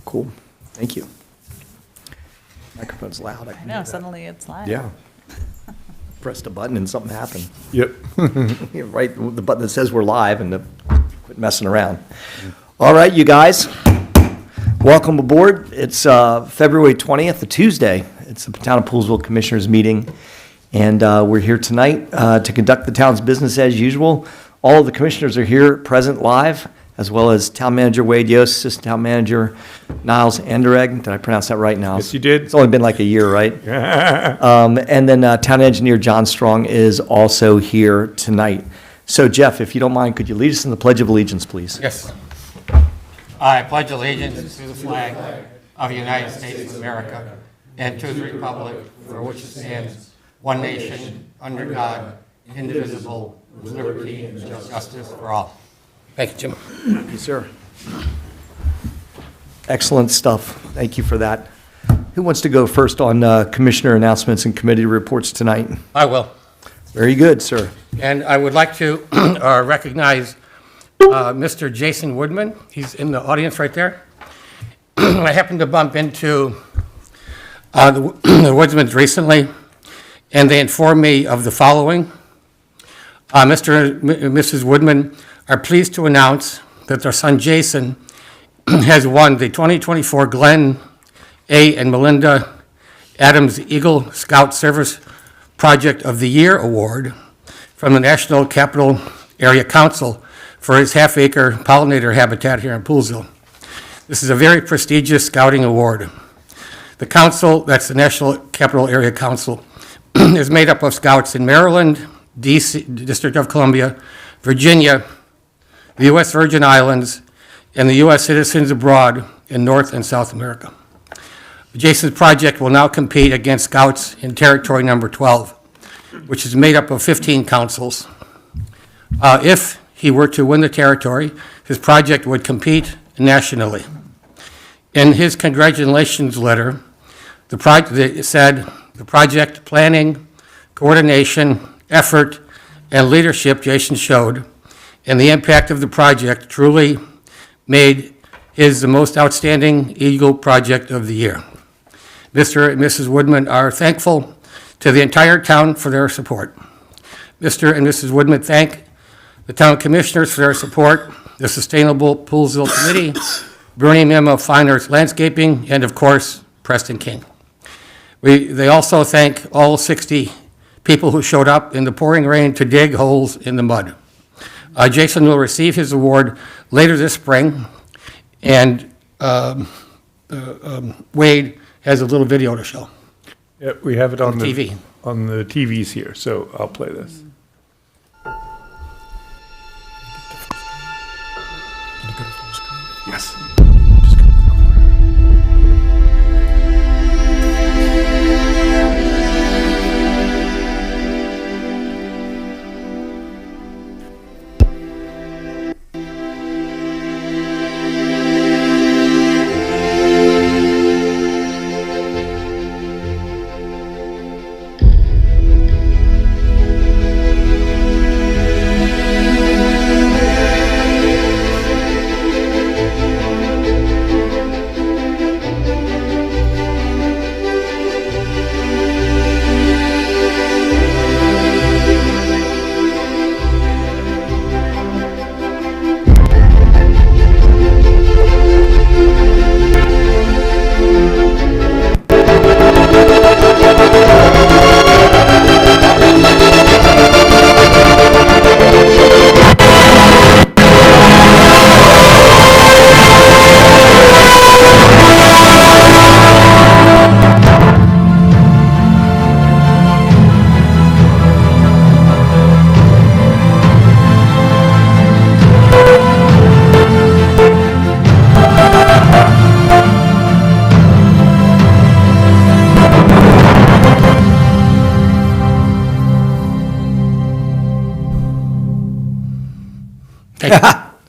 Cool. Thank you. Microphone's loud. I know, suddenly it's live. Yeah. Pressed a button and something happened. Yep. Yeah, right, the button that says we're live and quit messing around. All right, you guys, welcome aboard. It's February 20th, a Tuesday. It's the Town of Poolesville Commissioners meeting, and we're here tonight to conduct the town's business as usual. All of the commissioners are here, present live, as well as Town Manager Wade Yost, Assistant Town Manager Niles Anderegg. Did I pronounce that right, Niles? Yes, you did. It's only been like a year, right? And then Town Engineer John Strong is also here tonight. So Jeff, if you don't mind, could you lead us in the Pledge of Allegiance, please? Yes. I pledge allegiance to the flag of the United States of America and to the republic for which it stands, one nation, under God, indivisible, with liberty and justice for all. Thank you, Jim. Thank you, sir. Excellent stuff. Thank you for that. Who wants to go first on commissioner announcements and committee reports tonight? I will. Very good, sir. And I would like to recognize Mr. Jason Woodman. He's in the audience right there. I happened to bump into the Woodmans recently, and they informed me of the following. Mr. and Mrs. Woodman are pleased to announce that their son Jason has won the 2024 Glenn A. and Melinda Adams Eagle Scout Service Project of the Year Award from the National Capital Area Council for his half-acre pollinator habitat here in Poolesville. This is a very prestigious scouting award. The council, that's the National Capital Area Council, is made up of scouts in Maryland, D.C., District of Columbia, Virginia, the U.S. Virgin Islands, and the U.S. citizens abroad in North and South America. Jason's project will now compete against scouts in Territory Number 12, which is made up of 15 councils. If he were to win the territory, his project would compete nationally. In his congratulations letter, it said, the project planning, coordination, effort, and leadership Jason showed, and the impact of the project truly made his the most outstanding Eagle project of the year. Mr. and Mrs. Woodman are thankful to the entire town for their support. Mr. and Mrs. Woodman thank the town commissioners for their support, the Sustainable Poolesville Committee, Bernie Mim of Fine Arts Landscaping, and of course, Preston King. They also thank all 60 people who showed up in the pouring rain to dig holes in the mud. Jason will receive his award later this spring, and Wade has a little video to show. Yep, we have it on the TV. On the TVs here, so I'll play this. Yes.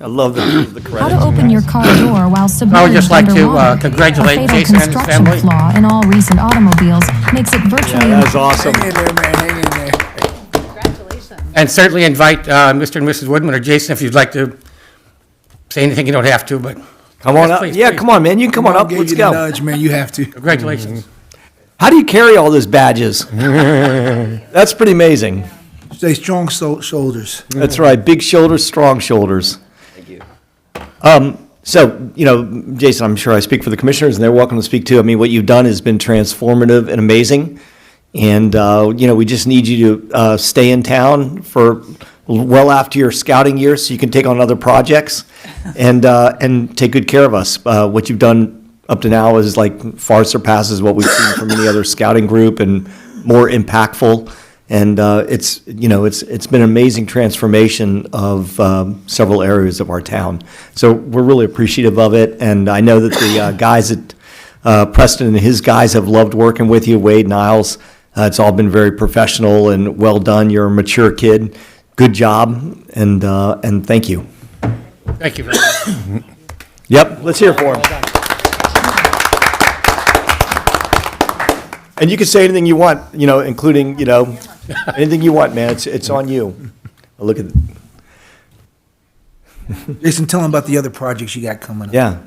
I love the credits. How to open your car door while I submerged would just like to underwater. congratulate A fatal Jason and his construction family. flaw in all recent automobiles makes it virtually That's awesome. Hang in there, man, hang in there. Congratulations. And certainly invite Mr. and Mrs. Woodman or Jason if you'd like to say anything. You don't have to, but Come on Yes, up. please, Yeah, please. come on, man. You can come on up. Gave Let's you the go. nudge, man. You have to. Congratulations. How do you carry all those badges? That's pretty amazing. Stay strong shoulders. That's right. Big shoulders, strong shoulders. Thank you. So, Jason, I'm sure I speak for the commissioners, and they're welcome to speak too. I mean, what you've done has been transformative and amazing. And, we just need you to stay in town for well after your scouting year so you can take on other projects and take good care of us. What you've done up to now is like far surpasses what we've seen from any other scouting group and more impactful. And it's been an amazing transformation of several areas of our town. So we're really appreciative of it. And I know that the guys at Preston and his guys have loved working with you, Wade, Niles. It's all been very professional and well done. You're a mature kid. Good job, and thank you. Thank you very much. Yep, let's hear it for him. And you can say anything you want, including, anything you want, man. It's on you. Look at, Jason, tell them about the other projects you got coming up. yeah.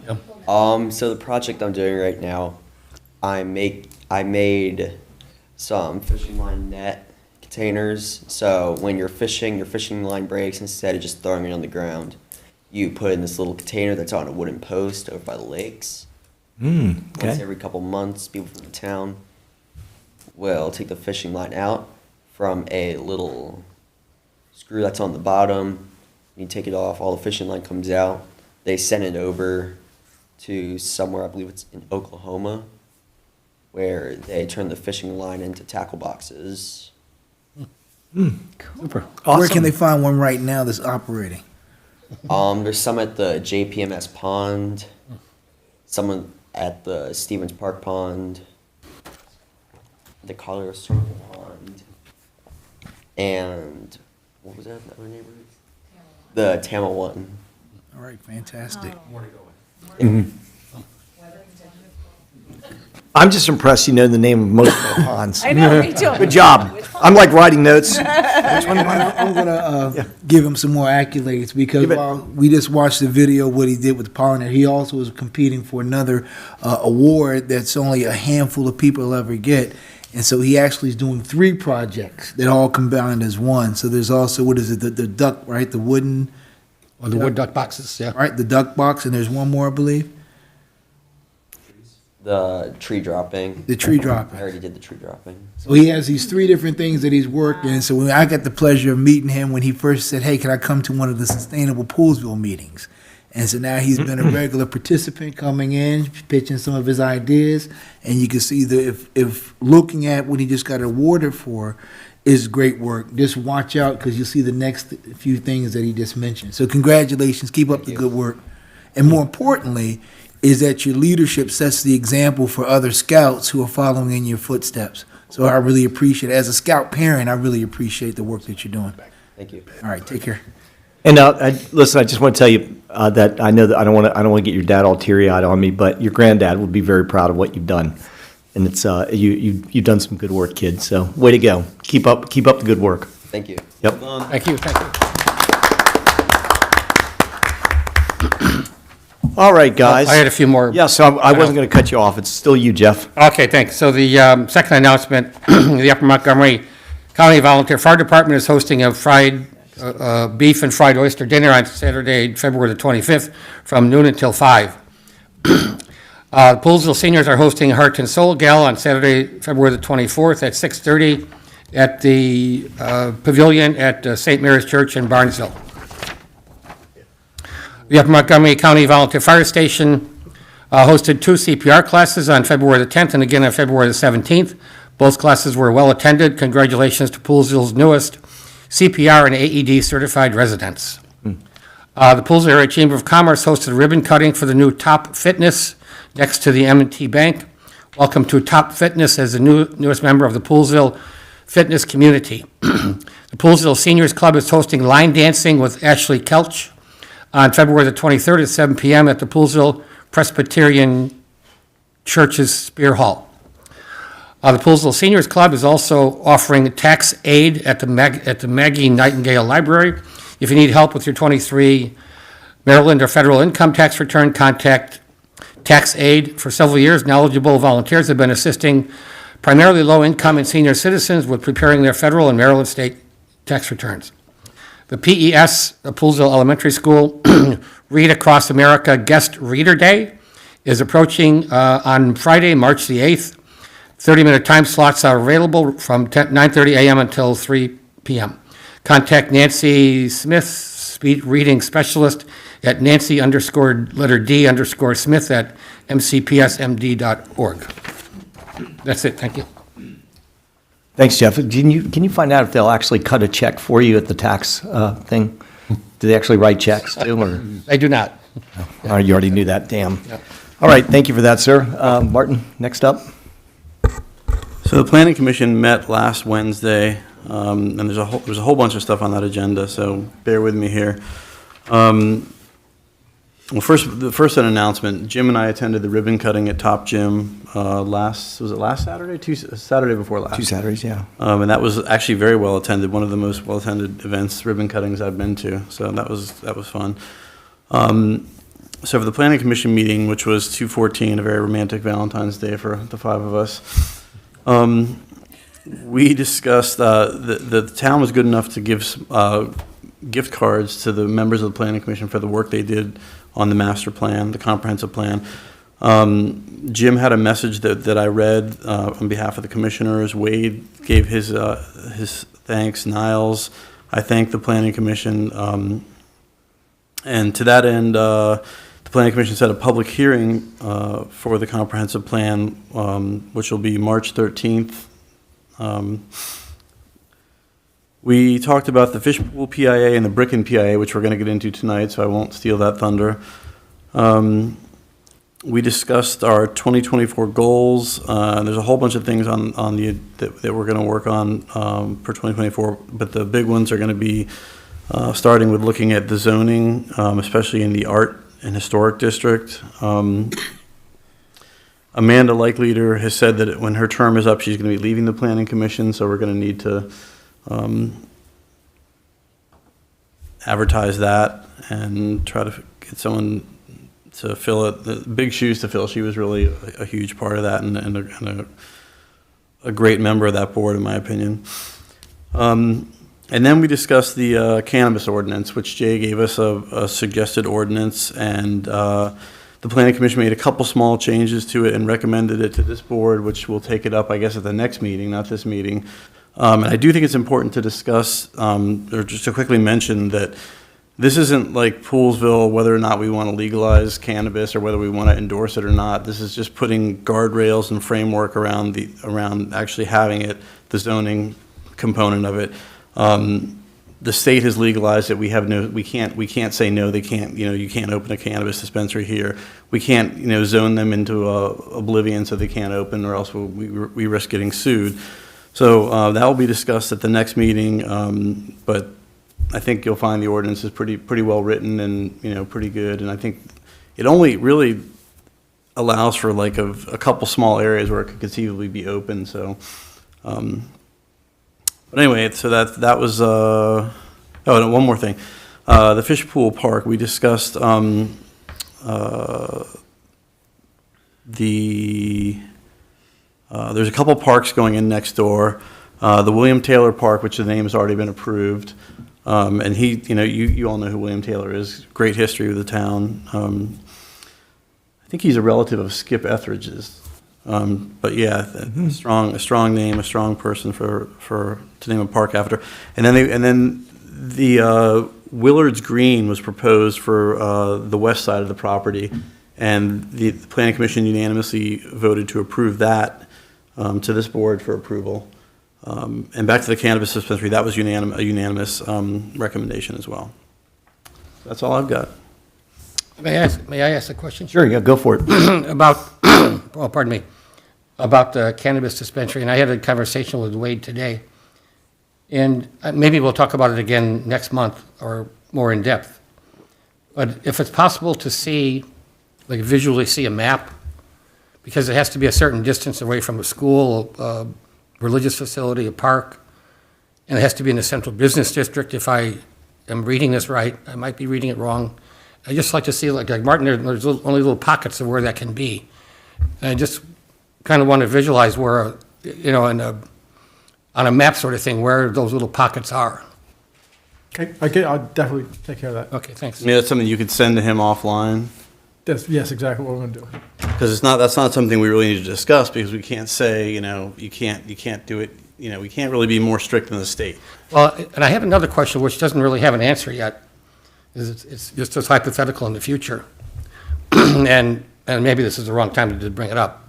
So the project I'm doing right now, I made some fishing line net containers. So when you're fishing, your fishing line breaks, instead of just throwing it on the ground, you put it in this little container that's on a wooden post over by the lakes. Once Okay. every couple months, people from the town will take the fishing line out from a little screw that's on the bottom. You take it off, all the fishing line comes out. They send it over to somewhere, I believe it's in Oklahoma, where they turn the fishing line into tackle boxes. Super. Where Awesome. can they find one right now that's operating? There's some at the JPMS Pond, some at the Stevens Park Pond, the Colorado Circle Pond, and what was that other neighborhood? The Tama one. All right, fantastic. I'm just impressed you know the name of most of the ponds. I know, me too. Good job. I'm like writing notes. I'm gonna give him some more accolades because Give it. while we just watched the video of what he did with the pollinator, he also was competing for another award that's only a handful of people will ever get. And so he actually is doing 3 projects that all combined as one. So there's also, what is it, the duck, right? The wooden, Or the wood duck boxes, yeah. right? The duck box, and there's one more, I believe, The tree dropping. the tree I dropping. already did the tree dropping. So he has these 3 different things that he's working. And so when I got the pleasure of meeting him when he first said, "Hey, can I come to one of the Sustainable Poolesville meetings?" And so now he's been a regular participant coming in, pitching some of his ideas. And you can see that if looking at what he just got awarded for is great work, just watch out because you'll see the next few things that he just mentioned. So congratulations, keep up the good work. And more importantly, is that your leadership sets the example for other scouts who are following in your footsteps. So I really appreciate it. As a scout parent, I really appreciate the work that you're doing. Thank you. All right, take care. And listen, I just want to tell you that I know that I don't want to get your dad all teary-eyed on me, but your granddad would be very proud of what you've done. And it's you've done some good work, kid. So way to go. Keep up the good work. Thank you. Yep. Thank you, thank you. All right, guys. I had a few more. Yeah, so I wasn't going to cut you off. It's still you, Jeff. Okay, thanks. So the second announcement, the Upper Montgomery County Volunteer Fire Department is hosting a fried beef and fried oyster dinner on Saturday, February the 25th, from noon until 5. Poolesville seniors are hosting a Heart and Soul Gala on Saturday, February the 24th at 6:30 at the Pavilion at St. Mary's Church in Barnesville. The Upper Montgomery County Volunteer Fire Station hosted 2 CPR classes on February the 10th and again on February the 17th. Both classes were well attended. Congratulations to Poolesville's newest CPR and AED certified residents. The Poolesville Area Chamber of Commerce hosted a ribbon cutting for the new Top Fitness next to the M&T Bank. Welcome to Top Fitness as the newest member of the Poolesville fitness community. The Poolesville Seniors Club is hosting line dancing with Ashley Kelch on February the 23rd at 7 p.m. at the Poolesville Presbyterian Church's Spear Hall. The Poolesville Seniors Club is also offering tax aid at the Maggie Nightingale Library. If you need help with your 23 Maryland or federal income tax return, contact tax aid. For several years, knowledgeable volunteers have been assisting primarily low-income and senior citizens with preparing their federal and Maryland state tax returns. The PES, the Poolesville Elementary School Read Across America Guest Reader Day is approaching on Friday, March the 8th. 30-minute time slots are available from 9:30 a.m. until 3 p.m. Contact Nancy Smith, speed reading specialist, at Nancy_D_Smith@mcpsmd.org. That's it, thank you. Thanks, Jeff. Can you find out if they'll actually cut a check for you at the tax thing? Do they actually write checks too, or? I do not. Oh, you already knew that, damn. All right, thank you for that, sir. Martin, next up. So the Planning Commission met last Wednesday, and there's a whole bunch of stuff on that agenda, so bear with me here. Well, first an announcement. Jim and I attended the ribbon cutting at Top Gym was it last Saturday? Saturday before last. 2 Saturdays, yeah. And that was actually very well attended. One of the most well attended events, ribbon cuttings I've been to. So that was fun. So for the Planning Commission meeting, which was 2/14, a very romantic Valentine's Day for the 5 of us, we discussed the town was good enough to give gift cards to the members of the Planning Commission for the work they did on the master plan, the comprehensive plan. Jim had a message that I read on behalf of the commissioners. Wade gave his thanks. Niles, I thanked the Planning Commission. And to that end, the Planning Commission set a public hearing for the comprehensive plan, which will be March 13th. We talked about the Fish Pool PIA and the Bricken PIA, which we're going to get into tonight, so I won't steal that thunder. We discussed our 2024 goals. There's a whole bunch of things on that we're going to work on for 2024, but the big ones are going to be starting with looking at the zoning, especially in the art and historic district. Amanda Likeleader has said that when her term is up, she's going to be leaving the Planning Commission, so we're going to need to advertise that and try to get someone to fill it. The big shoes to fill. She was really a huge part of that and a great member of that board, in my opinion. And then we discussed the cannabis ordinance, which Jay gave us a suggested ordinance, and the Planning Commission made a couple small changes to it and recommended it to this board, which will take it up, I guess, at the next meeting, not this meeting. And I do think it's important to discuss, or just to quickly mention that this isn't like Poolesville, whether or not we want to legalize cannabis or whether we want to endorse it or not. This is just putting guardrails and framework around actually having it, the zoning component of it. The state has legalized it. We can't say no. They can't. You can't open a cannabis dispensary here. We can't. Zone them into oblivion so they can't open, or else we risk getting sued. So that will be discussed at the next meeting. But I think you'll find the ordinance is pretty well written and pretty good. And I think it only really allows for like a couple small areas where it could conceivably be open. So. But anyway, so that was, oh, and one more thing. The Fish Pool Park, we discussed there's a couple parks going in next door. The William Taylor Park, which the name has already been approved. And he, you all know who William Taylor is. Great history with the town. I think he's a relative of Skip Etheridge's. But yeah, a strong name, a strong person to name a park after. And then the Willard's Green was proposed for the west side of the property, and the Planning Commission unanimously voted to approve that to this board for approval. And back to the cannabis dispensary, that was a unanimous recommendation as well. That's all I've got. May I ask a question? Sure, yeah, go for it. About, oh, pardon me, about the cannabis dispensary, and I had a conversation with Wade today, and maybe we'll talk about it again next month or more in depth. But if it's possible to see, like visually see a map, because it has to be a certain distance away from a school, a religious facility, a park, and it has to be in the central business district. If I am reading this right, I might be reading it wrong. I just like to see, like Martin, there's only little pockets of where that can be. And I just kind of want to visualize where, you know, on a map sort of thing, where those little pockets are. Okay, I'll definitely take care of that. Okay, thanks. I mean, that's something you could send to him offline, Yes, exactly what we're gonna do. because that's not something we really need to discuss, because we can't say, you know, you can't do it, you know, we can't really be more strict than the state. Well, and I have another question which doesn't really have an answer yet. It's just as hypothetical in the future. And maybe this is the wrong time to bring it up.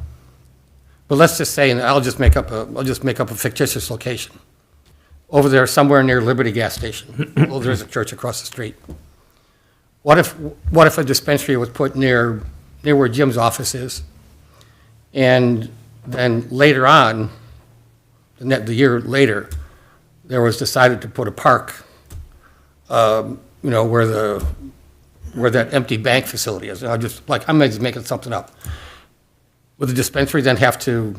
But let's just say, and I'll just make up a fictitious location. Over there, somewhere near Liberty gas station. Well, there's a church across the street. What if a dispensary was put near where Jim's office is? And then later on, the year later, there was decided to put a park, you know, where that empty bank facility is. I'm just making something up. Would the dispensary then have to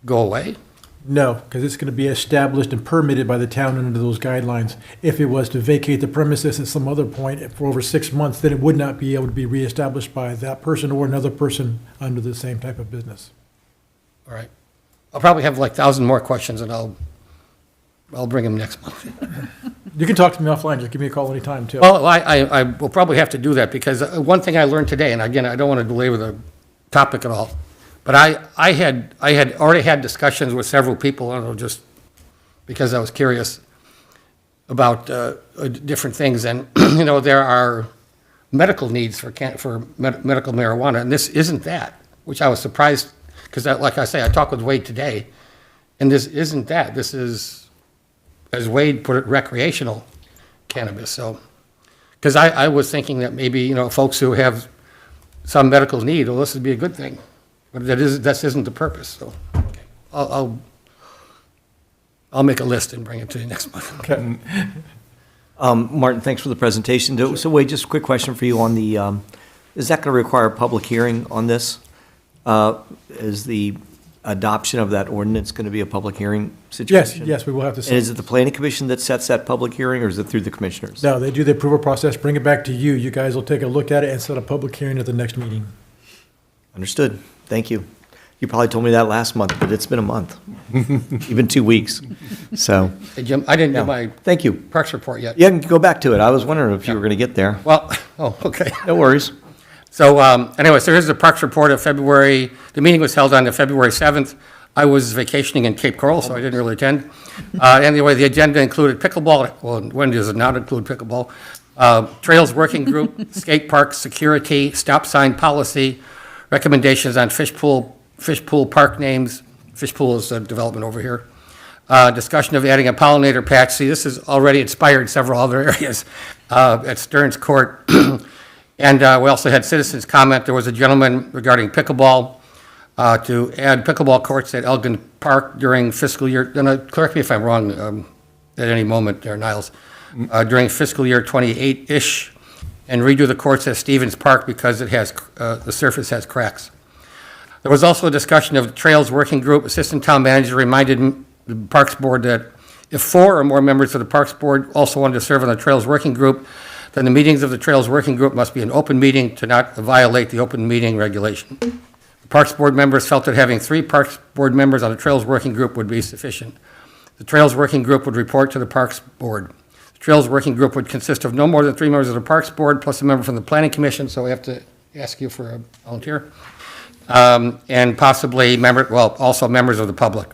go away? No, because it's gonna be established and permitted by the town under those guidelines. If it was to vacate the premises at some other point for over 6 months, then it would not be able to be reestablished by that person or another person under the same type of business. All right. I'll probably have like 1,000 more questions, and I'll bring them next month. You can talk to me offline, just give me a call anytime, too. Well, I will probably have to do that, because one thing I learned today, and again, I don't want to belabor the topic at all, but I had already had discussions with several people, I don't know, just because I was curious about different things, and, you know, there are medical needs for medical marijuana, and this isn't that, which I was surprised, because like I say, I talked with Wade today, and this isn't that. This is, as Wade put it, recreational cannabis, so, because I was thinking that maybe, you know, folks who have some medical need, well, this would be a good thing, but that isn't the purpose, so, okay. I'll make a list and bring it to you next month. Okay. Martin, thanks for the presentation. So Wade, just a quick question for you on the, is that going to require a public hearing on this? Is the adoption of that ordinance going to be a public hearing situation? Yes, we will have to. And is it the planning commission that sets that public hearing, or is it through the commissioners? No, they do the approval process, bring it back to you. You guys will take a look at it and set a public hearing at the next meeting. Understood. Thank you. You probably told me that last month, but it's been a month, even 2 weeks. So, Hey, Jim, I didn't do yeah. my Thank you. Parks report yet. Yeah, I can go back to it. I was wondering if you were going to get there. Well, oh, okay. No worries. So anyways, there is the Parks report of February, the meeting was held on the February 7th. I was vacationing in Cape Coral, so I didn't really attend. Anyway, the agenda included pickleball, well, when does it not include pickleball? Trails Working Group, skate park security, stop sign policy, recommendations on fish pool park names. Fish pool is a development over here. Discussion of adding a pollinator patch. See, this has already inspired several other areas at Stearns Court. And we also had citizens comment. There was a gentleman regarding pickleball, to add pickleball courts at Elgin Park during fiscal year, and correct me if I'm wrong at any moment there, Niles, during fiscal year 28-ish, and redo the courts at Stevens Park because it has, the surface has cracks. There was also a discussion of the Trails Working Group. Assistant Town Manager reminded the Parks Board that if 4 or more members of the Parks Board also wanted to serve on the Trails Working Group, then the meetings of the Trails Working Group must be an open meeting to not violate the open meeting regulation. The Parks Board members felt that having 3 Parks Board members on the Trails Working Group would be sufficient. The Trails Working Group would report to the Parks Board. The Trails Working Group would consist of no more than 3 members of the Parks Board, plus a member from the Planning Commission, so we have to ask you for a volunteer. And possibly also members of the public.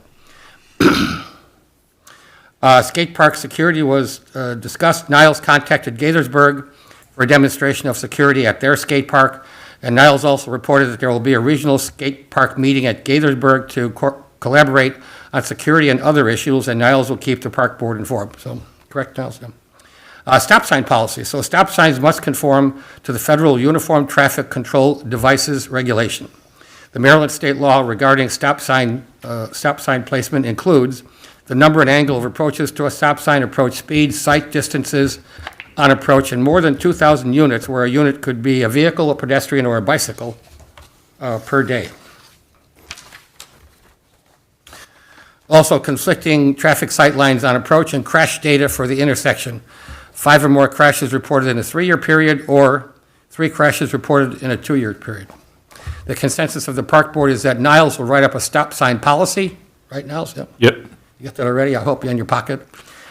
Skate park security was discussed. Niles contacted Gaithersburg for a demonstration of security at their skate park, and Niles also reported that there will be a regional skate park meeting at Gaithersburg to collaborate on security and other issues, and Niles will keep the park board informed. So, correct, Niles? Yeah. Stop sign policy. So stop signs must conform to the Federal Uniform Traffic Control Devices Regulation. The Maryland state law regarding stop sign placement includes the number and angle of approaches to a stop sign, approach speed, sight distances on approach, and more than 2,000 units, where a unit could be a vehicle, a pedestrian, or a bicycle per day. Also, conflicting traffic sight lines on approach and crash data for the intersection. 5 or more crashes reported in a 3-year period, or 3 crashes reported in a 2-year period. The consensus of the park board is that Niles will write up a stop sign policy, right, Niles? Yep. Yep. You got that already? I hope you're in your pocket.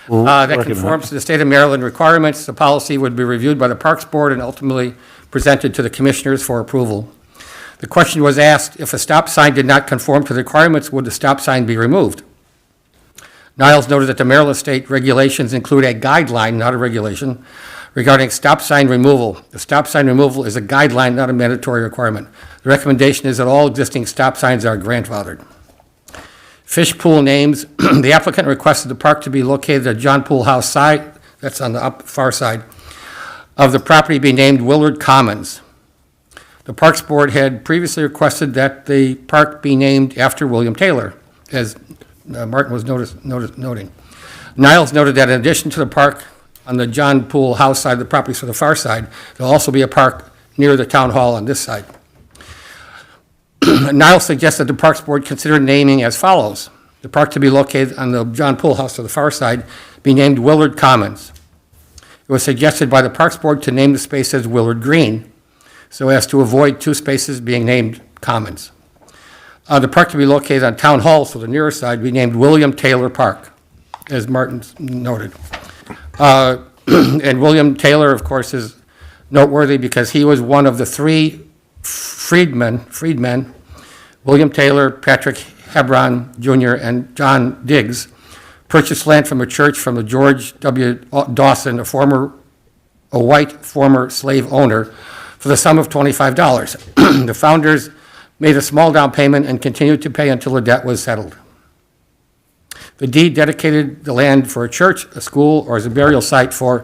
That conforms to the state of Maryland requirements. The policy would be reviewed by the Parks Board and ultimately presented to the commissioners for approval. The question was asked, if a stop sign did not conform to the requirements, would the stop sign be removed? Niles noted that the Maryland state regulations include a guideline, not a regulation, regarding stop sign removal. The stop sign removal is a guideline, not a mandatory requirement. The recommendation is that all existing stop signs are grandfathered. Fish pool names, the applicant requested the park to be located at John Pool House side, that's on the far side, of the property be named Willard Commons. The Parks Board had previously requested that the park be named after William Taylor, as Martin was noting. Niles noted that in addition to the park on the John Pool House side of the property, so the far side, there'll also be a park near the town hall on this side. Niles suggested the Parks Board consider naming as follows. The park to be located on the John Pool House to the far side be named Willard Commons. It was suggested by the Parks Board to name the space as Willard Green, so as to avoid 2 spaces being named Commons. The park to be located on Town Hall, so the nearer side, be named William Taylor Park, as Martin noted. And William Taylor, of course, is noteworthy because he was one of the 3 freedmen, William Taylor, Patrick Hebron Jr., and John Diggs, purchased land from a church from the George W. Dawson, a white former slave owner, for the sum of $25. The founders made a small down payment and continued to pay until the debt was settled. The deed dedicated the land for a church, a school, or as a burial site for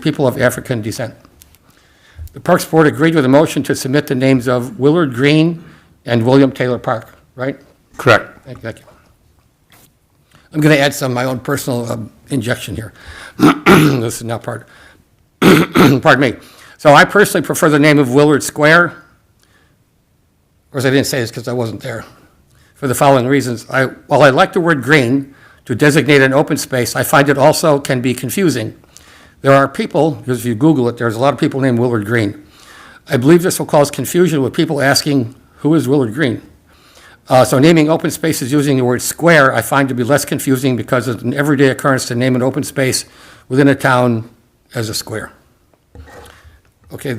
people of African descent. The Parks Board agreed with the motion to submit the names of Willard Green and William Taylor Park, right? Correct. Thank you. I'm going to add some of my own personal injection here. This is not part, pardon me. So I personally prefer the name of Willard Square. Of course, I didn't say this because I wasn't there. For the following reasons. While I like the word green to designate an open space, I find it also can be confusing. There are people, because if you Google it, there's a lot of people named Willard Green. I believe this will cause confusion with people asking, who is Willard Green? So naming open spaces using the word square, I find to be less confusing because it's an everyday occurrence to name an open space within a town as a square. Okay,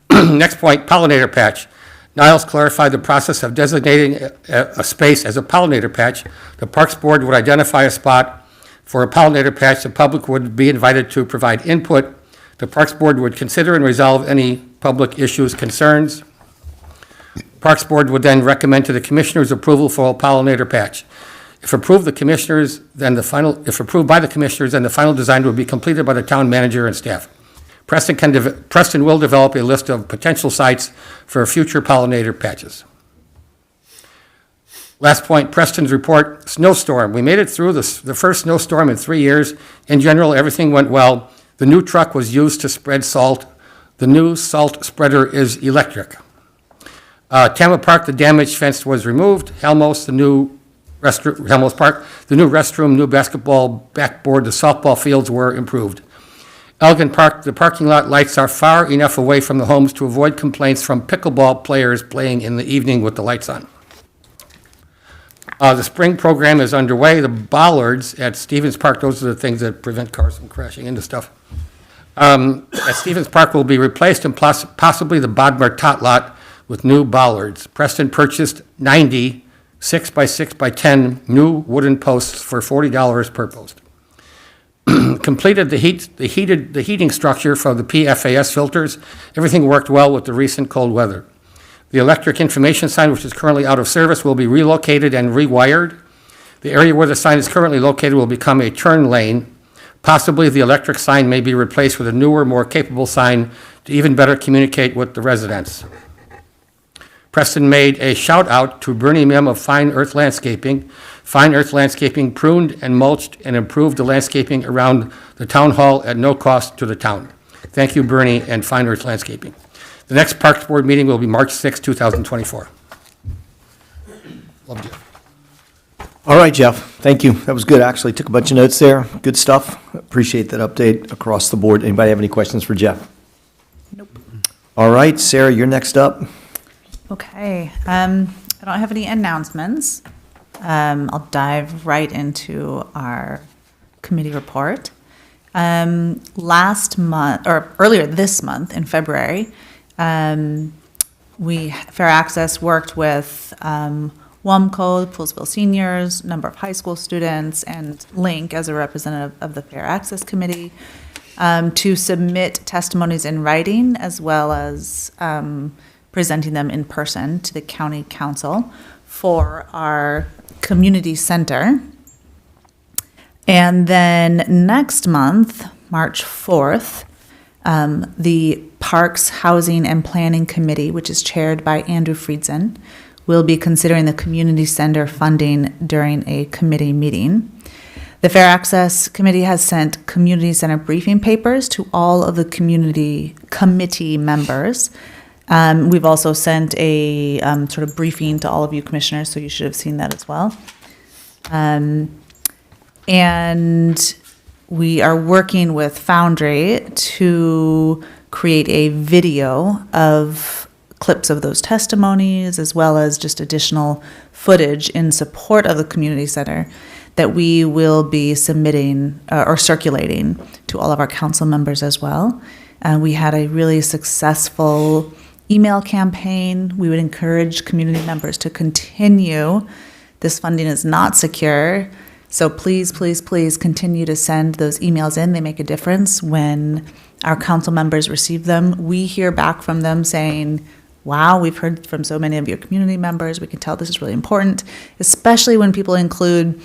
Next point, pollinator patch. Niles clarified the process of designating a space as a pollinator patch. The Parks Board would identify a spot for a pollinator patch. The public would be invited to provide input. The Parks Board would consider and resolve any public issues, concerns. Parks Board would then recommend to the Commissioners approval for a pollinator patch. If approved by the Commissioners, then the final design will be completed by the town manager and staff. Preston will develop a list of potential sites for future pollinator patches. Last point, Preston's report, snowstorm. We made it through the first snowstorm in 3 years. In general, everything went well. The new truck was used to spread salt. The new salt spreader is electric. Tama Park, the damaged fence was removed. Helmos, the new restroom, new basketball backboard, the softball fields were improved. Elgin Park, the parking lot lights are far enough away from the homes to avoid complaints from pickleball players playing in the evening with the lights on. The spring program is underway. The bollards at Stevens Park, those are the things that prevent cars from crashing into stuff. At Stevens Park will be replaced and possibly the Bodmer Tot lot with new bollards. Preston purchased 90 6x6x10 new wooden posts for $40 per post. Completed the heating structure for the PFAS filters. Everything worked well with the recent cold weather. The electric information sign, which is currently out of service, will be relocated and rewired. The area where the sign is currently located will become a turn lane. Possibly the electric sign may be replaced with a newer, more capable sign to even better communicate with the residents. Preston made a shout out to Bernie Mim of Fine Earth Landscaping. Fine Earth Landscaping pruned and mulched and improved the landscaping around the town hall at no cost to the town. Thank you, Bernie and Fine Earth Landscaping. The next Parks Board meeting will be March 6, 2024. Love you. All right, Jeff, thank you. That was good, actually. Took a bunch of notes there. Good stuff. Appreciate that update across the board. Anybody have any questions for Jeff? Nope. All right, Sarah, you're next up. Okay, I don't have any announcements. I'll dive right into our committee report. Last month, or earlier this month in February, Fair Access worked with WUMCO, Poolesville Seniors, a number of high school students, and Link as a representative of the Fair Access Committee to submit testimonies in writing as well as presenting them in person to the county council for our community center. And then next month, March 4th, the Parks, Housing, and Planning Committee, which is chaired by Andrew Friedson, will be considering the community center funding during a committee meeting. The Fair Access Committee has sent community center briefing papers to all of the committee members. We've also sent a sort of briefing to all of you commissioners, so you should have seen that as well. And we are working with Foundry to create a video of clips of those testimonies, as well as just additional footage in support of the community center that we will be submitting or circulating to all of our council members as well. We had a really successful email campaign. We would encourage community members to continue. This funding is not secure, so please, please, please continue to send those emails in. They make a difference when our council members receive them. We hear back from them saying, wow, we've heard from so many of your community members. We can tell this is really important, especially when people include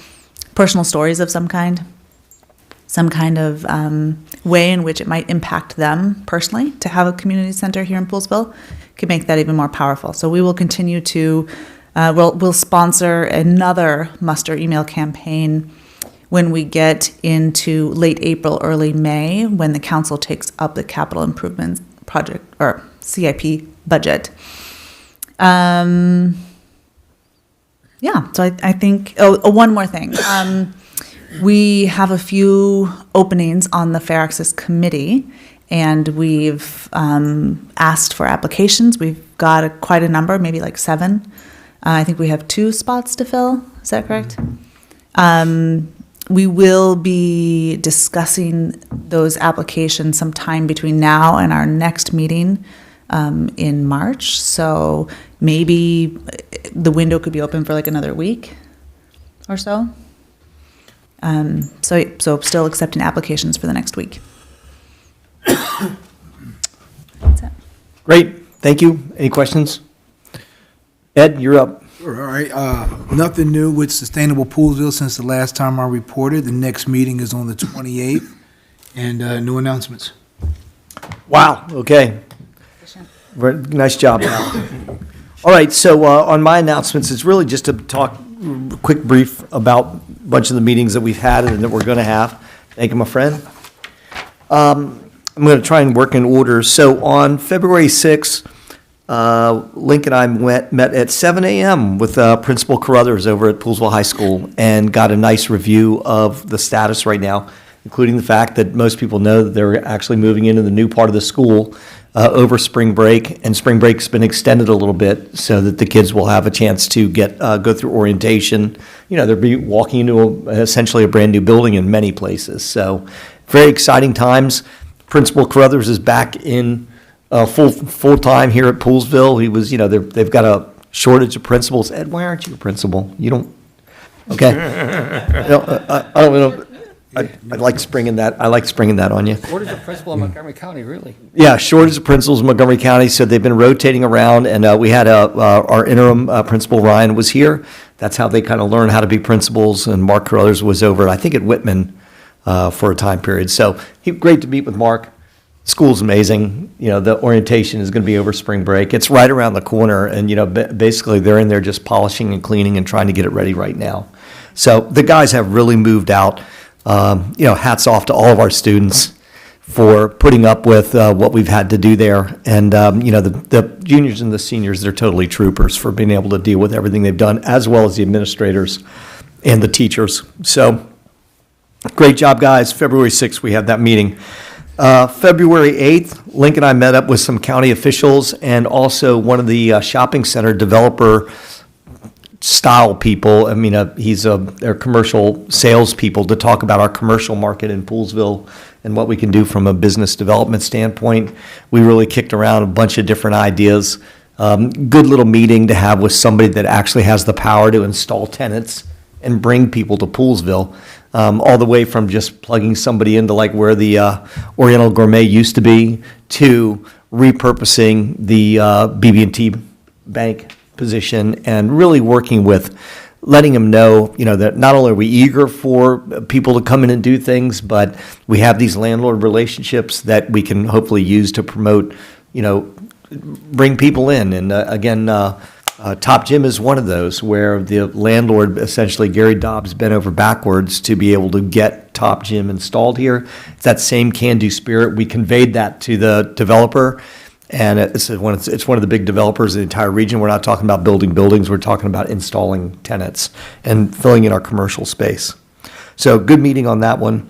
personal stories of some kind of way in which it might impact them personally. To have a community center here in Poolesville can make that even more powerful. So we will continue to, we'll sponsor another muster email campaign when we get into late April, early May, when the council takes up the capital improvement project or CIP budget. So I think, one more thing. We have a few openings on the Fair Access Committee, and we've asked for applications. We've got quite a number, maybe like 7. I think we have 2 spots to fill. Is that correct? We will be discussing those applications sometime between now and our next meeting in March. So maybe the window could be open for like another week or so. So still accepting applications for the next week. That's it. Great, thank you. Any questions? Ed, you're up. Sure, all right. Nothing new with Sustainable Poolesville since the last time I reported. The next meeting is on the 28th, and no announcements. Wow, okay. Nice job, Al. All right, so on my announcements, it's really just to talk quick brief about a bunch of the meetings that we've had and that we're going to have. Thank you, my friend. I'm going to try and work in order. So on February 6th, Link and I met at 7 a.m. with Principal Carruthers over at Poolesville High School and got a nice review of the status right now, including the fact that most people know that they're actually moving into the new part of the school over spring break, and spring break's been extended a little bit so that the kids will have a chance to go through orientation. You know, they'll be walking into essentially a brand new building in many places. So very exciting times. Principal Carruthers is back in full time here at Poolesville. He was, they've got a shortage of principals. Ed, why aren't you a principal? You don't. Okay. I don't know. I like springing that. I like springing that on you. What is the principal in Montgomery County, really? Yeah, shortage of principals in Montgomery County, so they've been rotating around, and we had our interim principal, Ryan, was here. That's how they kind of learned how to be principals, and Mark Carruthers was over, I think, at Whitman for a time period. So great to meet with Mark. School's amazing. The orientation is going to be over spring break. It's right around the corner, and, basically they're in there just polishing and cleaning and trying to get it ready right now. So the guys have really moved out. Hats off to all of our students for putting up with what we've had to do there. And, the juniors and the seniors, they're totally troopers for being able to deal with everything they've done, as well as the administrators. and the teachers. So, great job, guys. February 6th, we had that meeting. February 8th, Link and I met up with some county officials and also one of the shopping center developer style people. I mean, they're commercial sales people to talk about our commercial market in Poolesville and what we can do from a business development standpoint. We really kicked around a bunch of different ideas. Good little meeting to have with somebody that actually has the power to install tenants and bring people to Poolesville, all the way from just plugging somebody into like where the Oriental Gourmet used to be to repurposing the BB&T bank position and really working with letting them know, that not only are we eager for people to come in and do things, but we have these landlord relationships that we can hopefully use to promote, bring people in. And again, Top Gym is one of those where the landlord, essentially Gary Dobbs, bent over backwards to be able to get Top Gym installed here. It's that same can-do spirit. We conveyed that to the developer, and it's one of the big developers in the entire region. We're not talking about building buildings. We're talking about installing tenants and filling in our commercial space. So good meeting on that one.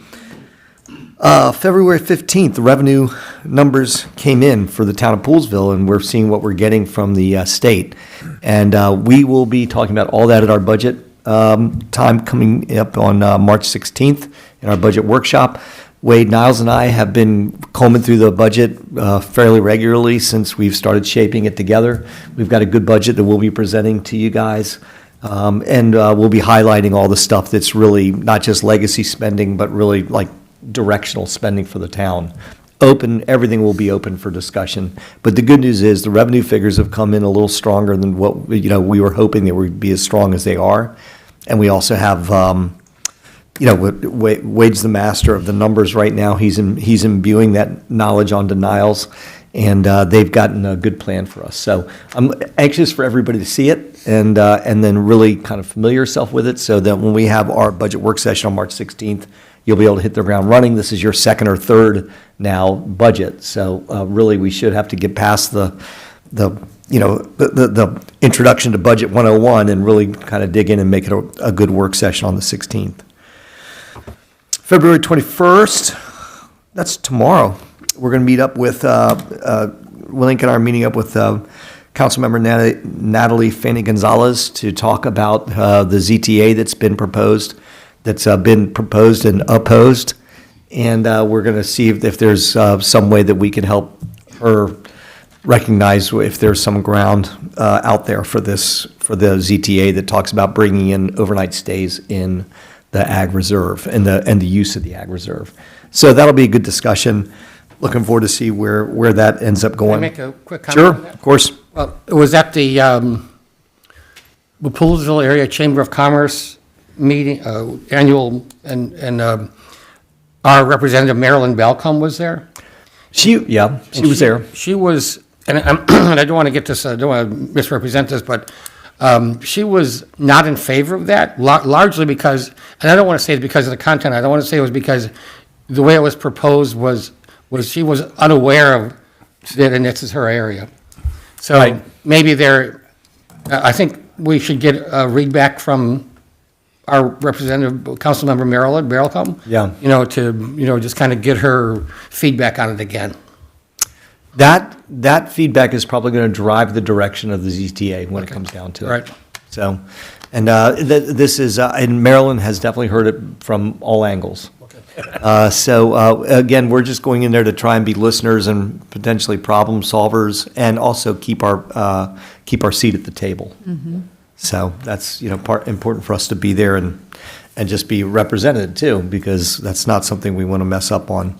February 15th, the revenue numbers came in for the town of Poolesville, and we're seeing what we're getting from the state. And we will be talking about all that at our budget time coming up on March 16th in our budget workshop. Wade Niles and I have been combing through the budget fairly regularly since we've started shaping it together. We've got a good budget that we'll be presenting to you guys. And we'll be highlighting all the stuff that's really not just legacy spending, but really like directional spending for the town. Everything will be open for discussion. But the good news is the revenue figures have come in a little stronger than what we were hoping they would be as strong as they are. And we also have, Wade's the master of the numbers right now. He's imbuing that knowledge onto Niles, and they've gotten a good plan for us. So I'm anxious for everybody to see it and then really kind of familiar yourself with it so that when we have our budget work session on March 16th, you'll be able to hit the ground running. This is your second or third now budget. So really we should have to get past the introduction to Budget 101 and really kind of dig in and make it a good work session on the 16th. February 21st, that's tomorrow. We're going to meet up with, Link and I are meeting up with Councilmember Natalie Fanny Gonzalez to talk about the ZTA that's been proposed and opposed. And we're going to see if there's some way that we can help her recognize if there's some ground out there for the ZTA that talks about bringing in overnight stays in the ag reserve and the use of the ag reserve. So that'll be a good discussion. Looking forward to see where that ends up going. Can I make a quick comment on Sure, that? of course. Well, it was at the Poolesville Area Chamber of Commerce meeting, annual, and our representative Marilyn Balcom was there. She was there. She was, and I don't want to get this, I don't want to misrepresent this, but she was not in favor of that, largely because, and I don't want to say it's because of the content, I don't want to say it was because the way it was proposed was she was unaware of it, and this is her area. So Right. maybe I think we should get a read back from our representative, Councilmember Marilyn Balcom. Yeah. To just kind of get her feedback on it again. That feedback is probably going to drive the direction of the ZTA when it comes down to it. Right. So, and this is, and Maryland has definitely heard it from all angles. So again, we're just going in there to try and be listeners and potentially problem solvers, and also keep our seat at the table. Mm-hmm. So that's important for us to be there and just be represented too, because that's not something we want to mess up on.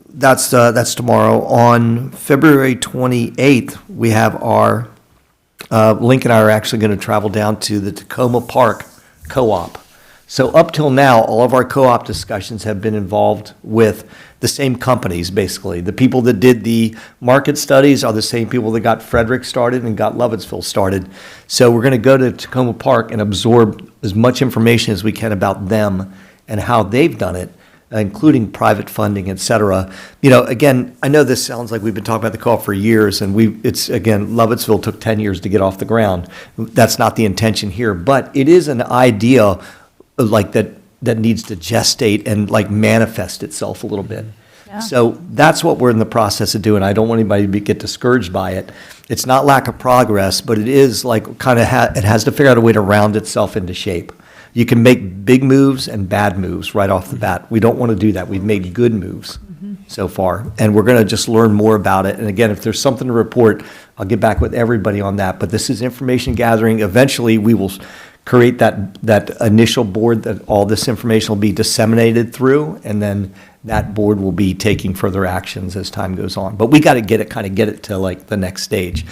That's tomorrow. On February 28th, we have our, Link and I are actually going to travel down to the Tacoma Park Co-op. So up till now, all of our co-op discussions have been involved with the same companies, basically. The people that did the market studies are the same people that got Frederick started and got Lovettsville started. So we're going to go to Tacoma Park and absorb as much information as we can about them and how they've done it. including private funding, et cetera. Again, I know this sounds like we've been talking about the co-op for years, and again, Lovettsville took 10 years to get off the ground. That's not the intention here, but it is an idea like that needs to gestate and like manifest itself a little bit. Yeah. So that's what we're in the process of doing. I don't want anybody to get discouraged by it. It's not lack of progress, but it is like it has to figure out a way to round itself into shape. You can make big moves and bad moves right off the bat. We don't want to do that. We've made good moves so far, and we're going to just learn more about it. And again, if there's something to report, I'll get back with everybody on that. But this is information gathering. Eventually, we will create that initial board that all this information will be disseminated through, and then that board will be taking further actions as time goes on. But we got to get it to like the next stage.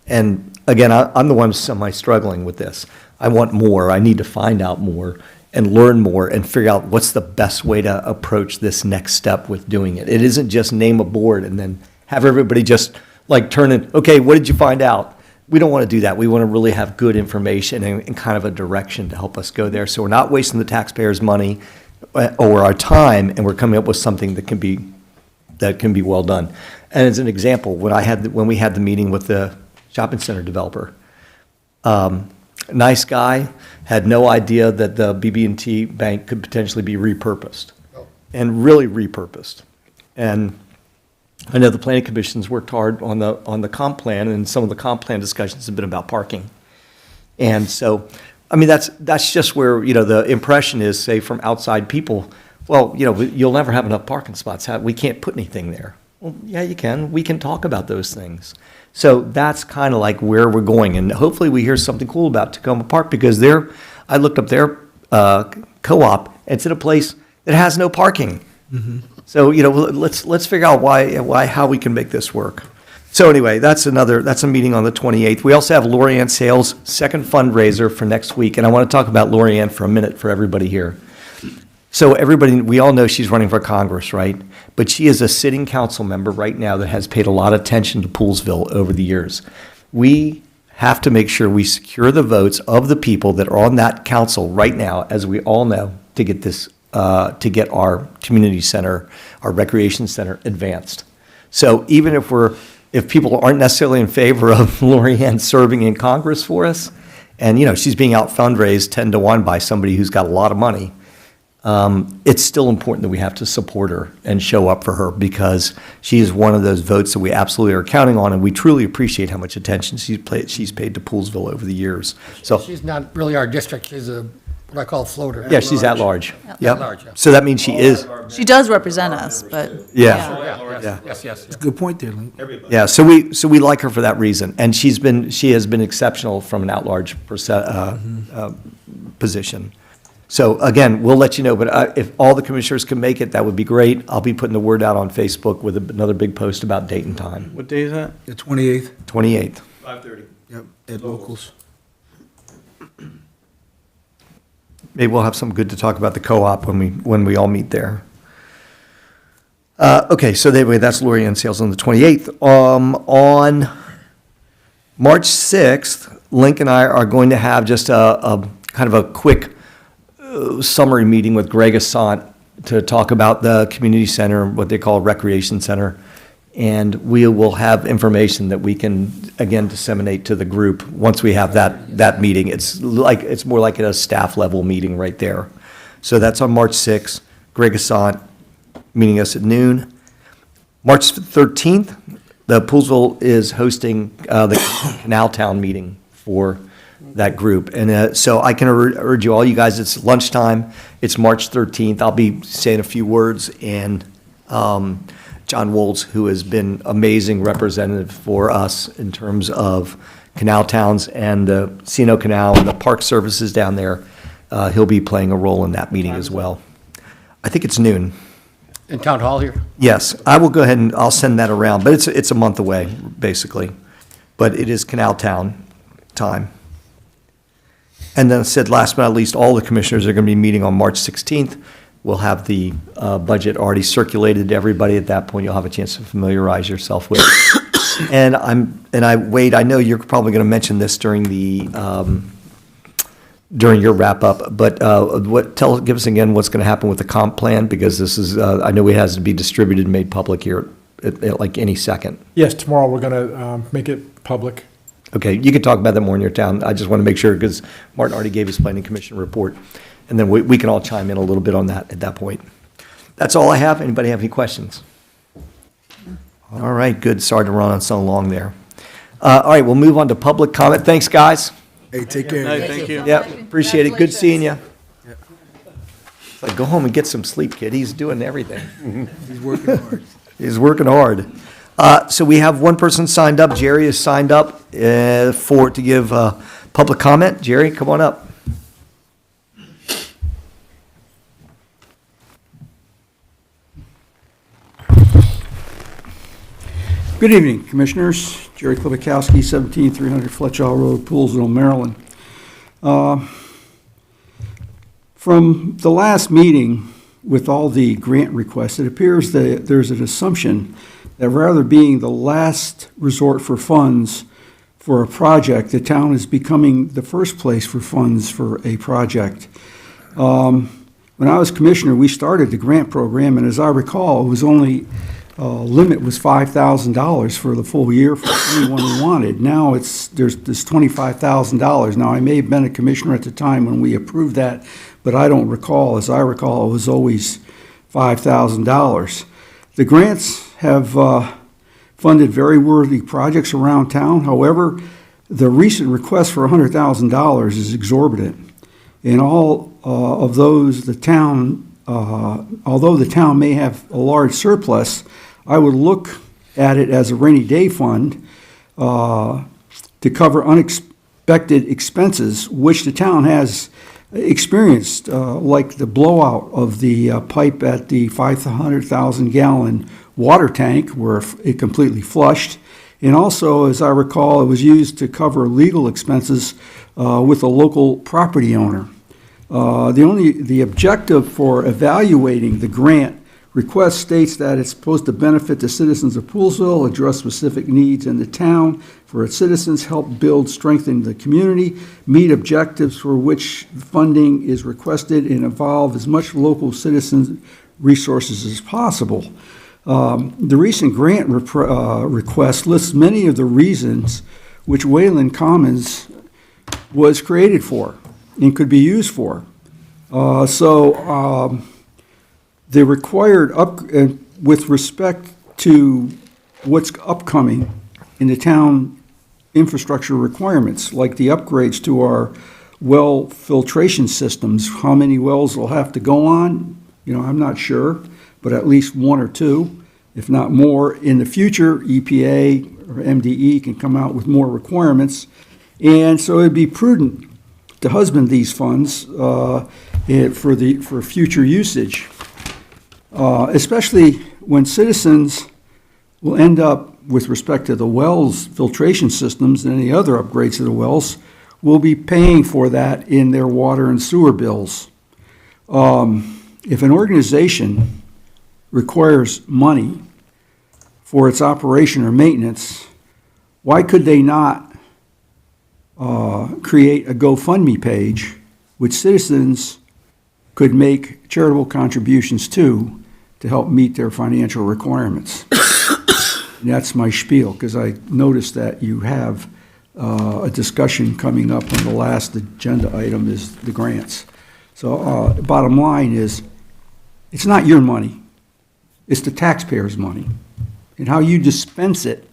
And again, I'm the one semi-struggling with this. I want more. I need to find out more and learn more and figure out what's the best way to approach this next step with doing it. It isn't just name a board and then have everybody just like turn it, okay, what did you find out? We don't want to do that. We want to really have good information and kind of a direction to help us go there. So we're not wasting the taxpayers' money or our time, and we're coming up with something that can be well done. And as an example, when we had the meeting with the shopping center developer, nice guy, had no idea that the BB&T bank could potentially be repurposed, and really repurposed. And I know the planning commission's worked hard on the comp plan, and some of the comp plan discussions have been about parking. And so, I mean, that's just where, the impression is, say, from outside people, well, you'll never have enough parking spots. We can't put anything there. Well, yeah, you can. We can talk about those things. So that's kind of like where we're going, and hopefully we hear something cool about Tacoma Park, because I looked up their co-op, and it's in a place that has no parking. So, let's figure out how we can make this work. So anyway, that's a meeting on the 28th. We also have Lorianne Sales' second fundraiser for next week, and I want to talk about Lorianne for a minute for everybody here. So everybody, we all know she's running for Congress, right? But she is a sitting council member right now that has paid a lot of attention to Poolesville over the years. We have to make sure we secure the votes of the people that are on that council right now, as we all know, to get this, to get our community center, our recreation center advanced. So even if people aren't necessarily in favor of Lorianne serving in Congress for us, and she's being out fundraised 10-1 by somebody who's got a lot of money, it's still important that we have to support her and show up for her, because she is one of those votes that we absolutely are counting on, and we truly appreciate how much attention she's paid to Poolesville over the years. So She's not really our district, she's what I call a floater. yeah, she's at large. Yep. Large, yeah. So that means she is. She does represent us, but. Yeah. Yes. Good point there, Link. Yeah, so we like her for that reason, and she has been exceptional from an at-large position. So again, we'll let you know, but if all the commissioners can make it, that would be great. I'll be putting the word out on Facebook with another big post about date and time. What day is that? The 28th. 28th. 5:30. Yep, at Locals. Maybe we'll have something good to talk about the co-op when we all meet there. Okay, so anyway, that's Lorianne Sales on the 28th. On March 6th, Link and I are going to have just a kind of a quick summary meeting with Greg Assant to talk about the community center, what they call recreation center. And we will have information that we can, again, disseminate to the group once we have that meeting. It's more like a staff level meeting right there. So that's on March 6th. Greg Assant meeting us at noon. March 13th, the Poolesville is hosting the Canal Town meeting for that group. And so I can urge you, all you guys, it's lunchtime. It's March 13th. I'll be saying a few words, and John Woltz, who has been amazing representative for us in terms of canal towns and the Sino Canal and the park services down there, he'll be playing a role in that meeting as well. I think it's noon. In Town Hall here? Yes, I will go ahead and I'll send that around, but it's a month away, basically. But it is Canal Town time. And then I said, last but not least, all the commissioners are going to be meeting on March 16th. We'll have the budget already circulated to everybody at that point. You'll have a chance to familiarize yourself with it. And Wade, I know you're probably going to mention this during the during your wrap-up, but give us again what's going to happen with the comp plan, because this is, I know it has to be distributed and made public here at like any second. Yes, tomorrow we're going to make it public. Okay, you can talk about that more in your town. I just want to make sure, because Martin already gave his planning commission report, and then we can all chime in a little bit on that at that point. That's all I have. Anybody have any questions? All right, good. Sorry to run on so long there. All right, we'll move on to public comment. Thanks, guys. Hey, take care. Thank you. Yeah, appreciate it. Good seeing you. It's like, go home and get some sleep, kid. He's doing everything. He's working hard. He's working hard. So we have one person signed up. Jerry is signed up to give public comment. Jerry, come on up. Good evening, Commissioners. Jerry Klobakowski, 17300 Fletcher Road, Poolesville, Maryland. From the last meeting with all the grant requests, it appears that there's an assumption that rather being the last resort for funds for a project, the town is becoming the first place for funds for a project. When I was commissioner, we started the grant program, and as I recall, it was only limit was $5,000 for the full year for anyone who wanted. Now there's $25,000. Now, I may have been a commissioner at the time when we approved that, but I don't recall. As I recall, it was always $5,000. The grants have funded very worthy projects around town. However, the recent request for $100,000 is exorbitant. In all of those, the town, although the town may have a large surplus, I would look at it as a rainy day fund to cover unexpected expenses, which the town has experienced, like the blowout of the pipe at the 500,000 gallon water tank where it completely flushed. And also, as I recall, it was used to cover legal expenses with a local property owner. The objective for evaluating the grant request states that it's supposed to benefit the citizens of Poolesville, address specific needs in the town for its citizens, help build, strengthen the community, meet objectives for which funding is requested, and involve as much local citizen resources as possible. The recent grant request lists many of the reasons which Wayland Commons was created for and could be used for. The required with respect to what's upcoming in the town infrastructure requirements, like the upgrades to our well filtration systems, how many wells will have to go on, I'm not sure, but at least one or two, if not more. In the future, EPA or MDE can come out with more requirements. And so it'd be prudent to husband these funds for future usage, especially when citizens will end up, with respect to the wells filtration systems and any other upgrades to the wells, will be paying for that in their water and sewer bills. If an organization requires money for its operation or maintenance, why could they not create a GoFundMe page which citizens could make charitable contributions to help meet their financial requirements? And that's my spiel, because I noticed that you have a discussion coming up on the last agenda item is the grants. So bottom line is, it's not your money, it's the taxpayers' money. And how you dispense it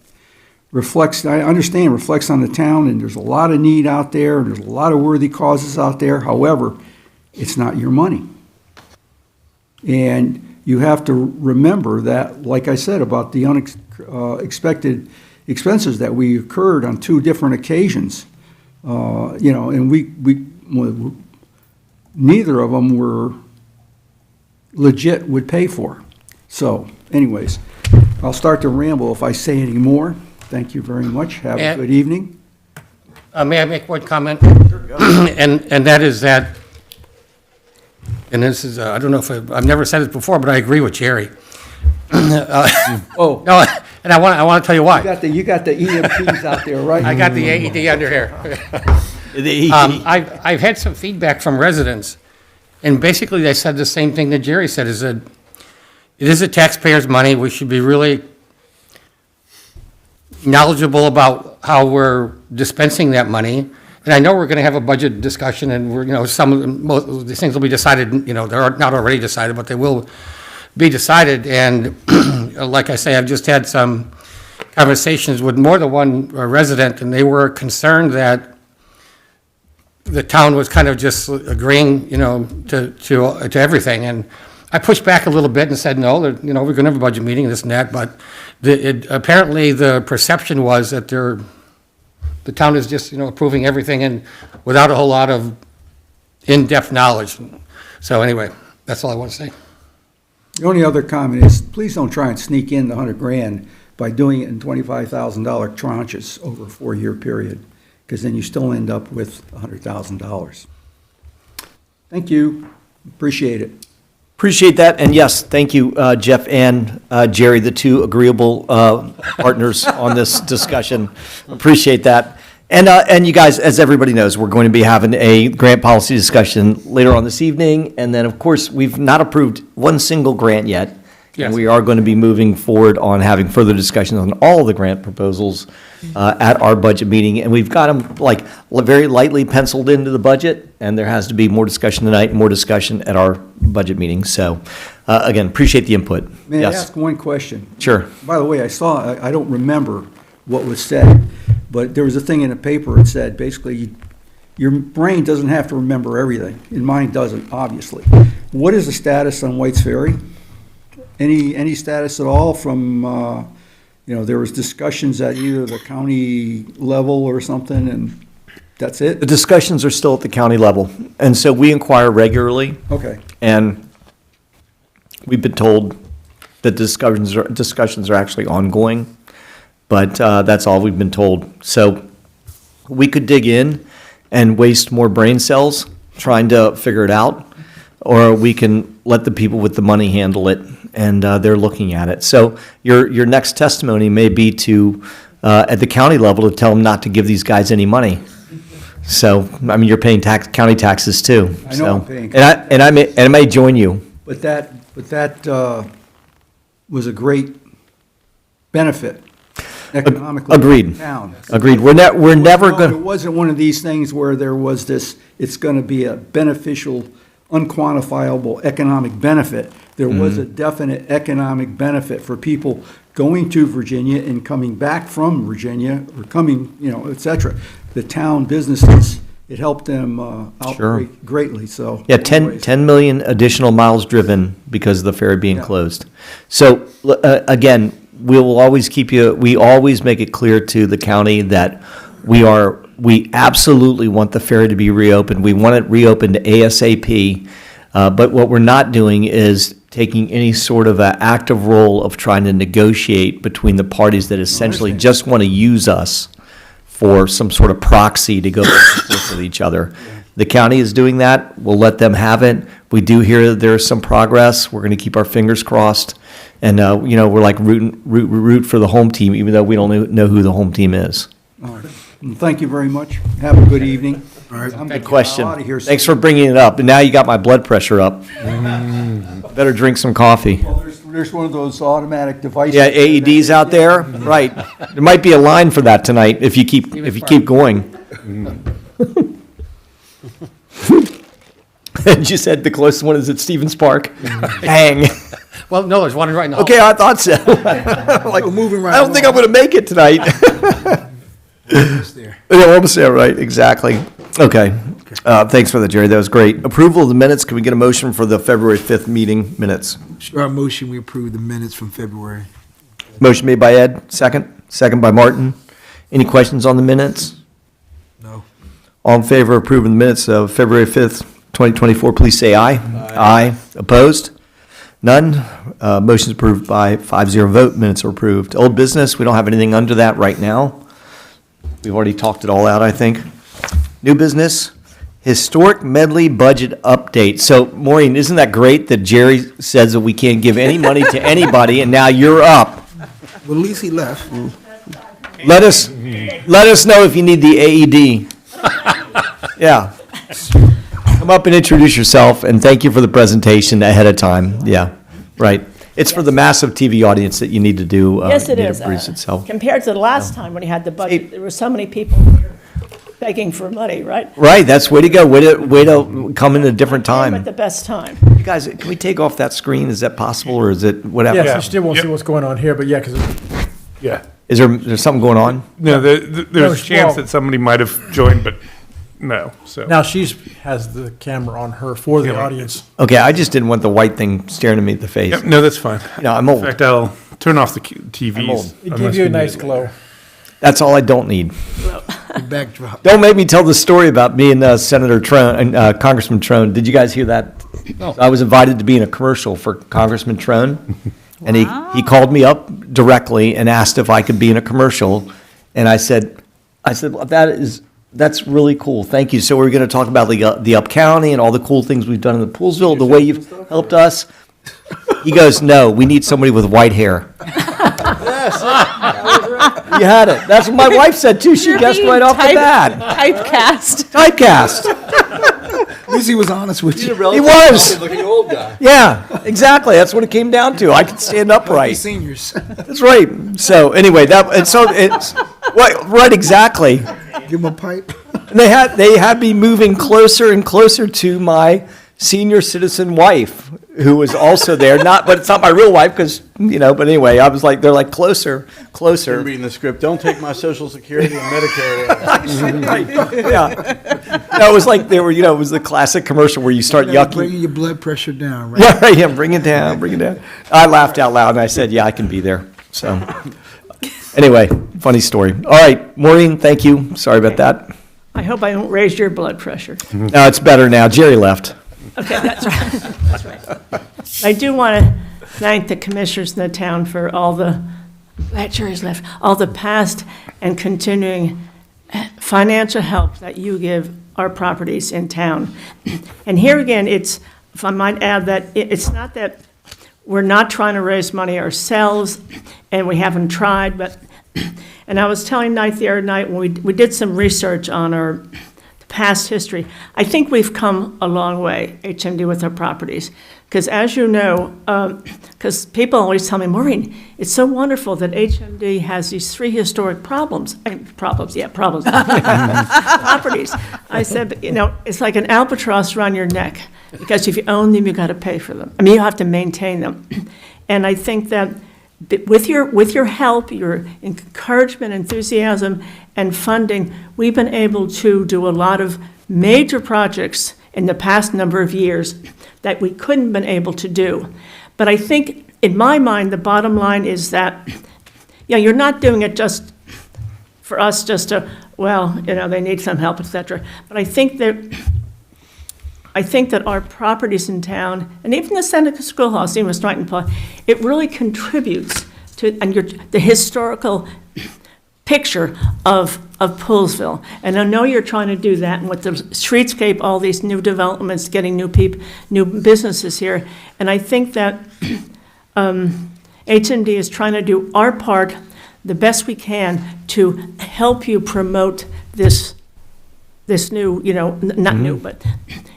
reflects on the town, and there's a lot of need out there, and there's a lot of worthy causes out there. However, it's not your money. And you have to remember that, like I said, about the unexpected expenses that we occurred on two different occasions. And we neither of them were legit would pay for. So anyways, I'll start to ramble if I say any more. Thank you very much. Have a good evening. May I make one comment? And that is that, and this is, I don't know if I've never said it before, but I agree with Jerry. Oh, No, and I want to tell you why. you got the EMPs out there, right? I got the AED under here. I've had some feedback from residents, and basically they said the same thing that Jerry said, is that it is the taxpayers' money. We should be really knowledgeable about how we're dispensing that money. And I know we're going to have a budget discussion, and we're, most of these things will be decided, they're not already decided, but they will be decided. And like I say, I've just had some conversations with more than one resident, and they were concerned that the town was kind of just agreeing, to everything. And I pushed back a little bit and said, no, we're going to have a budget meeting, this and that, but apparently the perception was that the town is just, approving everything and without a whole lot of in-depth knowledge. So anyway, that's all I want to say. The only other comment is, please don't try and sneak in the 100 grand by doing it in $25,000 tranches over a 4-year period, because then you still end up with $100,000. Thank you. Appreciate it. Appreciate that, and yes, thank you, Jeff and Jerry, the two agreeable partners on this discussion. Appreciate that. And you guys, as everybody knows, we're going to be having a grant policy discussion later on this evening, and then, of course, we've not approved one single grant yet. Yes. And we are going to be moving forward on having further discussions on all of the grant proposals at our budget meeting. And we've got them like very lightly penciled into the budget, and there has to be more discussion tonight, more discussion at our budget meeting. So, again, appreciate the input. May I Yes. ask one question? Sure. By the way, I don't remember what was said, but there was a thing in the paper that said, basically, your brain doesn't have to remember everything, and mine doesn't, obviously. What is the status on White's Ferry? Any status at all from, there was discussions at either the county level or something, and that's it? The discussions are still at the county level, and so we inquire regularly. Okay. And we've been told that discussions are actually ongoing, but that's all we've been told. So we could dig in and waste more brain cells trying to figure it out, or we can let the people with the money handle it, and they're looking at it. So your next testimony may be to, at the county level, to tell them not to give these guys any money. So, I mean, you're paying county taxes too. I know So, I'm paying and I may join you. But that was a great benefit economically. Agreed. to the town. Agreed. We're never It going. wasn't one of these things where there was this, it's going to be a beneficial, unquantifiable economic benefit. There was a definite economic benefit for people going to Virginia and coming back from Virginia, or coming, et cetera. The town businesses, it helped them out Sure. greatly, so. Yeah, 10 anyways. million additional miles driven because of the ferry being Yeah. closed. So, again, we always make it clear to the county that we absolutely want the ferry to be reopened. We want it reopened ASAP. But what we're not doing is taking any sort of an active role of trying to negotiate between the parties that essentially just want to use us for some sort of proxy to go back and forth with each other. The county is doing that. We'll let them have it. We do hear that there's some progress. We're going to keep our fingers crossed. And, we're like root for the home team, even though we don't know who the home team is. All right. Well, thank you very much. Have a good evening. All right. I'm gonna Good get question. out of here Thanks soon. for bringing it up. And now you got my blood pressure up. Better drink some coffee. Well, there's one of those automatic devices. Yeah, AEDs out there, right. There might be a line for that tonight if you keep going. And you said the closest one is at Stevens Park? Hang. Well, no, there's one right in the hall. Okay, I thought so. Like, So moving right I don't think I'm gonna make it tonight. Almost there. Yeah, almost there, right, exactly. Okay. Thanks for that, Jerry, that was great. Approval of the minutes, can we get a motion for the February 5th meeting minutes? Sure, motion, we approve the minutes from February. Motion made by Ed, second by Martin. Any questions on the minutes? No. All in favor of approving the minutes of February 5th, 2024, please say aye. Aye. Opposed? None. Motion's approved by 5-0 vote. Minutes are approved. Old business, we don't have anything under that right now. We've already talked it all out, I think. New business, historic medley budget update. So, Maureen, isn't that great that Jerry says that we can't give any money to anybody, and now you're up? Well, at least he left. Let us know if you need the AED. Yeah. Come up and introduce yourself, and thank you for the presentation ahead of time. Yeah, right. It's for the massive TV audience that you need to do. Yes, it need to is. produce itself. Compared to the last time when he had the budget, there were so many people here begging for money, right? Right, that's way to go. Way to come in a different Came at time. the best time. You guys, can we take off that screen? Is that possible, or is it whatever? Yes, you still won't see what's going on here, but yeah, because Yeah. Is there's something going on? No, there's a chance well- that somebody might have joined, but no, so. now has the camera on her for the Yeah. audience. Okay, I just didn't want the white thing staring at me in the face. Yep, no, that's fine. No, I'm In old. fact, I'll turn off the I'm old. TVs. It unless gives you a we need nice it. glow. That's all I don't need. The backdrop. Don't make me tell the story about me and Senator Trone, Congressman Trone. Did you guys hear that? I was invited to be in a commercial for Congressman Trone, and he called me up directly and asked if I could be in a commercial, and I said, well, that's really cool. Thank you. So we're going to talk about the Up County and all the cool things we've done in the Poolesville, the way you've helped us. He goes, no, we need somebody with white hair. You had it. That's what my wife said too. She guessed right off the bat. Typecast. Typecast. At least he was honest with you. He was. Yeah, exactly. That's what it came down to. I could stand upright. Seniors. That's right. So anyway, it's right, exactly. Give him a pipe. And they had me moving closer and closer to my senior citizen wife, who was also there. But it's not my real wife because, but anyway, I was like, they're like closer. You're reading the script. Don't take my Social Security and Medicare away. Right. Yeah. No, it was like they were, it was the classic commercial where you start yucking. Bringing your blood pressure down, right? Yeah, right, yeah, bring it down. I laughed out loud and I said, yeah, I can be there. So, anyway, funny story. All right, Maureen, thank you. Sorry about that. I hope I don't raise your blood pressure. No, it's better now. Jerry left. Okay, that's right. That's right. I do want to thank the commissioners in the town for all the, Jerry's left, all the past and continuing financial help that you give our properties in town. And here again, if I might add that it's not that we're not trying to raise money ourselves, and we haven't tried, and I was telling Knight the other night when we did some research on our past history, I think we've come a long way, HMD, with our properties. Because as you know, because people always tell me, Maureen, it's so wonderful that HMD has these three historic properties. Properties. I said, it's like an albatross around your neck, because if you own them, you got to pay for them. I mean, you have to maintain them. And I think that with your help, your encouragement, enthusiasm, and funding, we've been able to do a lot of major projects in the past number of years that we couldn't have been able to do. But I think, in my mind, the bottom line is that, you're not doing it just for us, just to, they need some help, etc. But I think that our properties in town, and even the Seneca Schoolhouse, even Stratton Park, it really contributes to the historical picture of Poolesville. And I know you're trying to do that, and with the streetscape, all these new developments, getting new businesses here. And I think that HMD is trying to do our part the best we can to help you promote this new, not new, but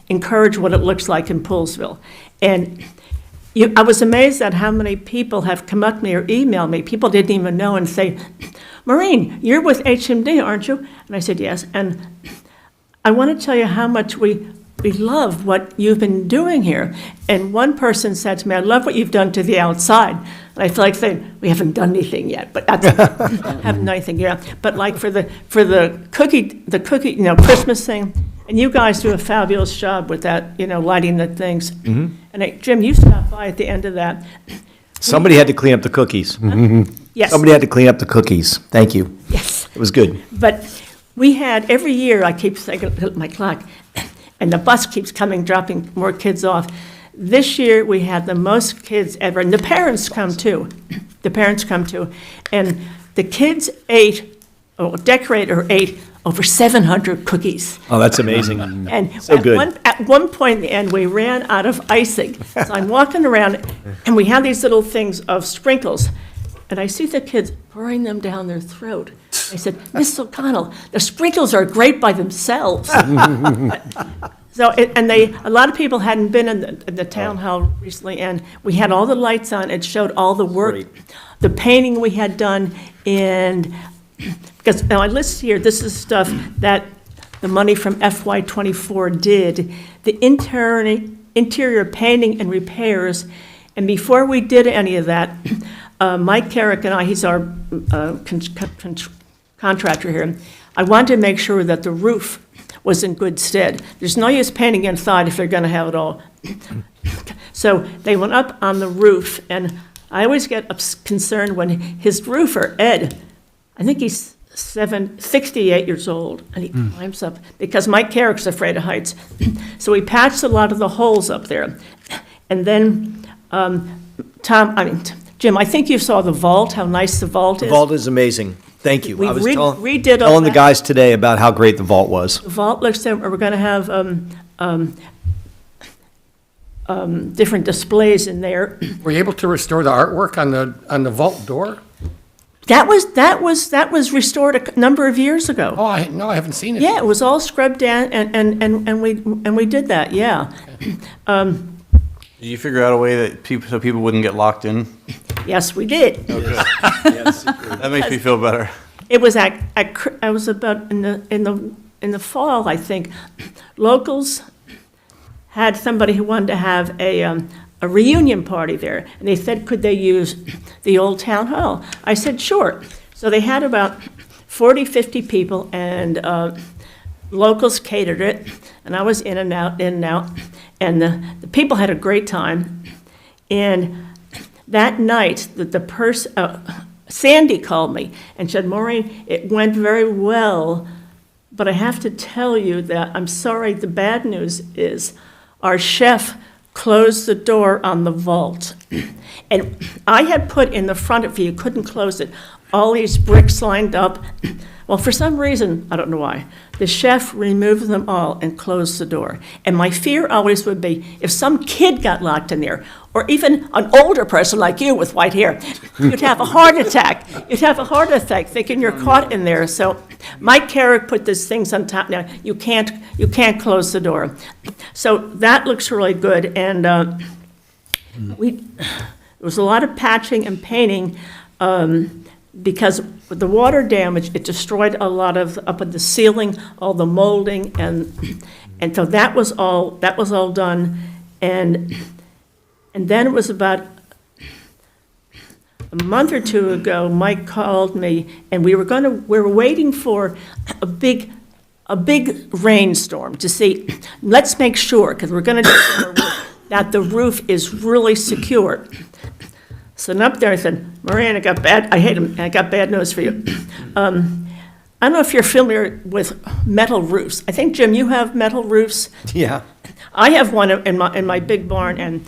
encourage what it looks like in Poolesville. And I was amazed at how many people have come up to me or emailed me. People didn't even know and say, Maureen, you're with HMD, aren't you? And I said, yes. And I want to tell you how much we love what you've been doing here. And one person said to me, I love what you've done to the outside. And I feel like saying, we haven't done anything yet, but that's, haven't done anything yet. But like for the cookie, Christmas thing, and you guys do a fabulous job with that, lighting the things. Mm-hmm. And Jim, you stopped by at the end of that. Somebody had to clean up the cookies. Yes. Somebody had to clean up the cookies. Thank you. Yes. It was good. But we had, every year, I keep saying, look at my clock, and the bus keeps coming, dropping more kids off. This year, we had the most kids ever, and the parents come too. And the kids decorated or ate over 700 cookies. Oh, that's amazing. And so good. At one point in the end, we ran out of icing. So I'm walking around, and we have these little things of sprinkles, and I see the kids pouring them down their throat. I said, Mrs. O'Connell, the sprinkles are great by themselves. So, a lot of people hadn't been in the town hall recently, and we had all the lights on. It showed all the work, Great. the painting we had done, and, because now I list here, this is stuff that the money from FY '24 did. The interior painting and repairs, and before we did any of that, Mike Carrick and I, he's our contractor here, I wanted to make sure that the roof was in good stead. There's no use painting inside if they're gonna have it all. So they went up on the roof, and I always get concerned when his roofer, Ed, I think he's 68 years old, and he climbs up, because Mike Carrick's afraid of heights. So he patched a lot of the holes up there. And then, Jim, I think you saw the vault, how nice the vault is. The vault is amazing. Thank you. We I was redid all telling the that. guys today about how great the vault was. The vault looks, we're gonna have, different displays in there. Were you able to restore the artwork on the vault door? That was restored a number of years ago. Oh, no, I haven't seen it. Yeah, it was all scrubbed down, and we did that, yeah. Did you figure out a way that people wouldn't get locked in? Yes, we did. That makes me feel better. It was I was about in the fall, I think. Locals had somebody who wanted to have a reunion party there, and they said, could they use the old town hall? I said, sure. So they had about 40, 50 people, and locals catered it, and I was in and out, and the people had a great time. And that night, Sandy called me and said, Maureen, it went very well, but I have to tell you that I'm sorry, the bad news is our chef closed the door on the vault. And I had put in the front of you couldn't close it, all these bricks lined up. Well, for some reason, I don't know why, the chef removed them all and closed the door. And my fear always would be, if some kid got locked in there, or even an older person like you with white hair, you'd have a heart attack. You'd have a heart attack thinking you're caught in there. So Mike Carrick put these things on top. Now, you can't close the door. So that looks really good. And there was a lot of patching and painting, because with the water damage, it destroyed a lot of up at the ceiling, all the molding, and so that was all done. And then it was about a month or two ago, Mike called me, and we were waiting for a big rainstorm to see, let's make sure, because we're gonna do some more work, that the roof is really secure. So up there, I said, Maureen, I got bad news for you. I don't know if you're familiar with metal roofs. I think, Jim, you have metal roofs. Yeah. I have one in my big barn, and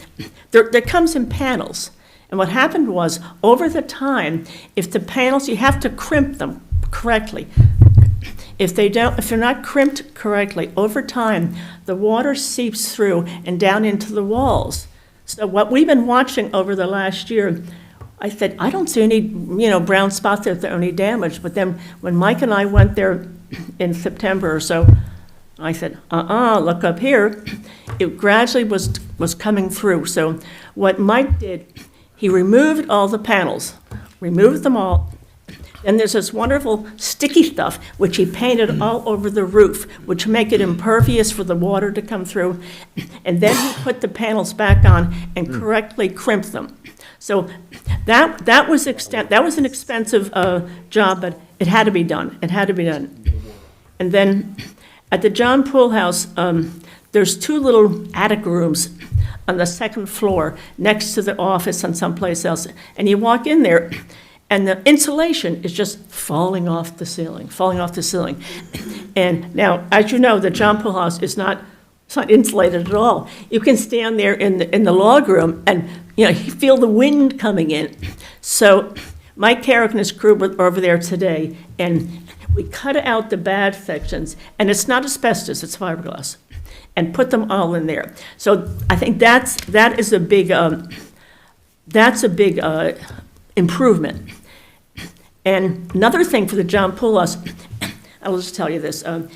there comes in panels. And what happened was, over the time, if the panels, you have to crimp them correctly. If they're not crimped correctly, over time, the water seeps through and down into the walls. So what we've been watching over the last year, I said, I don't see any, brown spots that are any damage. But then when Mike and I went there in September or so, I said, look up here. It gradually was coming through. So what Mike did, he removed all the panels, removed them all. And there's this wonderful sticky stuff, which he painted all over the roof, which make it impervious for the water to come through. And then he put the panels back on and correctly crimped them. So that was an expensive job, but it had to be done. It had to be done. And then at the John Poole House, there's two little attic rooms on the second floor next to the office and someplace else. And you walk in there, and the insulation is just falling off the ceiling. And now, as you know, the John Poole House is not insulated at all. You can stand there in the log room and you feel the wind coming in. So Mike Carrick and his crew were over there today, and we cut out the bad sections, and it's not asbestos, it's fiberglass, and put them all in there. So I think that is a big improvement. And another thing for the John Pool House, I'll just tell you this, and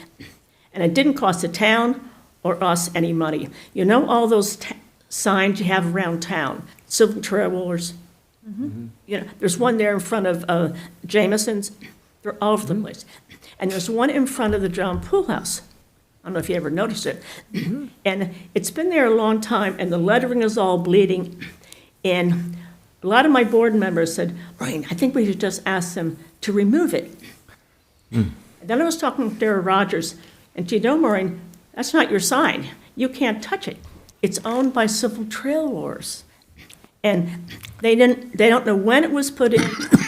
it didn't cost the town or us any money. You know all those signs you have around town, Civil Travelers? You know, there's one there in front of Jameson's. They're all over the place. And there's one in front of the John Pool House. I don't know if you ever noticed it. And it's been there a long time, and the lettering is all bleeding. And a lot of my board members said, Maureen, I think we should just ask them to remove it. And then I was talking to Dara Rogers, and she know, Maureen, that's not your sign. You can't touch it. It's owned by Civil Trail Wars. And they don't know when it was put in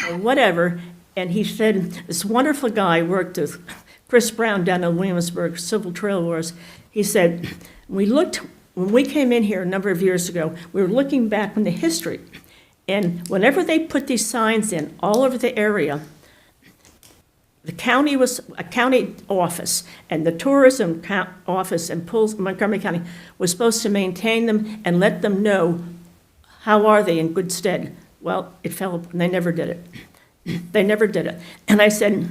or whatever. And he said, this wonderful guy worked with Chris Brown down in Williamsburg, Civil Trail Wars. He said, when we came in here a number of years ago, we were looking back in the history. And whenever they put these signs in all over the area, the county was a county office, and the tourism office in Montgomery County was supposed to maintain them and let them know how are they in good stead. Well, it fell, and they never did it. They never did it. And I said,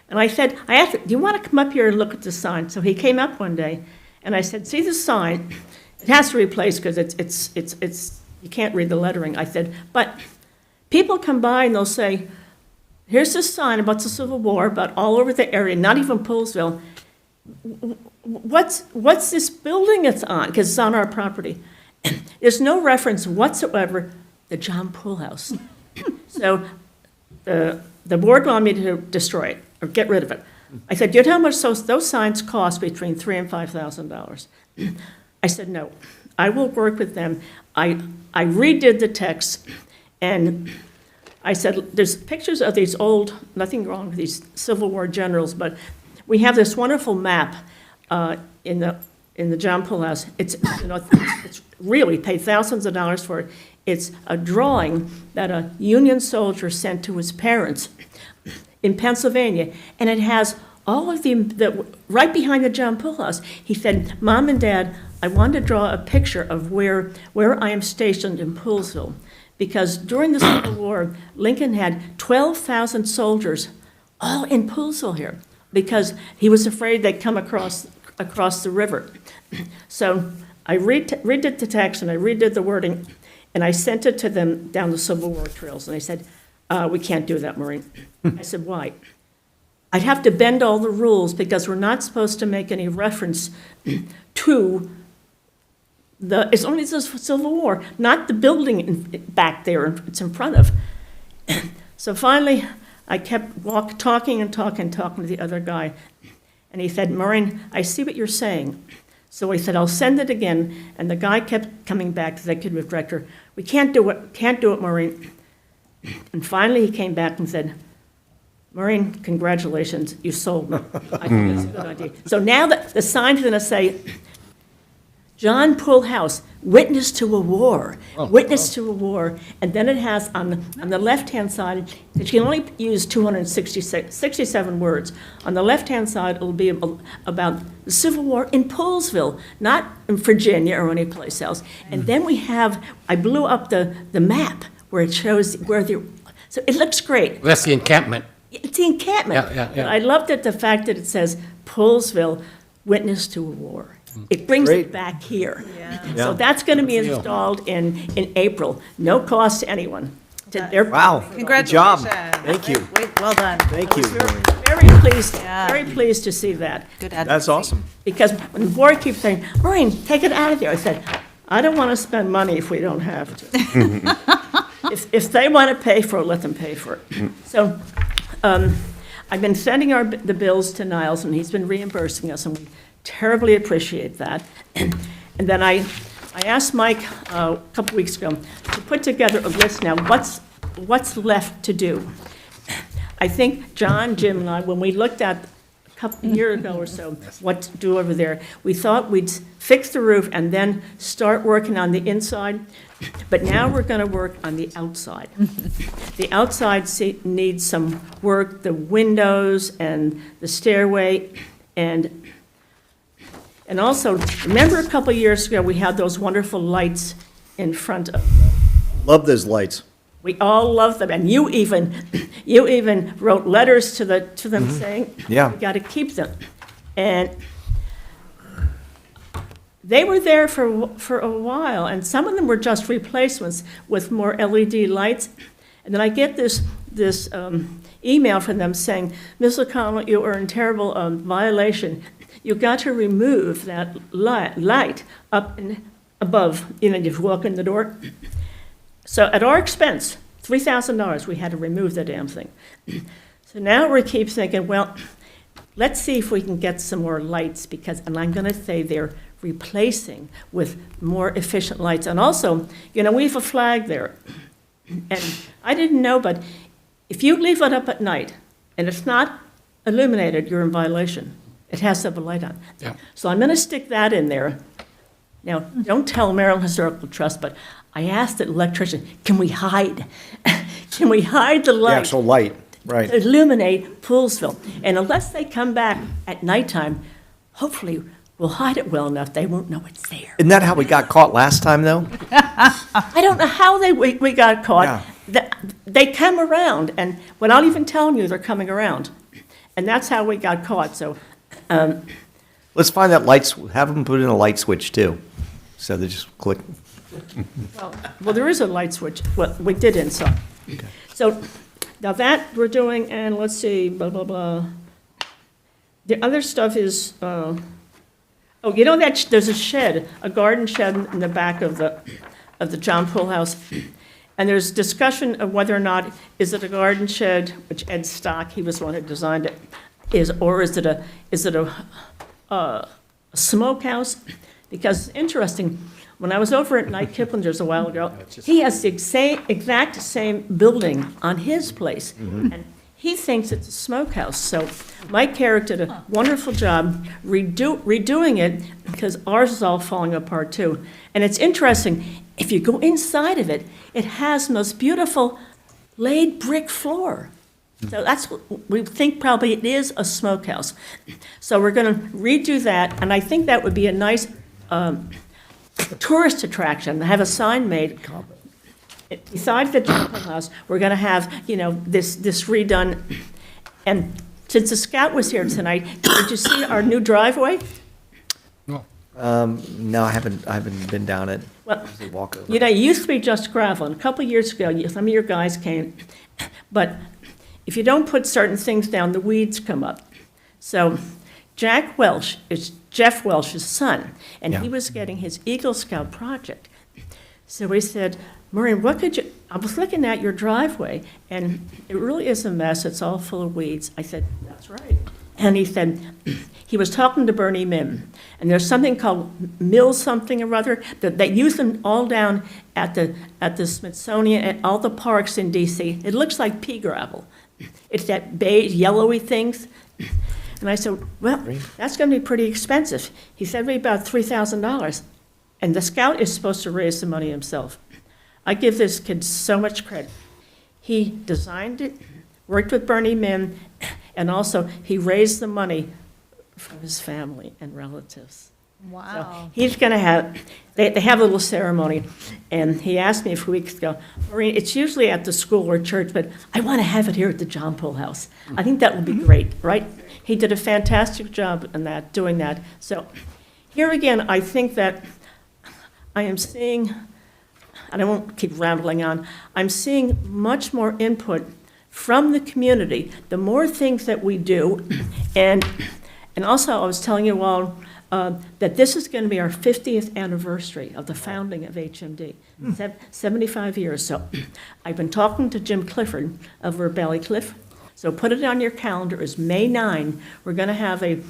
I asked him, do you want to come up here and look at the sign? So he came up one day, and I said, see the sign? It has to replace because it's you can't read the lettering. I said, but people come by and they'll say, here's this sign about the Civil War, about all over the area, not even Poolesville. What's this building it's on? Because it's on our property. There's no reference whatsoever the John Pool House. So the board wanted me to destroy it or get rid of it. I said, you know how much those signs cost between $3,000 and $5,000? I said, no, I will work with them. I redid the text, and I said, there's pictures of these old, nothing wrong with these Civil War generals, but we have this wonderful map in the John Pool House. It's really paid thousands of dollars for it. It's a drawing that a Union soldier sent to his parents in Pennsylvania, and it has all of the right behind the John Pool House. He said, Mom and Dad, I want to draw a picture of where I am stationed in Poolesville, because during the Civil War, Lincoln had 12,000 soldiers all in Poolesville here, because he was afraid they'd come across the river. So I redid the text, and I redid the wording, and I sent it to them down the Civil War trails, and they said, we can't do that, Maureen. I said, why? I'd have to bend all the rules because we're not supposed to make any reference to it's only the Civil War, not the building back there it's in front of. So finally, I kept talking to the other guy, and he said, Maureen, I see what you're saying. So he said, I'll send it again, and the guy kept coming back to the executive director. We can't do it, Maureen. And finally, he came back and said, Maureen, congratulations, you sold me. I think that's a good idea. So now the sign's going to say, John Pool House, witness to a war, witness to a war. And then it has on the left-hand side, it can only use 267 words. On the left-hand side, it'll be about the Civil War in Poolesville, not in Virginia or anyplace else. And then I blew up the map where it shows so it looks great. That's the encampment. It's the encampment. Yeah. I loved the fact that it says Poolesville, witness to a war. It brings Great. it back here. Yeah. So that's going to be installed in April. No cost to anyone. Wow. Good Congratulations. job. Thank you. Well done. Thank you. Very pleased to see that. Good That's advocacy. awesome. Because when the board keeps saying, Maureen, take it out of there. I said, I don't want to spend money if we don't have to. If they want to pay for it, let them pay for it. So I've been sending the bills to Niles, and he's been reimbursing us, and we terribly appreciate that. And then I asked Mike a couple weeks ago to put together a list now, what's left to do. I think John, Jim, and I, when we looked at a couple years ago or so, what to do over there, we thought we'd fix the roof and then start working on the inside. But now we're going to work on the outside. The outside needs some work, the windows and the stairway, and also, remember a couple years ago, we had those wonderful lights in front of, Love those lights. We all love them, and you even wrote letters to them saying, Yeah. we got to keep them. And they were there for a while, and some of them were just replacements with more LED lights. And then I get this email from them saying, Ms. O'Connell, you are in terrible violation. You've got to remove that light up and above, you walk in the door. So at our expense, $3,000, we had to remove the damn thing. So now we keep thinking, well, let's see if we can get some more lights, and I'm going to say they're replacing with more efficient lights. And also, we have a flag there. And I didn't know, but if you leave it up at night and it's not illuminated, you're in violation. It has to have a light on. Yeah. So I'm going to stick that in there. Now, don't tell Maryland Historical Trust, but I asked the electrician, can we hide? Can we hide the The light? actual light, right. Illuminate Poolesville. And unless they come back at nighttime, hopefully we'll hide it well enough they won't know it's there. Isn't that how we got caught last time, though? I don't know how we got caught. They come around, and without even telling you, they're coming around. And that's how we got caught, so. Let's find that light, have them put in a light switch, too. So they just click. Well, there is a light switch, well, we did inside. So, now that we're doing, and let's see, blah, blah, blah. The other stuff is, that there's a shed, a garden shed in the back of the John Poole House. And there's discussion of whether or not, is it a garden shed, which Ed Stock, he was the one who designed it, or is it a smokehouse? Because it's interesting, when I was over at Knight Kiplinger's a while ago, he has the exact same building on his place. And he thinks it's a smokehouse. So Mike Carrick did a wonderful job redoing it, because ours is all falling apart too. And it's interesting, if you go inside of it, it has the most beautiful laid brick floor. So that's what we think, probably it is a smokehouse. So we're going to redo that, and I think that would be a nice tourist attraction, have a sign made. Besides the Temple House, we're going to have, this redone. And since the scout was here tonight, did you see our new driveway? No, I haven't been down it. Well, Walk over. it used to be just gravel, and a couple of years ago, some of your guys came, but if you don't put certain things down, the weeds come up. So Jack Welsh is Jeff Welsh's son, and he was getting his Eagle Scout project. So we said, Maureen, I was looking at your driveway, and it really is a mess. It's all full of weeds. I said, that's right. And he said, he was talking to Bernie Mim, and there's something called mill something or other, that they use them all down at the Smithsonian, at all the parks in DC. It looks like pea gravel. It's that beige, yellowy things. And I said, well, that's going to be pretty expensive. He said, maybe about $3,000. And the scout is supposed to raise the money himself. I give this kid so much credit. He designed it, worked with Bernie Mim, and also he raised the money from his family and relatives. Wow. So he's going to have, they have a little ceremony, and he asked me a few weeks ago, Maureen, it's usually at the school or church, but I want to have it here at the John Poole House. I think that would be great, right? He did a fantastic job in that, doing that. So here again, I think that I am seeing, and I won't keep rambling on, I'm seeing much more input from the community, the more things that we do, and also I was telling you all that this is going to be our 50th anniversary of the founding of HMD, 75 years. So I've been talking to Jim Clifford over Ballycliff. So put it on your calendar, it's May 9. We're going to have a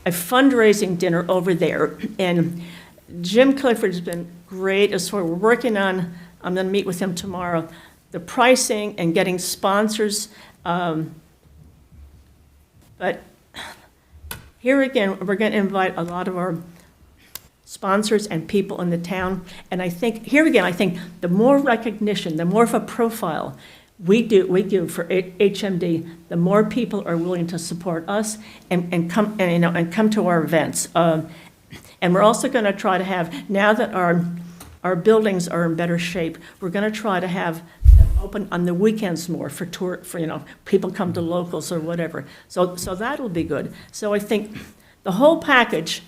fundraising dinner over there. And Jim Clifford's been great as far. We're working on, I'm going to meet with him tomorrow, the pricing and getting sponsors. But here again, we're going to invite a lot of our sponsors and people in the town. And I think, here again, I think the more recognition, the more of a profile we do for HMD, the more people are willing to support us and come to our events. And we're also going to try to have, now that our buildings are in better shape, we're going to try to have open on the weekends more for tour, for, people come to locals or whatever. So that'll be good. So I think the whole package,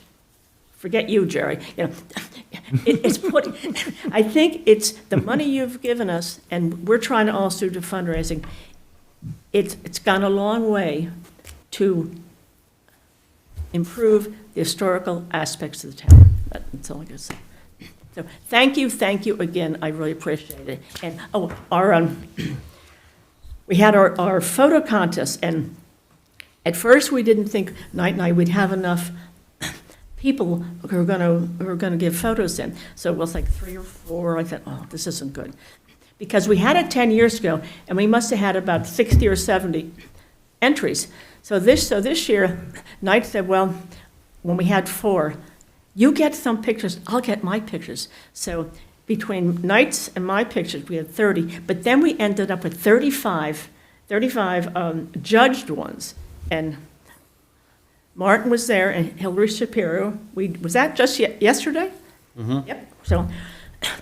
forget you, Jerry, it's put, I think it's the money you've given us, and we're trying to also do fundraising. It's gone a long way to improve the historical aspects of the town. That's all I gotta say. So thank you again. I really appreciate it. And we had our photo contest, and at first we didn't think night we'd have enough people who were gonna give photos in. So it was like 3 or 4. I thought, oh, this isn't good, because we had it 10 years ago, and we must have had about 60 or 70 entries. So this year, Knight said, well, when we had 4, you get some pictures, I'll get my pictures. So between Knight's and my pictures, we had 30, but then we ended up with 35 judged ones. And Martin was there, and Hillary Shapiro. Was that just yesterday? Mm-hmm. Yep.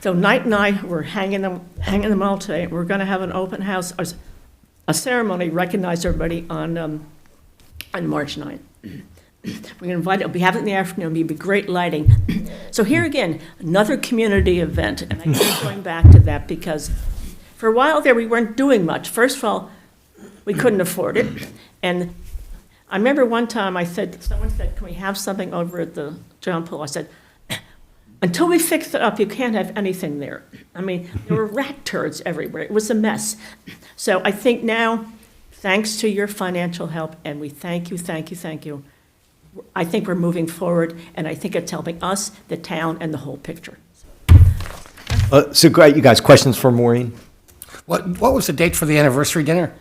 So Knight and I were hanging them all today. We're going to have an open house, a ceremony, recognize everybody on March 9th. We're going to invite, we have it in the afternoon, it'll be great lighting. So here again, another community event, and I keep going back to that because for a while there we weren't doing much. First of all, we couldn't afford it, and I remember one time someone said, can we have something over at the John Pool? I said, until we fix it up, you can't have anything there. I mean, there were rat turds everywhere. It was a mess. So I think now, thanks to your financial help, and we thank you. I think we're moving forward, and I think it's helping us, the town, and the whole picture. So great, you guys, questions for Maureen? What was the date for the anniversary dinner?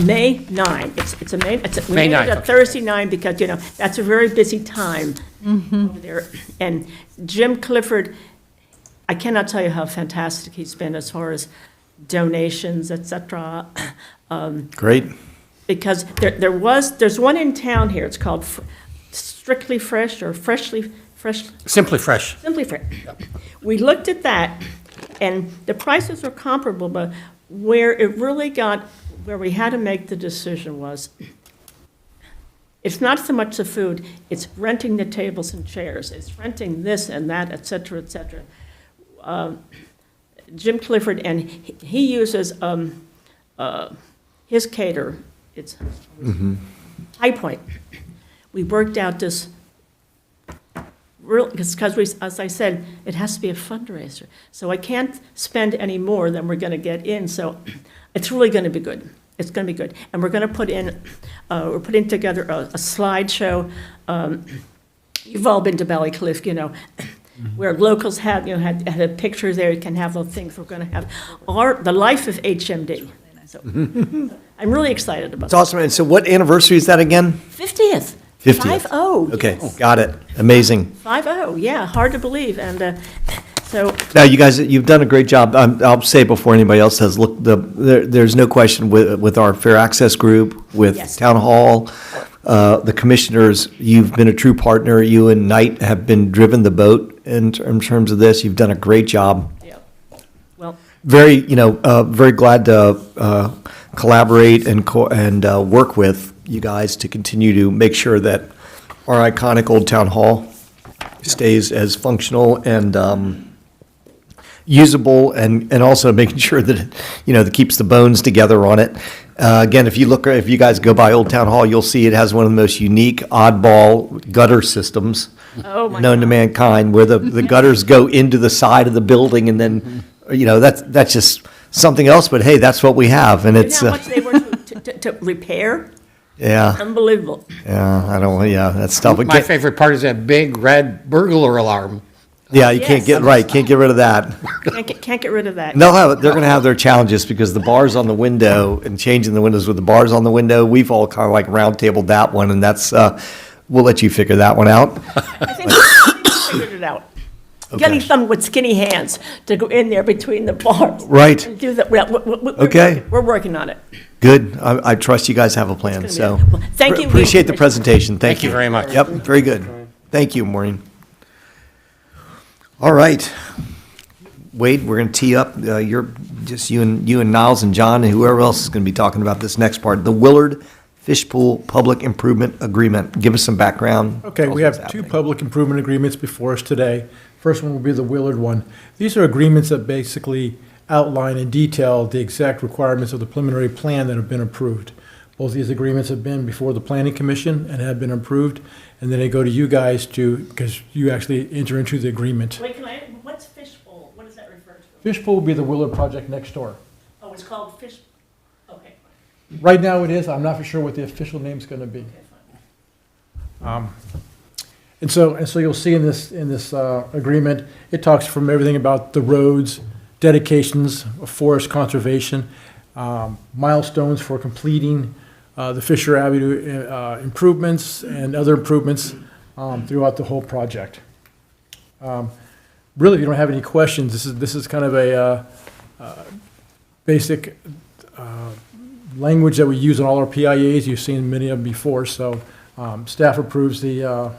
May 9. It's we May made 9, it a okay. Thursday 9 because, that's a very busy time over there. And Jim Clifford, I cannot tell you how fantastic he's been as far as donations, et cetera. Great. Because there's one in town here, it's called Strictly Fresh or Freshly Fresh. Simply Fresh. Simply Fresh. We looked at that, and the prices were comparable, but where we had to make the decision was, it's not so much the food, it's renting the tables and chairs, it's renting this and that, et cetera, et cetera. Jim Clifford, and he uses his caterer, it's High Point. We worked out this because as I said, it has to be a fundraiser. So I can't spend any more than we're going to get in. So it's really going to be good. It's going to be good. And we're going to we're putting together a slideshow. You've all been to Ballycliff, where locals had a picture there. You can have those things. We're going to have the life of HMD. So I'm really excited about It's awesome. And so what anniversary is that again? 50th. 50th. 50. Okay, got it. Amazing. 50, yeah, hard to believe. And so, Now, you guys, you've done a great job. I'll say before anybody else says, look, there's no question with our Fair Access Group, with Yes. Town Hall, the commissioners, you've been a true partner. You and Knight have been driven the boat in terms of this. You've done a great job. yeah, well, Very, very glad to collaborate and work with you guys to continue to make sure that our iconic Old Town Hall stays as functional and usable, and also making sure that that keeps the bones together on it. Again, if you guys go by Old Town Hall, you'll see it has one of the most unique, oddball gutter systems oh my known to God. mankind, where the gutters go into the side of the building, and then that's just something else. But hey, that's what we have, and You know it's how much they were to repair? yeah, Unbelievable. that's tough. My favorite part is that big red burglar alarm. Yeah, you Yes. can't get rid of that. Can't get rid of that. And they're going to have their challenges because the bars on the window and changing the windows with the bars on the window, we've all kind of like round tabled that one, and that's we'll let you figure that one out. I think we figured it out. Getting someone with skinny hands to go in there between the bars. Right. And do that. Okay. We're working on it. Good. I trust you guys have a plan. It's So gonna be- well, thank you. Appreciate the presentation. Thank Thank you very much. Yep. Very good. Thank you, Maureen. All right. Wade, we're going to tee up. You're just you and Niles and John and whoever else is going to be talking about this next part. The Willard Fish Pool Public Improvement Agreement. Give us some background. Okay, Tell us we what's have two happening. public improvement agreements before us today. First one will be the Willard one. These are agreements that basically outline in detail the exact requirements of the preliminary plan that have been approved. Both these agreements have been before the Planning Commission and have been approved, and then they go to you guys because you actually enter into the agreement. Wait, what's fishbowl? What does that refer to? Fishpool will be the Willard project next door. Oh, it's called fish, okay. Right now it is, I'm not for sure what the official name's gonna be. And so you'll see in this agreement, it talks from everything about the roads, dedications, of forest conservation, milestones for completing the Fisher Avenue improvements and other improvements throughout the whole project. Really, if you don't have any questions, this is kind of a basic language that we use in all our PIAs. You've seen many of them before, so staff approves the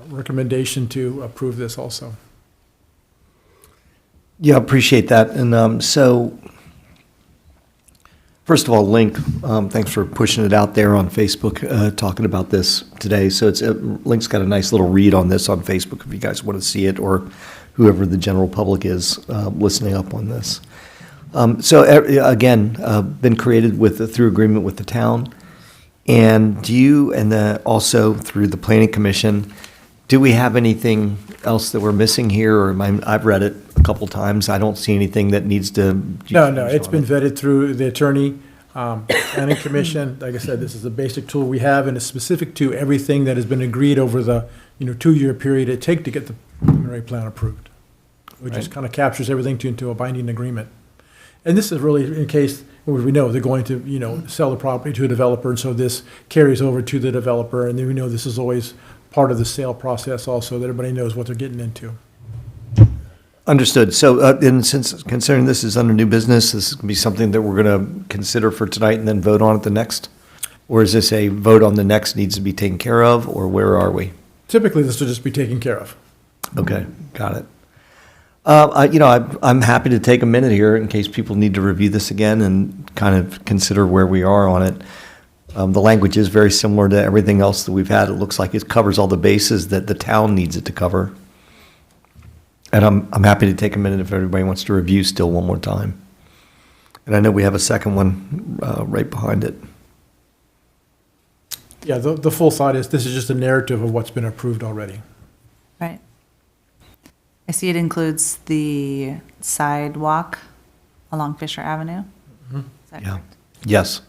recommendation to approve this also. Yeah, appreciate that. And so, first of all, Link, thanks for pushing it out there on Facebook, talking about this today. So Link's got a nice little read on this on Facebook if you guys want to see it, or whoever the general public is listening up on this. Again, been created through agreement with the town. And also through the Planning Commission, do we have anything else that we're missing here? Or I've read it a couple times. I don't see anything that needs to. No, it's been vetted through the attorney, Planning Commission. Like I said, this is a basic tool we have, and it's specific to everything that has been agreed over the 2-year period it takes to get the preliminary plan approved, which just kind of captures everything into a binding agreement. And this is really in case we know they're going to sell the property to a developer, and so this carries over to the developer, and then we know this is always part of the sale process also, that everybody knows what they're getting into. Understood. So, and since considering this is under new business, this is going to be something that we're going to consider for tonight and then vote on at the next? Or is this a vote on the next needs to be taken care of, or where are we? Typically, this will just be taken care of. Okay, got it. I'm happy to take a minute here in case people need to review this again and kind of consider where we are on it. The language is very similar to everything else that we've had. It looks like it covers all the bases that the town needs it to cover. And I'm happy to take a minute if everybody wants to review still one more time. And I know we have a second one right behind it. Yeah, the full thought is this is just a narrative of what's been approved already. Right. I see it includes the sidewalk along Fisher Avenue. Is that Yeah. correct? Yes.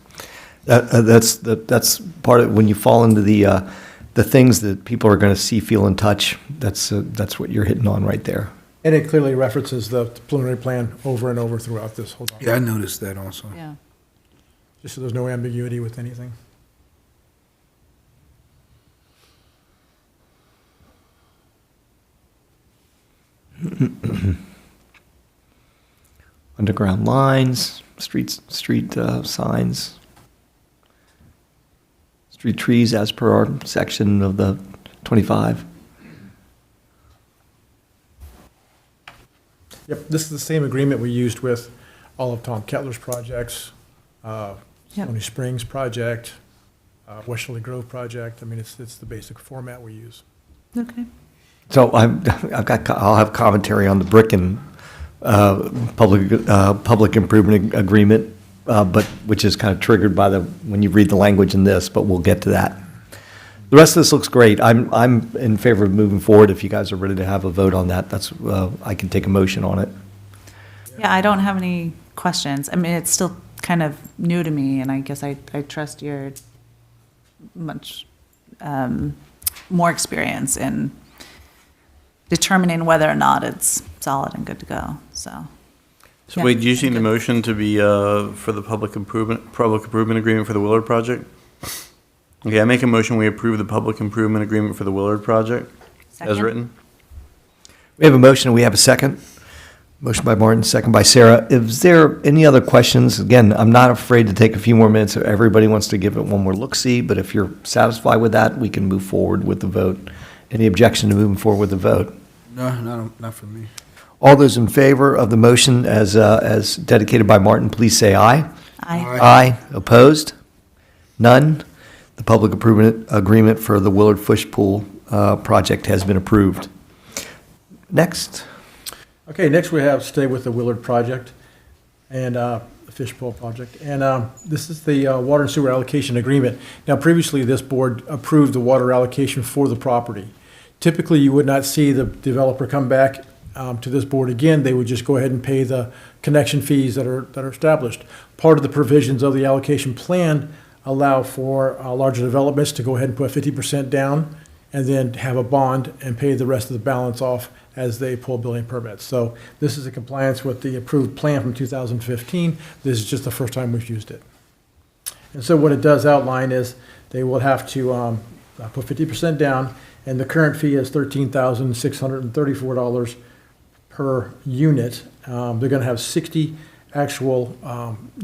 That's part of, when you fall into the things that people are going to see, feel, and touch, that's what you're hitting on right there. And it clearly references the preliminary plan over and over throughout this whole document. Yeah, I noticed that also. Yeah. Just so there's no ambiguity with anything. Underground lines, street signs, street trees as per our section of the 25. Yep, this is the same agreement we used with all of Tom Kettler's projects, Stony Springs project, Westerly Grove project. I mean, it's the basic format we use. Okay. So I'll have commentary on the Bricken public improvement agreement, but which is kind of triggered by when you read the language in this, but we'll get to that. The rest of this looks great. I'm in favor of moving forward. If you guys are ready to have a vote on that, that's I can take a motion on it. Yeah, I don't have any questions. I mean, it's still kind of new to me, and I guess I trust your much more experience in determining whether or not it's solid and good to go, so. So wait, do you see the motion to be for the public improvement agreement for the Willard project? Okay, I make a motion, we approve the public improvement agreement for the Willard project as Second. written. We have a motion, we have a second. Motion by Martin, second by Sarah. Is there any other questions? Again, I'm not afraid to take a few more minutes if everybody wants to give it one more look-see, but if you're satisfied with that, we can move forward with the vote. Any objection to moving forward with the vote? No, not for me. All those in favor of the motion as dedicated by Martin, please say aye. Aye. Aye. Opposed? None. The public agreement for the Willard Fish Pool project has been approved. Next. Okay, next we have stay with the Willard project and the fish pool project. And this is the water and sewer allocation agreement. Now, previously, this board approved the water allocation for the property. Typically, you would not see the developer come back to this board again. They would just go ahead and pay the connection fees that are established. Part of the provisions of the allocation plan allow for larger developments to go ahead and put 50% down and then have a bond and pay the rest of the balance off as they pull building permits. So this is in compliance with the approved plan from 2015. This is just the first time we've used it. And so what it does outline is they will have to put 50% down, and the current fee is $13,634 per unit. They're going to have 60 actual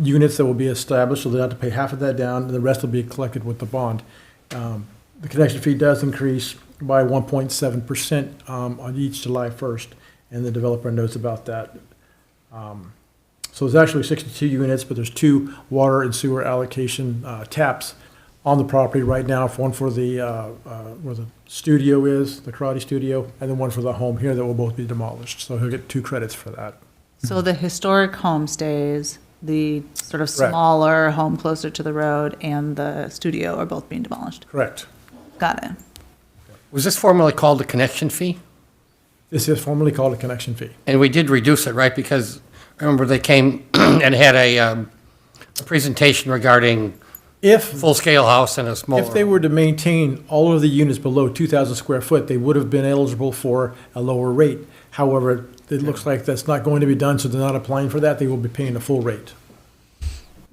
units that will be established, so they'll have to pay half of that down, and the rest will be collected with the bond. The connection fee does increase by 1.7% on each July 1st, and the developer knows about that. So there's actually 62 units, but there's 2 water and sewer allocation taps on the property right now, one for the where the studio is, the karate studio, and then one for the home here that will both be demolished. So he'll get 2 credits for that. So the historic home stays, the sort of Correct. smaller home closer to the road, and the studio are both being demolished. Correct. Got it. Was this formerly called the connection fee? This is formerly called a connection fee. And we did reduce it, right? Because I remember they came and had a presentation regarding If full-scale house and a smaller. If they were to maintain all of the units below 2,000 square foot, they would have been eligible for a lower rate. However, it looks like that's not going to be done, so they're not applying for that. They will be paying the full rate.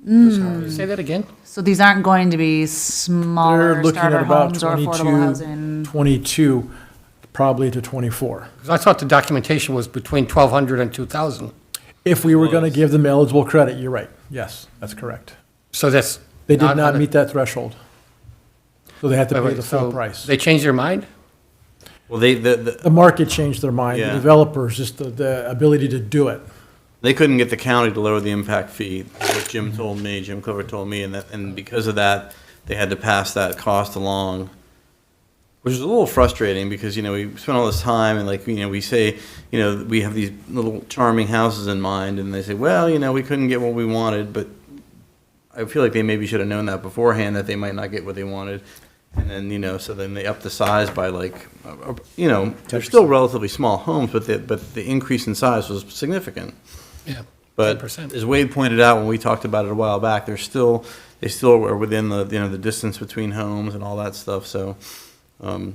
Say that again? So these aren't going to be They're smaller looking at starter about homes or affordable housing? 22, probably to 24. 'Cause I thought the documentation was between 1,200 and 2,000. If we were going to give them eligible credit, you're right. Yes, that's correct. So that's. They did not a- meet that threshold. So they had to wait, pay wait, the full so price. They changed their mind? Well, The market changed their mind. The Yeah. developers, just the ability to do it. they couldn't get the county to lower the impact fee, what Jim told me, Jim Clover told me, and because of that, they had to pass that cost along, which is a little frustrating because, you know, we spent all this time and like, you know, we say, you know, we have these little charming houses in mind, and they say, well, you know, we couldn't get what we wanted, but I feel like they maybe should have known that beforehand, that they might not get what they wanted. And then, you know, so then they upped the size by like, you know, they're still relatively small homes, but the increase in size was significant. Yeah. But 10%. as Wade pointed out when we talked about it a while back, they still are within the, you know, the distance between homes and all that stuff, so, I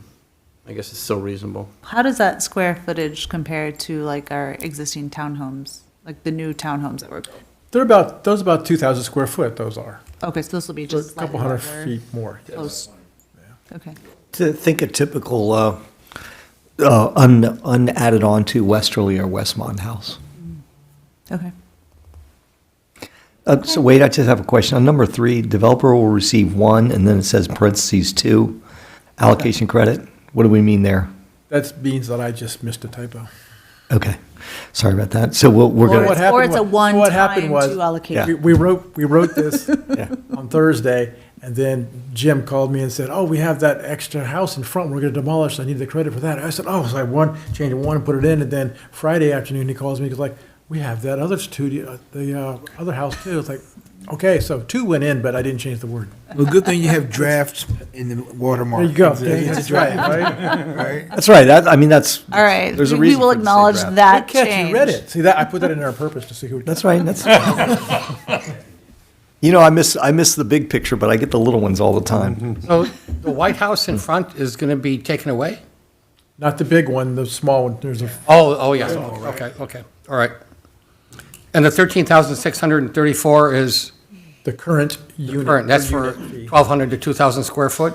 guess it's still reasonable. How does that square footage compare to like our existing townhomes, like the new townhomes that were built? Those about 2,000 square foot, those are. Okay, so this will be So just a couple slightly hundred larger, feet more. yes. close. Okay. To think a typical unadded on to Westerly or Westmont house. Okay. So Wade, I just have a question. On number 3, developer will receive 1, and then it says parentheses 2, allocation credit. What do we mean there? That means that I just missed a typo. Okay, sorry about that. So we're Well, going what to, happened Or it's a wa- so what happened one-time was- to allocate. Yeah. We wrote this on Thursday, and then Jim called me and said, oh, we have that extra house in front, we're gonna demolish, I need the credit for that. I said, oh, so I changed one and put it in, and then Friday afternoon, he calls me, he's like, we have that other studio, the other house too. It's like, okay, so 2 went in, but I didn't change the word. Well, good thing you have drafts in the watermark. There you go. That's right, right? Right? that's right. That's, All right, There's a we reason will for it to say acknowledge draft. that Good catch, change. you read it. See, that, I put that in there on purpose to see who. that's right. That's, you know, I miss the big picture, but I get the little ones all the time. So the White House in front is going to be taken away? Not the big one, the small one, there's a, Oh, yes, okay, all right. And the 13,634 is the current unit. current, that's per for unit fee. 1,200 to 2,000 square foot?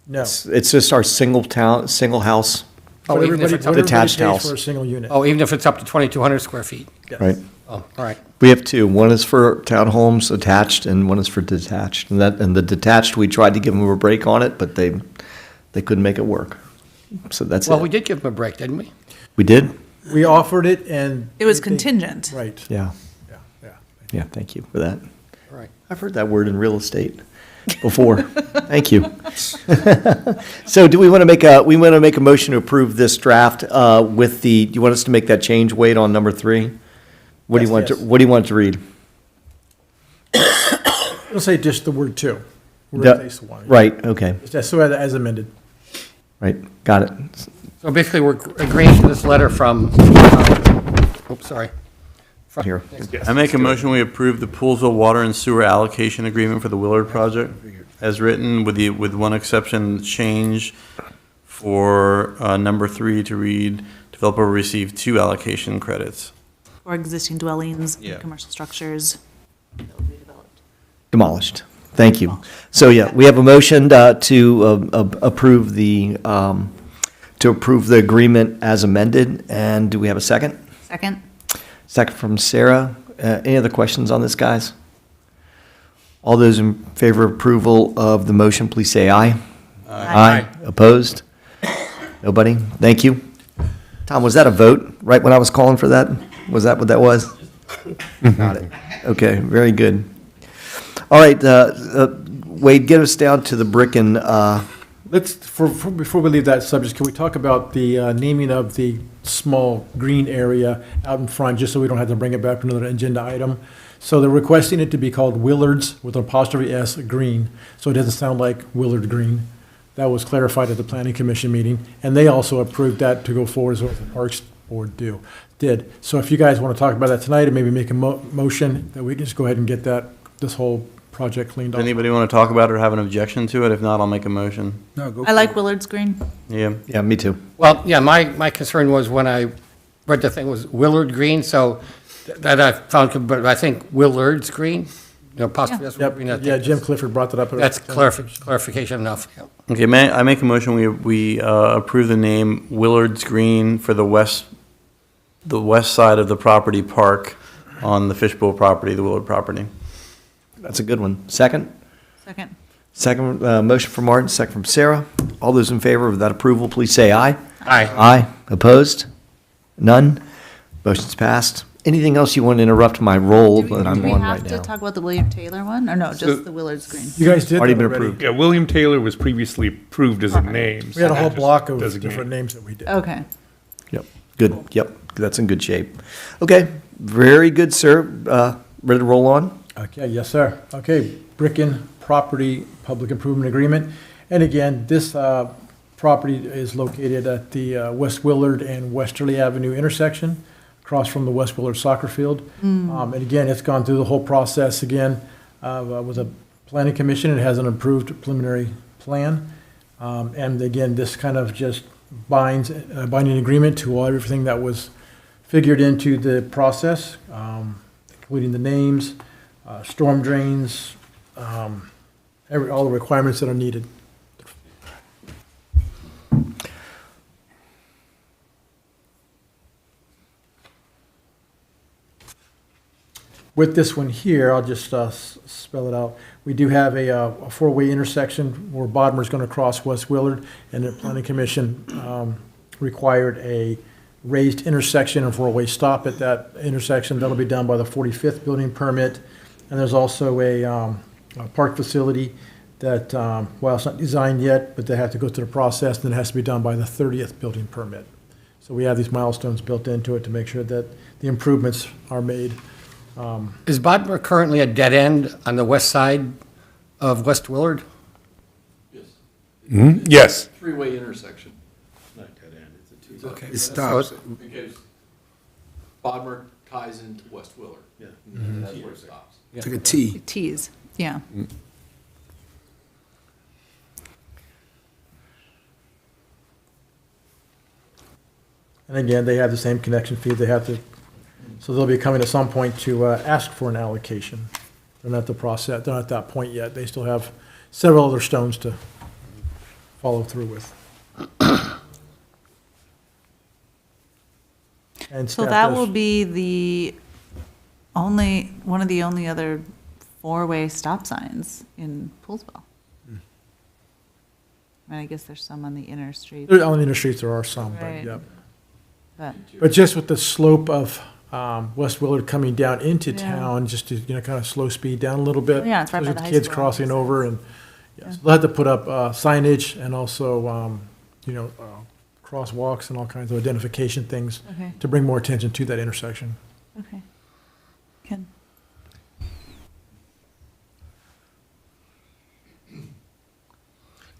No. It's just our single house, Oh, What even if everybody, it's what up, everybody Detached pays house. for a single unit. oh, even if it's up to 2,200 square feet? Yes. right? Oh, all right. We have 2. One is for townhomes attached, and one is for detached. And the detached, we tried to give them a break on it, but they couldn't make it work. So that's Well, we it. did give them a break, didn't we? We did? We offered it and. It was they- contingent. Right. Yeah, Yeah, yeah. yeah, thank you for that. All right. I've heard that word in real estate before. Thank you. So do we want to make a motion to approve this draft with do you want us to make that change, Wade, on number 3? What do you want Yes. what do you want to read? It'll say just the word two. We're Yeah, replace the one. Right, okay, Just so as amended. right, got it. So basically, we're agreeing to this letter from, oops, sorry. Here. I make a motion, we approve the Poolesville Water and Sewer Allocation Agreement for the Willard project as written, with one exception change for number 3 to read, developer will receive 2 allocation credits. Or existing dwellings, Yeah. and commercial structures that will be developed. Demolished. Thank you. So, yeah, we have a motion to approve the agreement as amended, and do we have a second? Second? Second from Sarah. Any other questions on this, guys? All those in favor of approval of the motion, please say aye. Aye. Opposed? Nobody? Thank you. Tom, was that a vote right when I was calling for that? Was that what that was? Got it. Okay, very good. All right, Wade, get us down to the brick and, Let's, before we leave that subject, can we talk about the naming of the small green area out in front, just so we don't have to bring it back to another agenda item? So they're requesting it to be called Willard's with an apostrophe S Green, so it doesn't sound like Willard Green. That was clarified at the planning commission meeting, and they also approved that to go forward as what the Parks Board did. So if you guys want to talk about that tonight and maybe make a motion, that we can just go ahead and get this whole project cleaned Does up. anybody want to talk about it or have an objection to it? If not, I'll make a motion. No, go I like Willard's Green. Yeah. yeah, me too. Well, yeah, my concern was when I read the thing was Willard Green, so that I found, but I think Willard's Green, possibly that's what Yep, green. I think yeah, Jim Clifford brought that up. That's clarification enough. Yeah. Okay, I make a motion, we approve the name Willard's Green for the west side of the property park on the Fishbowl property, the Willard property. That's a good one. Second? Second. Second, motion from Martin, second from Sarah. All those in favor of that approval, please say aye. Aye. Aye. Opposed? None? Motion's passed. Anything else you want to interrupt my role that I'm Do we on have right to now? talk about the William Taylor one, or no, just the Willard's Green? You guys did Already that been already. approved. Yeah, William Taylor was previously approved as a name. We had a whole so block of designate. different names that we did. Okay. Yep, good, yep, that's in good shape. Okay, very good, sir. Ready to roll on? Okay, yes, sir. Okay, Bricken Property Public Improvement Agreement. And again, this property is located at the West Willard and Westerly Avenue intersection, across from the West Willard soccer field. And again, it's gone through the whole process again with a planning commission. It has an approved preliminary plan. And again, this kind of just binds, binding agreement to everything that was figured into the process, including the names, storm drains, all the requirements that are needed. With this one here, I'll just spell it out. We do have a four-way intersection where Bodmer's going to cross West Willard, and the planning commission required a raised intersection and four-way stop at that intersection. That'll be done by the 45th building permit. And there's also a park facility that, well, it's not designed yet, but they have to go through the process, and it has to be done by the 30th building permit. So we have these milestones built into it to make sure that the improvements are made. Is Bodmer currently a dead end on the west side of West Willard? Yes. Three-way intersection, not dead end, it's a two. Okay. It stops. Because Bodmer ties into West Willard. Yeah. And that's where it stops. It's like a T. T's, yeah. And again, they have the same connection fee, they have to, so they'll be coming at some point to ask for an allocation. They're not at the process, they're not at that point yet, they still have several other stones to follow through with. And So staff that does- will be one of the only other four-way stop signs in Poolesville. I mean, I guess there's some on the inner street. On the inner streets, there are some, but Right. yep. But just with the slope of West Willard coming down into Yeah. town, just to, kind of slow speed down a little bit. Yeah, it's right by especially the with high kids school. crossing over, and yes, they'll have to put up signage and also, crosswalks and all kinds of identification things Okay. to bring more attention to that intersection. Okay. Ken?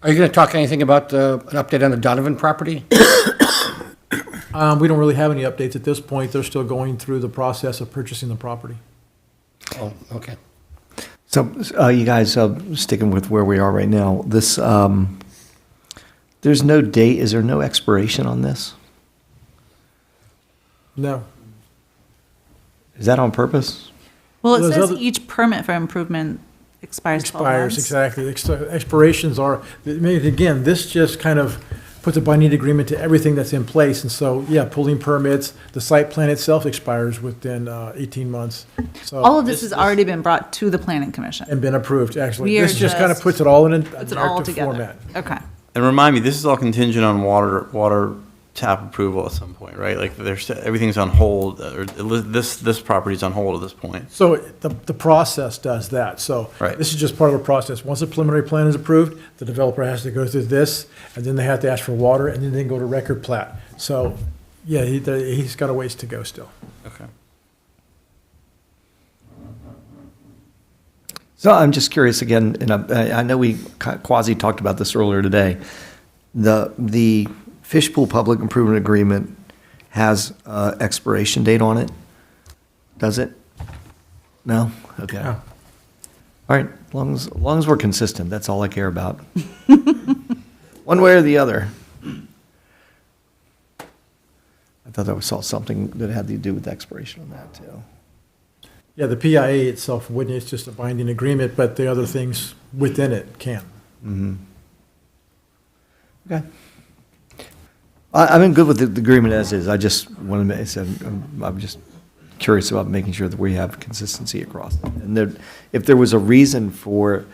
Are you going to talk anything about an update on the Donovan property? We don't really have any updates at this point. They're still going through the process of purchasing the property. Oh, okay. So, you guys, sticking with where we are right now, this, there's no date, is there no expiration on this? No. Is that on purpose? Well, it Those says other- each permit for improvement expires 12 Expires, months. exactly. Expirations are, again, this just kind of puts a binding agreement to everything that's in place. And so, yeah, pulling permits, the site plan itself expires within 18 months. So All of this has already been brought to the planning commission. And been approved, actually. We are This just kind of just- puts it all in a Puts it all narrative together. format. Okay. And remind me, this is all contingent on water tap approval at some point, right? Like everything's on hold, or this property's on hold at this point. So the process does that. So Right. this is just part of the process. Once a preliminary plan is approved, the developer has to go through this, and then they have to ask for water, and then they can go to record plat. So, yeah, he's got a ways to go still. Okay. So I'm just curious again, and I know we quasi talked about this earlier today. The Fishpool Public Improvement Agreement has expiration date on it? Does it? No? Okay. No. All right, as long as we're consistent, that's all I care about. One way or the other. I thought I saw something that had to do with expiration on that, too. Yeah, the PIA itself wouldn't, it's just a binding agreement, but the other things within it can. Okay. I'm good with the agreement as is. I just want to, I'm just curious about making sure that we have consistency across. And if there was a reason for,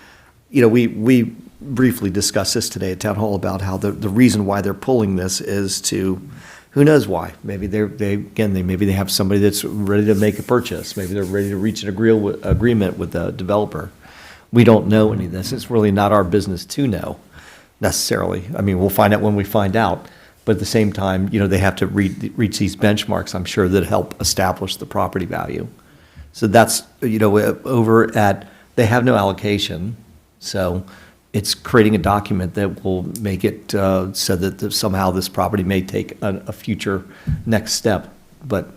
we briefly discussed this today at Town Hall about how the reason why they're pulling this is to, who knows why? Maybe maybe they have somebody that's ready to make a purchase. Maybe they're ready to reach an agreement with the developer. We don't know any of this. It's really not our business to know necessarily. I mean, we'll find out when we find out. But at the same time, they have to reach these benchmarks, I'm sure, that help establish the property value. So that's, over at, they have no allocation. So it's creating a document that will make it so that somehow this property may take a future next step. But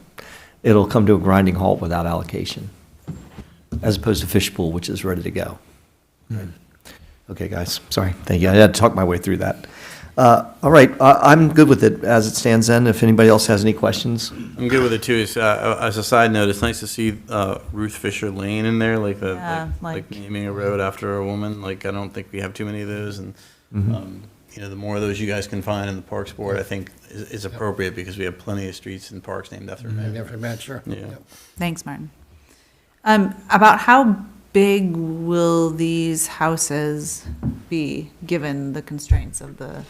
it'll come to a grinding halt without allocation, as opposed to Fishpool, which is ready to go. Okay, guys, sorry. Thank you. I had to talk my way through that. All right, I'm good with it as it stands then. If anybody else has any questions. I'm good with it too. As a side note, it's nice to see Ruth Fisher Lane in there, like naming a road after a woman. Like, I don't think we have too many of those, and the more of those you guys can find in the Parks Board, I think is appropriate, because we have plenty of streets and parks named after men. Never met, sure. Yeah. Thanks, Martin. About how big will these houses be, given the constraints of the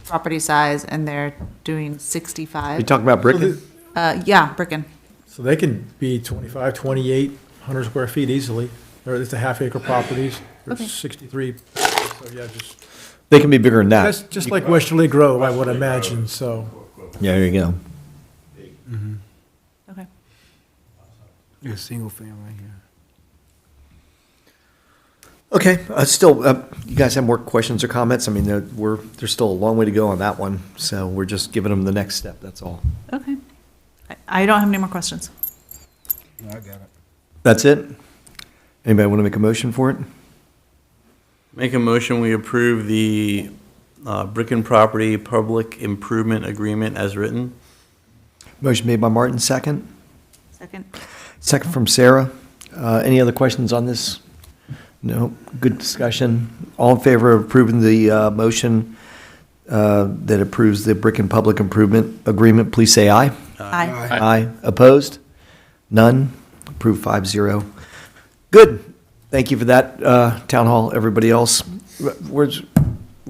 property size, and they're doing 65? You talking about Bricken? Yeah, Bricken. So they can be 25, 2,800 square feet easily. It's a half-acre properties. There's Okay. 63. So, yeah, They can be bigger than that. that's just like Westerly Grove, I would imagine, so. Yeah, there you go. Okay. A single family, yeah. Okay, still, you guys have more questions or comments? I mean, there's still a long way to go on that one, so we're just giving them the next step, that's all. Okay. I don't have any more questions. No, I got it. That's it? Anybody want to make a motion for it? Make a motion, we approve the Bricken Property Public Improvement Agreement as written. Motion made by Martin, second. Second. Second from Sarah. Any other questions on this? No, good discussion. All in favor of approving the motion that approves the Bricken Public Improvement Agreement, please say aye. Aye. Aye. Opposed? None? Approved 5-0. Good. Thank you for that, Town Hall, everybody else.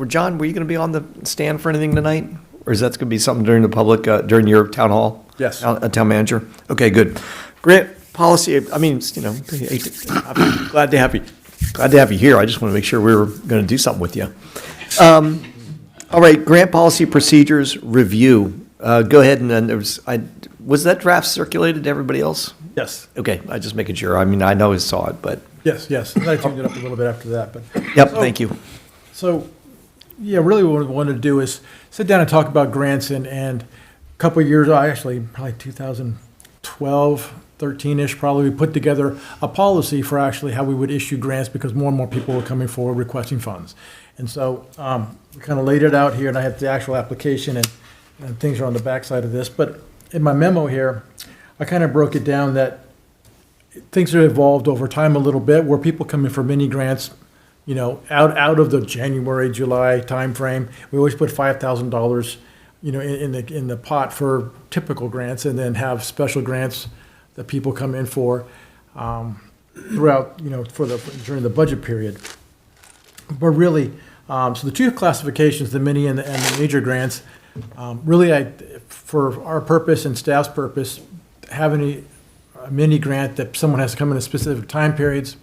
John, were you going to be on the stand for anything tonight? Or is that going to be something during the public, during your town hall? Yes. Town manager? Okay, good. Grant policy, I mean, I'm glad to have you here. I just want to make sure we were going to do something with you. All right, grant policy procedures review. Go ahead, and then was that draft circulated to everybody else? Yes, Okay, I just making sure. I mean, I know I saw it, but, yes. And I tuned it up a little bit after that, but. yep, thank you. So, yeah, really what we wanted to do is sit down and talk about grants and a couple of years, actually, probably 2012, 13-ish, probably, we put together a policy for actually how we would issue grants because more and more people were coming forward requesting funds. And so we kind of laid it out here, and I have the actual application, and things are on the backside of this. But in my memo here, I kind of broke it down that things have evolved over time a little bit, where people come in for mini grants, you know, out of the January, July timeframe. We always put $5,000, you know, in the pot for typical grants, and then have special grants that people come in for throughout, you know, during the budget period. But really, so the two classifications, the mini and the major grants, really, for our purpose and staff's purpose, having a mini grant that someone has to come in at specific time periods,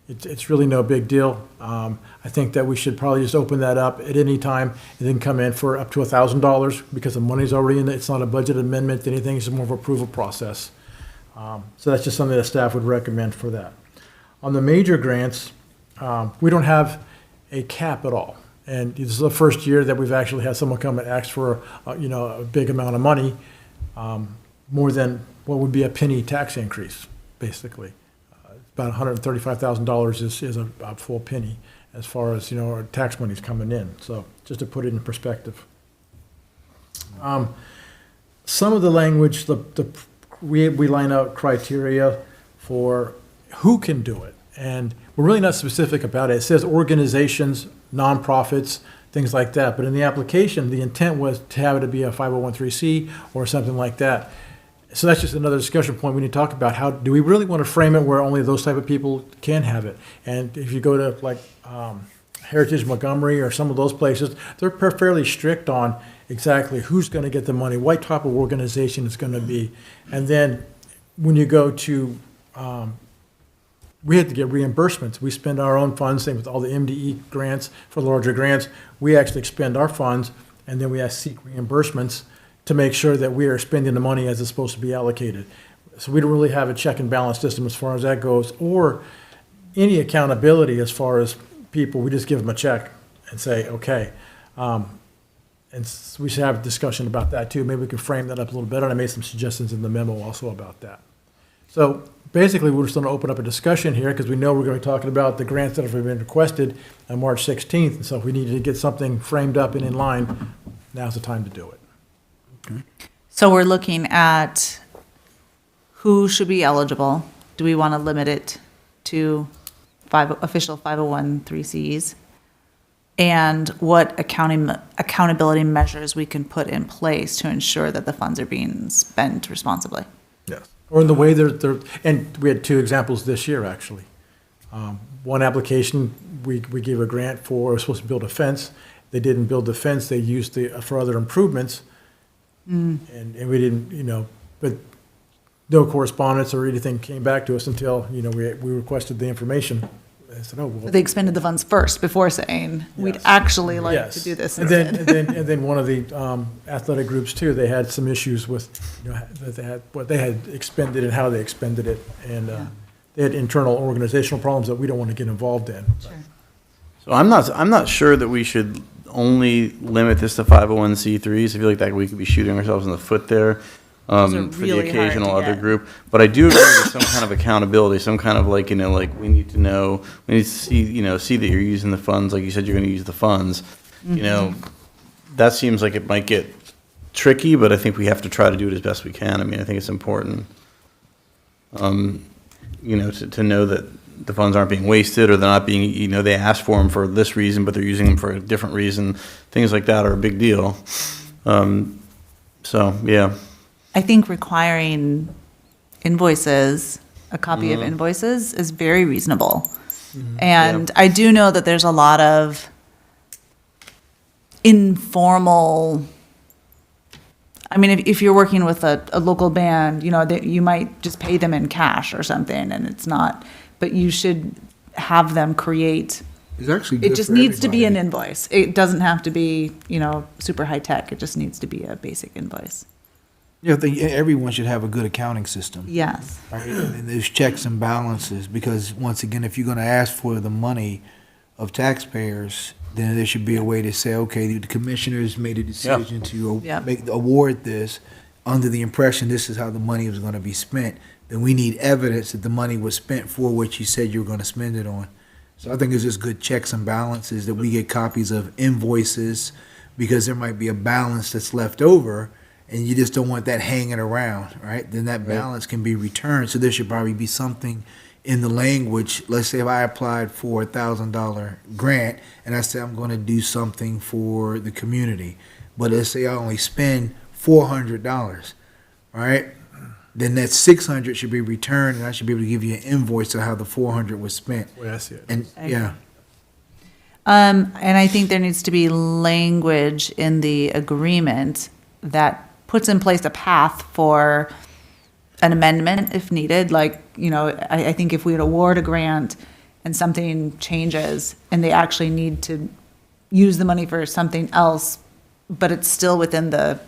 it's really no big deal. I think that we should probably just open that up at any time and then come in for up to $1,000 because the money's already in it. It's not a budget amendment, anything. It's more of an approval process. So that's just something that staff would recommend for that. On the major grants, we don't have a cap at all. And this is the first year that we've actually had someone come and ask for, you know, a big amount of money, more than what would be a penny tax increase, basically. About $135,000 is a full penny as far as, you know, our tax money's coming in. So just to put it in perspective. Some of the language, we line out criteria for who can do it. And we're really not specific about it. It says organizations, nonprofits, things like that. But in the application, the intent was to have it be a 501(c) or something like that. So that's just another discussion point we need to talk about. How do we really want to frame it where only those type of people can have it? And if you go to like Heritage Montgomery or some of those places, they're fairly strict on exactly who's going to get the money, what type of organization it's going to be. And then when you go to we had to get reimbursements. We spend our own funds, same with all the MDE grants for larger grants. We actually expend our funds, and then we seek reimbursements to make sure that we are spending the money as it's supposed to be allocated. So we don't really have a check and balance system as far as that goes, or any accountability as far as people. We just give them a check and say, okay. And we should have a discussion about that too. Maybe we can frame that up a little better. And I made some suggestions in the memo also about that. So basically, we're just going to open up a discussion here because we know we're going to be talking about the grants that have been requested on March 16th. And so if we need to get something framed up and in line, now's the time to do it. Okay. So we're looking at who should be eligible. Do we want to limit it to official 501(c)(3)s? And what accountability measures we can put in place to ensure that the funds are being spent responsibly? Yes. Or in the way and we had two examples this year, actually. One application, we gave a grant for, was supposed to build a fence. They didn't build the fence, they used for other improvements. And we didn't, you know, but no correspondence or anything came back to us until, you know, we requested the information. I said, oh, well. They expended the funds first before saying, we'd Yes. actually like Yes. to do this And instead. then one of the athletic groups too, they had some issues with, you know, that they had, what they had expended and how they expended it. And they had internal organizational problems that we don't want to get involved in. Sure. So I'm not sure that we should only limit this to 501(c)(3)s. I feel like that we could be shooting ourselves in the foot there. Those For are the really hard occasional to other get. group. But I do agree with some kind of accountability, some kind of like, you know, like we need to see that you're using the funds, like you said, you're going to use the funds. You know, that seems like it might get tricky, but I think we have to try to do it as best we can. I mean, I think it's important, you know, to know that the funds aren't being wasted or they're not being, you know, they asked for them for this reason, but they're using them for a different reason. Things like that are a big deal. So, yeah. I think requiring invoices, a copy of invoices, is very reasonable. And I do know that there's a lot of informal I mean, if you're working with a local band, you know, that you might just pay them in cash or something, and it's not, but you should have them create. It's actually It good just for needs to be an everybody. invoice. It doesn't have to be, you know, super high tech. It just needs to be a basic invoice. Yeah, I think everyone should have a good accounting system. Yes. Right? And there's checks and balances, because once again, if you're gonna ask for the money of taxpayers, then there should be a way to say, okay, the commissioners made a decision to Yeah. award this under the impression this is how the money was gonna be spent. Then we need evidence that the money was spent for what you said you were gonna spend it on. So I think it's just good checks and balances that we get copies of invoices, because there might be a balance that's left over, and you just don't want that hanging around, right? Then that balance can be returned. So there should probably be something in the language. Let's say if I applied for $1,000 grant and I say I'm going to do something for the community, but let's say I only spend $400, right? Then that 600 should be returned, and I should be able to give you an invoice of how the 400 was spent. Well, I see it. And yeah, And I think there needs to be language in the agreement that puts in place a path for an amendment if needed. Like, you know, I think if we would award a grant and something changes and they actually need to use the money for something else, but it's still within the,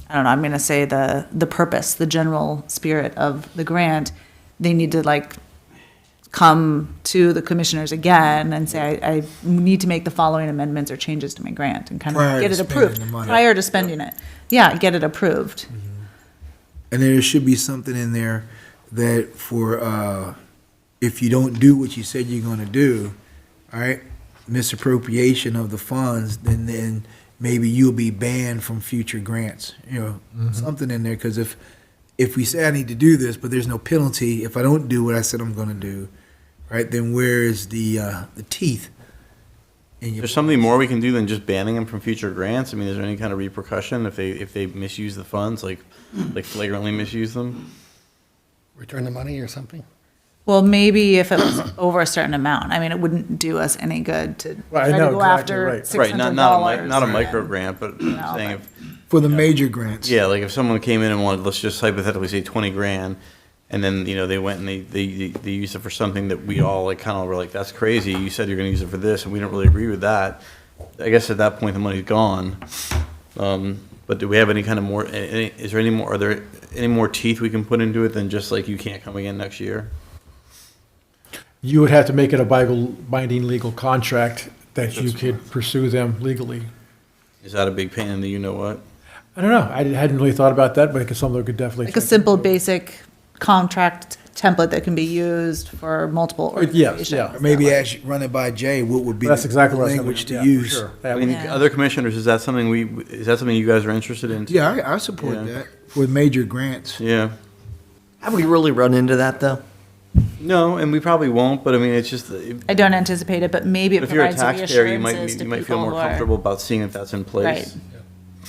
I don't know, I'm going to say the purpose, the general spirit of the grant, they need to like come to the commissioners again and say, I need to make the following amendments or changes to my grant, and kind Prior of get to it spending approved the money. prior to spending it. Yeah, get it approved. and there should be something in there that for, if you don't do what you said you're going to do, all right, misappropriation of the funds, then maybe you'll be banned from future grants, you know, something in there, because if we say I need to do this, but there's no penalty if I don't do what I said I'm going to do, right, then where is the teeth? in your- There's something more we can do than just banning them from future grants? I mean, is there any kind of repercussion if they misuse the funds, like flagrantly misuse them? Return the money or something? Well, maybe if it was over a certain amount. I mean, it wouldn't do us any good to Right, I try know, to go exactly, after right. $600. Right, not a micro grant, but No, I'm saying but- For the major grants. yeah, like if someone came in and wanted, let's just hypothetically say 20 grand, and then, you know, they went and they used it for something that we all like kind of were like, that's crazy, you said you're gonna use it for this, and we don't really agree with that. I guess at that point, the money's gone. But do we have any kind of more, is there any more, are there any more teeth we can put into it than just like, you can't come again next year? You would have to make it a binding legal contract that you could pursue them legally. Is that a big pain in the you-know-what? I don't know. I hadn't really thought about that, but it's something we could definitely. Like a simple, basic contract template that can be used for multiple Yes, organizations. yeah. Or maybe run it by Jay, what would be That's the exactly what I was language to thinking. Yeah, for use? sure. I mean, Yeah. other commissioners, is that something you guys are interested in? Yeah, I support Yeah. that with major grants. Yeah. Have we really run into that, though? No, and we probably won't, but I mean, it's just, I don't anticipate it, but maybe it if you're a provides taxpayer, reassurances to you might feel people more who are. comfortable about seeing if that's in place.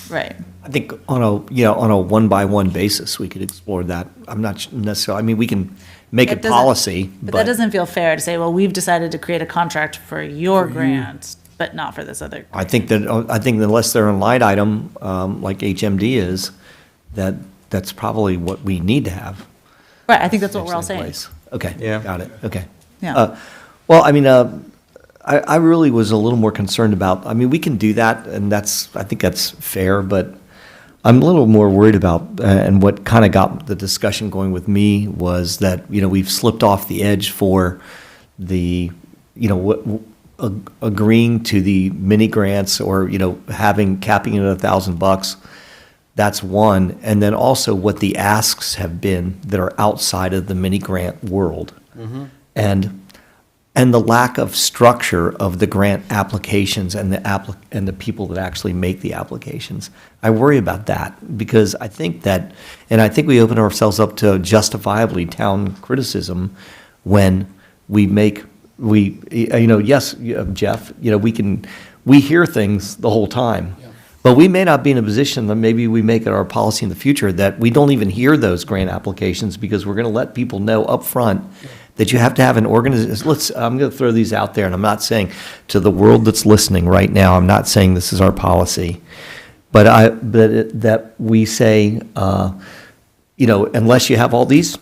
Right. I think on a one-by-one basis, we could explore that. I'm not necessarily, I mean, we can make That it doesn't- policy, But that doesn't feel fair to say, well, we've decided to create a contract for your grant, but not for this other. I think that unless they're a line item, like HMD is, that's probably what we need to have. Right, I think that's what we're all in saying. place. Okay, Yeah. got it, okay. Yeah. Well, I mean, I really was a little more concerned about, I mean, we can do that, and I think that's fair, but I'm a little more worried about, and what kind of got the discussion going with me was that, you know, we've slipped off the edge for the, you know, agreeing to the mini grants or, you know, capping it at $1,000. That's one. And then also what the asks have been that are outside of the mini grant world. And the lack of structure of the grant applications and the people that actually make the applications. I worry about that because I think we open ourselves up to justifiably town criticism when yes, Jeff, you know, we hear things the whole time. But we may not be in a position that maybe we make it our policy in the future that we don't even hear those grant applications because we're going to let people know up front that you have to have an organization. I'm going to throw these out there, and I'm not saying to the world that's listening right now, I'm not saying this is our policy. that we say, unless you have all these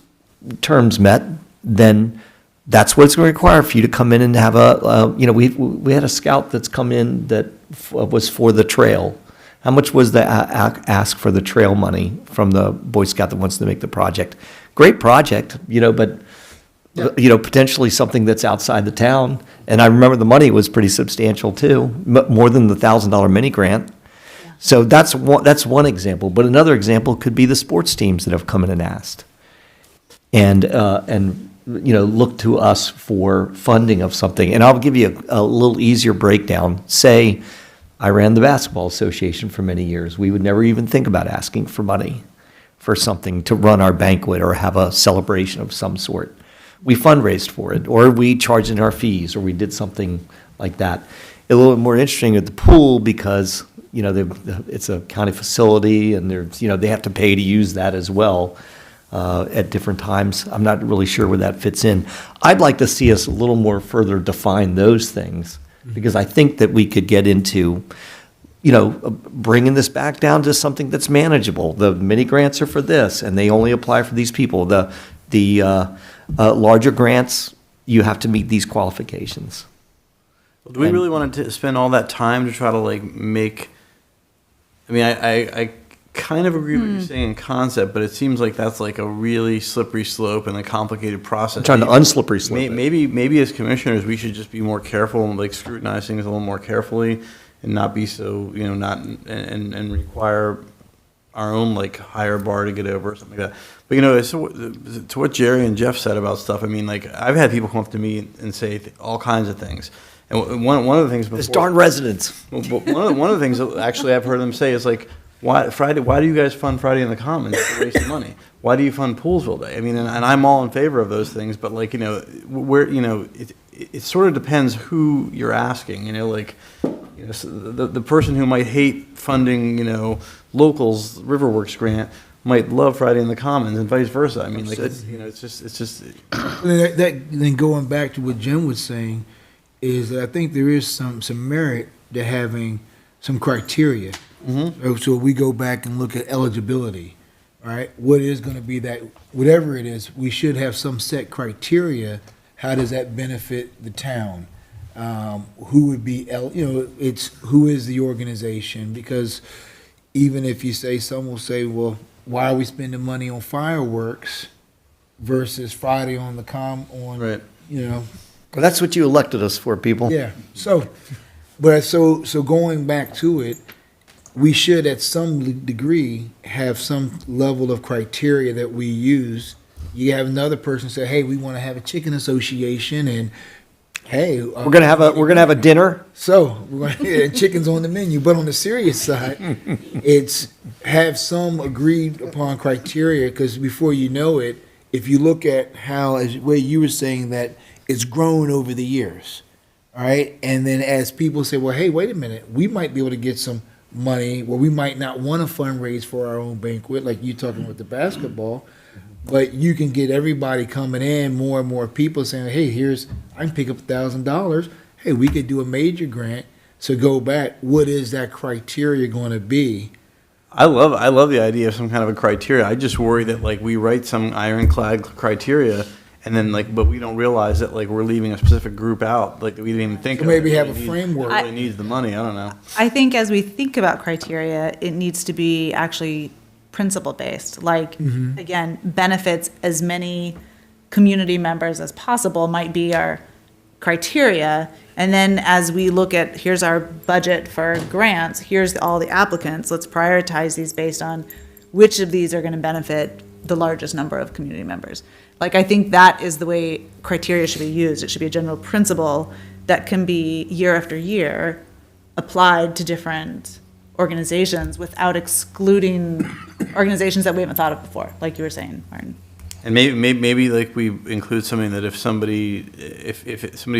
terms met, then that's what it's going to require for you to come in and have we had a scout that's come in that was for the trail. How much was the ask for the trail money from the Boy Scout that wants to make the project? Great project, but potentially something that's outside the town. And I remember the money was pretty substantial too, more than the $1,000 mini grant. So that's one example. But another example could be the sports teams that have come in and asked, and look to us for funding of something. And I'll give you a little easier breakdown. Say, I ran the basketball association for many years. We would never even think about asking for money for something to run our banquet or have a celebration of some sort. We fundraised for it, or we charged in our fees, or we did something like that. A little bit more interesting at the pool because, it's a county facility and they have to pay to use that as well at different times. I'm not really sure where that fits in. I'd like to see us a little more further define those things, because I think that we could get into, bringing this back down to something that's manageable. The mini grants are for this, and they only apply for these people. The larger grants, you have to meet these qualifications. Do we really want to spend all that time to try to make? I mean, I kind of agree with what you're saying in concept, but it seems like that's like a really slippery slope and a complicated process. I'm trying to unslippery slope it. Maybe as commissioners, we should just be more careful and scrutinize things a little more carefully, and not be so and require our own higher bar to get over or something like that. But to what Jerry and Jeff said about stuff, I mean, I've had people come up to me and say all kinds of things. And one of the things before, It's darn residents. one of the things that actually I've heard them say is why do you guys fund Friday in the Commons to waste the money? Why do you fund Poolesville Day? I mean, and I'm all in favor of those things, but it sort of depends who you're asking. The person who might hate funding, locals Riverworks grant might love Friday in the Commons, and vice versa. I mean, it's just. Then going back to what Jim was saying, is that I think there is some merit to having some criteria. So we go back and look at eligibility, right? What is going to be that, whatever it is, we should have some set criteria. How does that benefit the town? Who would be, it's who is the organization? Because even if you say, some will say, well, why are we spending money on fireworks versus Friday on the right. Well, that's what you elected us for, people. Yeah. So going back to it, we should at some degree have some level of criteria that we use. You have another person say, hey, we want to have a chicken association, and hey, we're gonna have a dinner. So we're gonna chicken's on the menu. But on the serious side, it's have some agreed upon criteria, because before you know it, if you look at how, as way you were saying, that it's grown over the years, all right? And then as people say, well, hey, wait a minute, we might be able to get some money where we might not want to fundraise for our own banquet, like you talking with the basketball, but you can get everybody coming in, more and more people saying, hey, I can pick up $1,000. Hey, we could do a major grant. So go back, what is that criteria going to be? I love the idea of some kind of a criteria. I just worry that we write some ironclad criteria, and then but we don't realize that we're leaving a specific group out, that we didn't even think of. Maybe have a framework. Really needs the money. I don't know. I think as we think about criteria, it needs to be actually principle-based. Again, benefits as many community members as possible might be our criteria. And then as we look at, here's our budget for grants, here's all the applicants, let's prioritize these based on which of these are going to benefit the largest number of community members. I think that is the way criteria should be used. It should be a general principle that can be year after year applied to different organizations without excluding organizations that we haven't thought of before, like you were saying, Martin. And maybe we include something that if somebody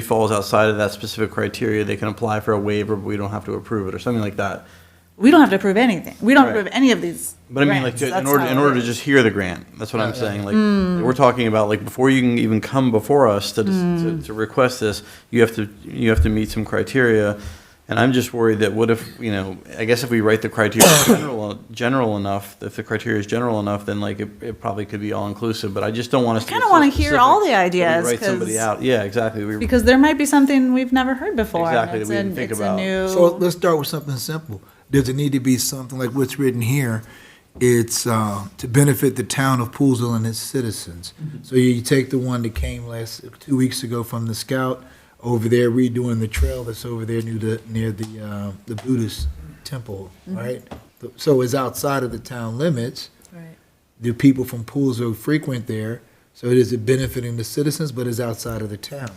falls outside of that specific criteria, they can apply for a waiver, but we don't have to approve it, or something like that. We don't have to approve anything. We don't Right. approve any of these But I mean, grants. in That's order how it to is. just hear the grant, that's what I'm saying. We're talking about before you can even come before us to request this, you have to meet some criteria, And I'm just worried that what if, I guess if we write the criteria general enough, if the criteria is general enough, then like it probably could be all inclusive, but I just don't want us to. I kind of want to hear all the ideas. Write somebody out. Yeah, exactly. Because there might be something we've never heard before. Exactly, and that we didn't think it's about. a new. So let's start with something simple. Does it need to be something like what's written here? It's to benefit the town of Poolesville and its citizens. So you take the one that came 2 weeks ago from the Scout, over there redoing the trail that's over there near the Buddhist temple, right? So it's outside of the town limits. Right. Do people from Poolesville frequent there? So it is benefiting the citizens, but it's outside of the town.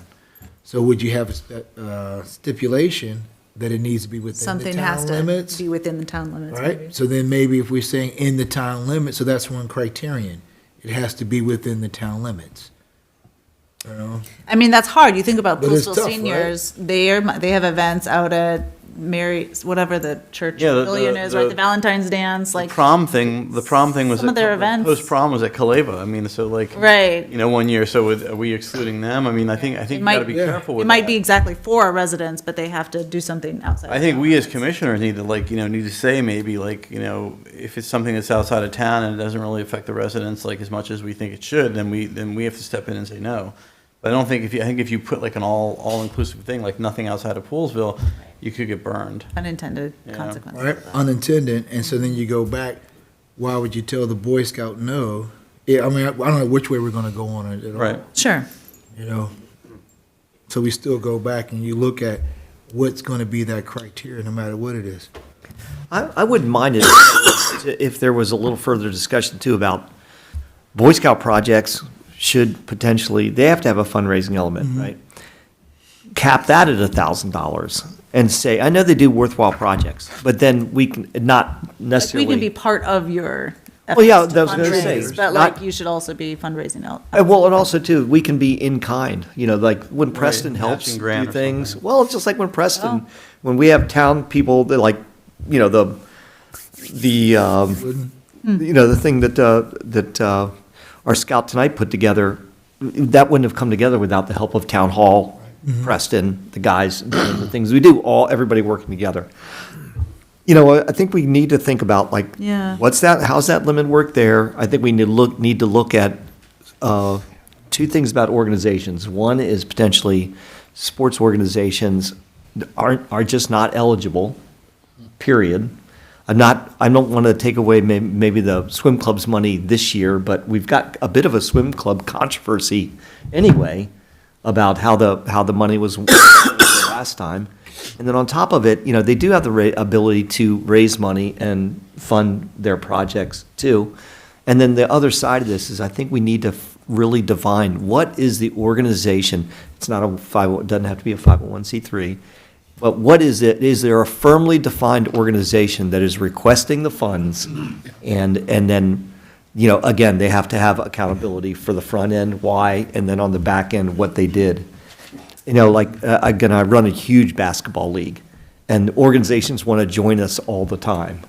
So would you have a stipulation that it needs to be within the Something town has to limits? be within the town limits. maybe. Right? So then maybe if we're saying in the town limits, so that's one criterion. It has to be within the town limits. You know? I mean, that's hard. You think about But it's Poolesville tough, right? seniors, they have events out at Mary's, whatever the church Yeah, pavilion is, right? The Valentine's dance, The like, prom thing was Some of their events. Post-prom was at Kaleva. I mean, so like. right. 1 year, so are we excluding them? I mean, I think you gotta be Yeah. careful It with might that. be exactly for our residents, but they have to do something outside. I think we as commissioners need to need to say maybe if it's something that's outside of town and it doesn't really affect the residents like as much as we think it should, then we have to step in and say no. But I don't think if you put like an all-inclusive thing, like nothing outside of Poolesville, you could get burned. Unintended Yeah. consequences. Right? Unintended, and so then you go back, why would you tell the Boy Scout no? Yeah, I mean, I don't know which way we're gonna go on it at all. Right. Sure. You know? So we still go back and you look at what's gonna be that criteria, no matter what it is. I wouldn't mind it if there was a little further discussion too about Boy Scout projects should potentially, they have to have a fundraising element, right? Cap that at $1,000 and say, I know they do worthwhile projects, but then we can not We necessarily. can be part of your Well, yeah, efforts to that was gonna say, fundraise, but not- like, you should also be fundraising out. Well, and also too, we can be in kind, like when Preston helps matching do grant or things. something. Well, it's just like when Preston, Oh. when we have town people that like, the thing that our Scout Tonight put together, that wouldn't have come together without the help of Town Hall, Preston, the guys doing the things we do, everybody working together. I think we need to think about like, Yeah. how's that limit work there? I think we need to look at two things about organizations. One is potentially sports organizations are just not eligible, period. I don't want to take away maybe the swim club's money this year, but we've got a bit of a swim club controversy anyway about how the money was last time. And then on top of it, they do have the ability to raise money and fund their projects too. And then the other side of this is I think we need to really define what is the organization. It's not it doesn't have to be a 501c3. But what is it? Is there a firmly defined organization that is requesting the funds? And then, again, they have to have accountability for the front end, why, and then on the back end, what they did. Again, I run a huge basketball league, and organizations want to join us all the time.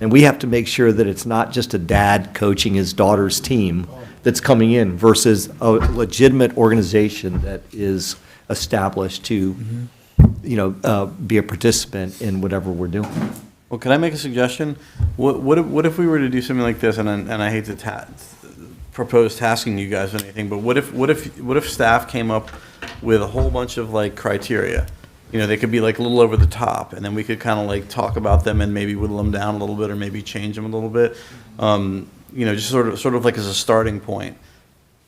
And we have to make sure that it's not just a dad coaching his daughter's team that's coming in versus a legitimate organization that is established to be a participant in whatever we're doing. Well, can I make a suggestion? What if we were to do something like this, and I hate to propose tasking you guys with anything, but what if staff came up with a whole bunch of like criteria? They could be like a little over the top, and then we could kind of like talk about them and maybe whittle them down a little bit, or maybe change them a little bit. Just sort of like as a starting point.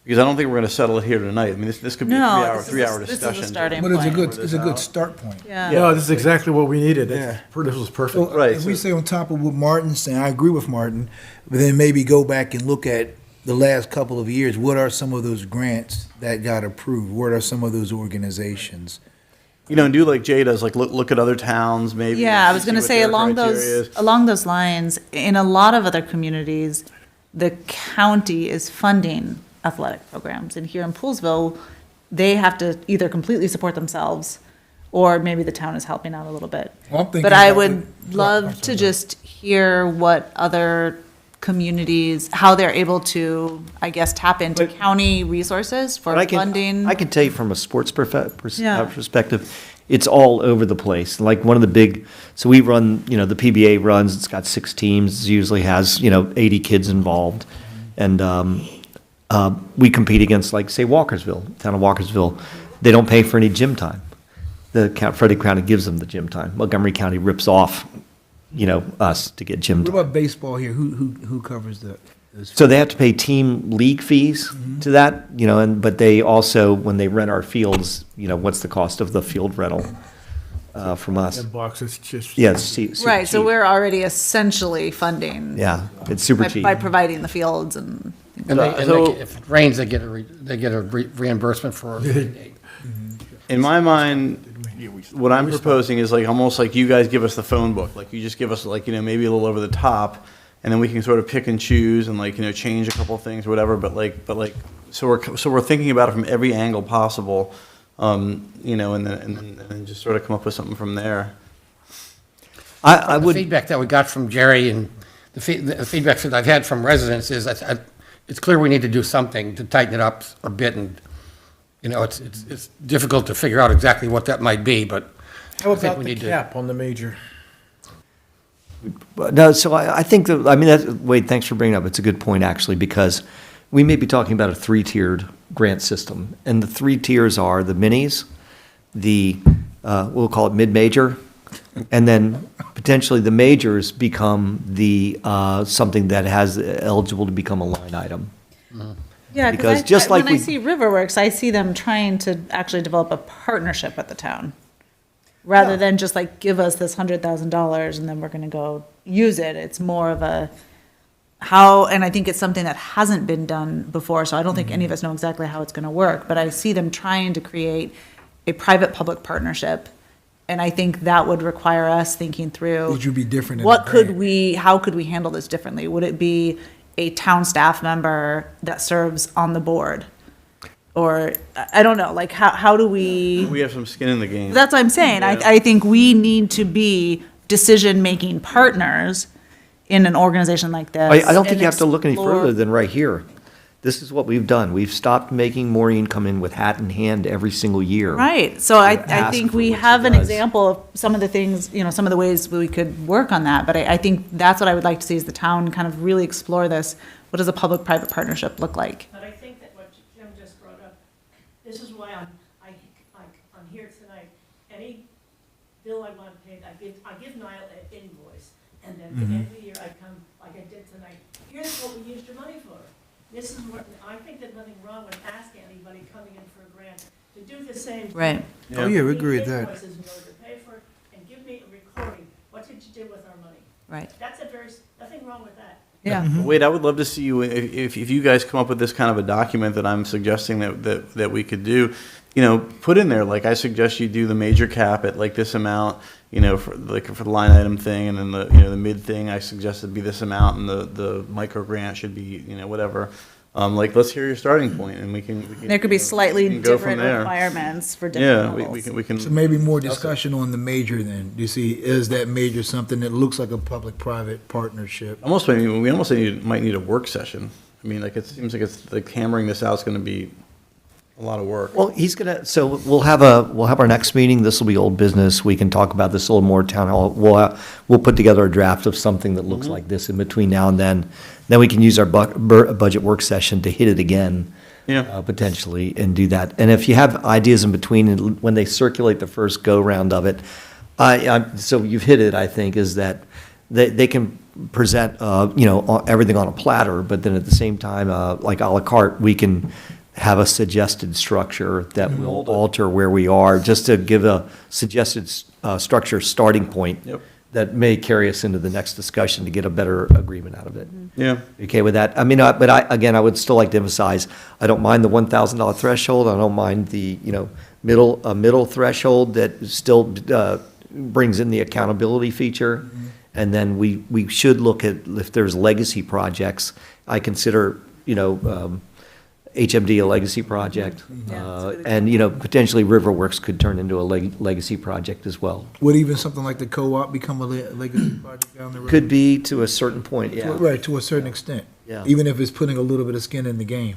Because I don't think we're going to settle it here tonight. I mean, this could be No, a three-hour this is discussion. a starting But it's a point. good start point. Yeah. No, this is exactly what we needed. Yeah. This was perfect. So Right, if we so- say on top of what Martin's saying, I agree with Martin, but then maybe go back and look at the last couple of years. What are some of those grants that got approved? What are some of those organizations? And do like Jay does, like look at other towns, maybe. Yeah, I was see going to what say their along criteria those lines, in a lot of other communities, the county is funding athletic programs. And here in Poolesville, they have to either completely support themselves or maybe the town is helping out a little bit. Well, I'm thinking But I about would the- love I'm to sorry. just hear what other communities, how they're able to, I guess, tap into county resources for But funding. I can tell you from a sports Yeah. perspective, it's all over the place. Like one of the big, so we run, the PBA runs, it's got 6 teams, usually has, 80 kids involved. And we compete against, like, say, Walkersville, town of Walkersville. They don't pay for any gym time. Frederick County gives them the gym time. Montgomery County rips off, us to get gym What time. about baseball here? Who covers that? So they have to pay team league fees to that, but they also, when they rent our fields, what's the cost of the field rental from us? That box is just. Yeah, it's super Right, so cheap. we're already essentially funding. Yeah, it's super by, cheap. by providing the fields and. If it rains, they get a reimbursement for. In my mind, what I'm proposing is like, almost like you guys give us the phone book, like you just give us like, maybe a little over the top, and then we can sort of pick and choose and like, change a couple of things or whatever, but so we're thinking about it from every angle possible, and then just sort of come up with something from there. I The would, feedback that we got from Jerry and the feedback that I've had from residents is that it's clear we need to do something to tighten it up a bit, and, it's difficult to figure out exactly what that might be, but How I think about we the need to. cap on the major? no, so I think that, Wade, thanks for bringing it up. It's a good point, actually, because we may be talking about a 3-tiered grant system. And the 3 tiers are the minis, we'll call it mid-major, and then potentially the majors become the, something that has eligible to become a line item. Yeah, Because because just like when we- I see Riverworks, I see them trying to actually develop a partnership with the town. Rather than just like, give us this $100,000 and then we're gonna go use it. It's more of a and I think it's something that hasn't been done before, so I don't think any of us know exactly how it's gonna work, but I see them trying to create a private-public partnership. And I think that would require us thinking through. Would you be different? How could we handle this differently? Would it be a town staff member that serves on the board? Or, I don't know, like, how do we? We have some skin in the game. That's what I'm saying. I think we need to be decision-making partners in an organization like this. I don't think and you have to look any explore- further than right here. This is what we've done. We've stopped making Maureen come in with hat in hand every single year. Right, so I ask think for we what she have an does. example of some of the things, some of the ways we could work on that, but I think that's what I would like to see is the town kind of really explore this. What does a public-private partnership look like? But I think that what Jim just brought up, this is why I'm here tonight. Any bill I want paid, I give Niall an invoice, and then at the end of the year, I come, like I did tonight, here's what we used your money for. This is what, I think there's nothing wrong with asking anybody coming in for a grant to do the same. thing. Right. Oh, yeah, we agree with that. Invoices in order to pay for it, and give me a recording, what did you do with our money? Right. That's nothing wrong with that. Yeah. Wade, I would love to see you, if you guys come up with this kind of a document that I'm suggesting that we could do, put in there, like, I suggest you do the major cap at like this amount, for the line item thing, and then the mid thing, I suggest it'd be this amount, and the micro grant should be, whatever. Like, let's hear your starting point, and we can There could be slightly we can go from different there. requirements for Yeah, different levels. we can. So maybe more discussion on the major then. Do you see, is that major something that looks like a public-private partnership? We almost might need a work session. I mean, like, it seems like it's like hammering this out is going to be a lot of work. Well, so we'll have our next meeting. This will be old business. We can talk about this a little more, town hall. We'll put together a draft of something that looks like this in between now and then. Then we can use our budget work session to hit it again. Yeah. Potentially, and do that. And if you have ideas in between, and when they circulate the first go-round of it, so you've hit it, I think, is that they can present, everything on a platter, but then at the same time, like à la carte, we can have a suggested structure that will alter where we are, just to give a suggested structure starting point. Yep. That may carry us into the next discussion to get a better agreement out of it. Yeah. You okay with that? I mean, I would still like to emphasize, I don't mind the $1,000 threshold. I don't mind the, middle threshold that still brings in the accountability feature. And then we should look at, if there's legacy projects, I consider, HMD a legacy project. And, potentially Riverworks could turn into a legacy project as well. Would even something like the co-op become a legacy project down the road? Could be to a certain point, yeah. Right, to a certain extent. Yeah. Even if it's putting a little bit of skin in the game.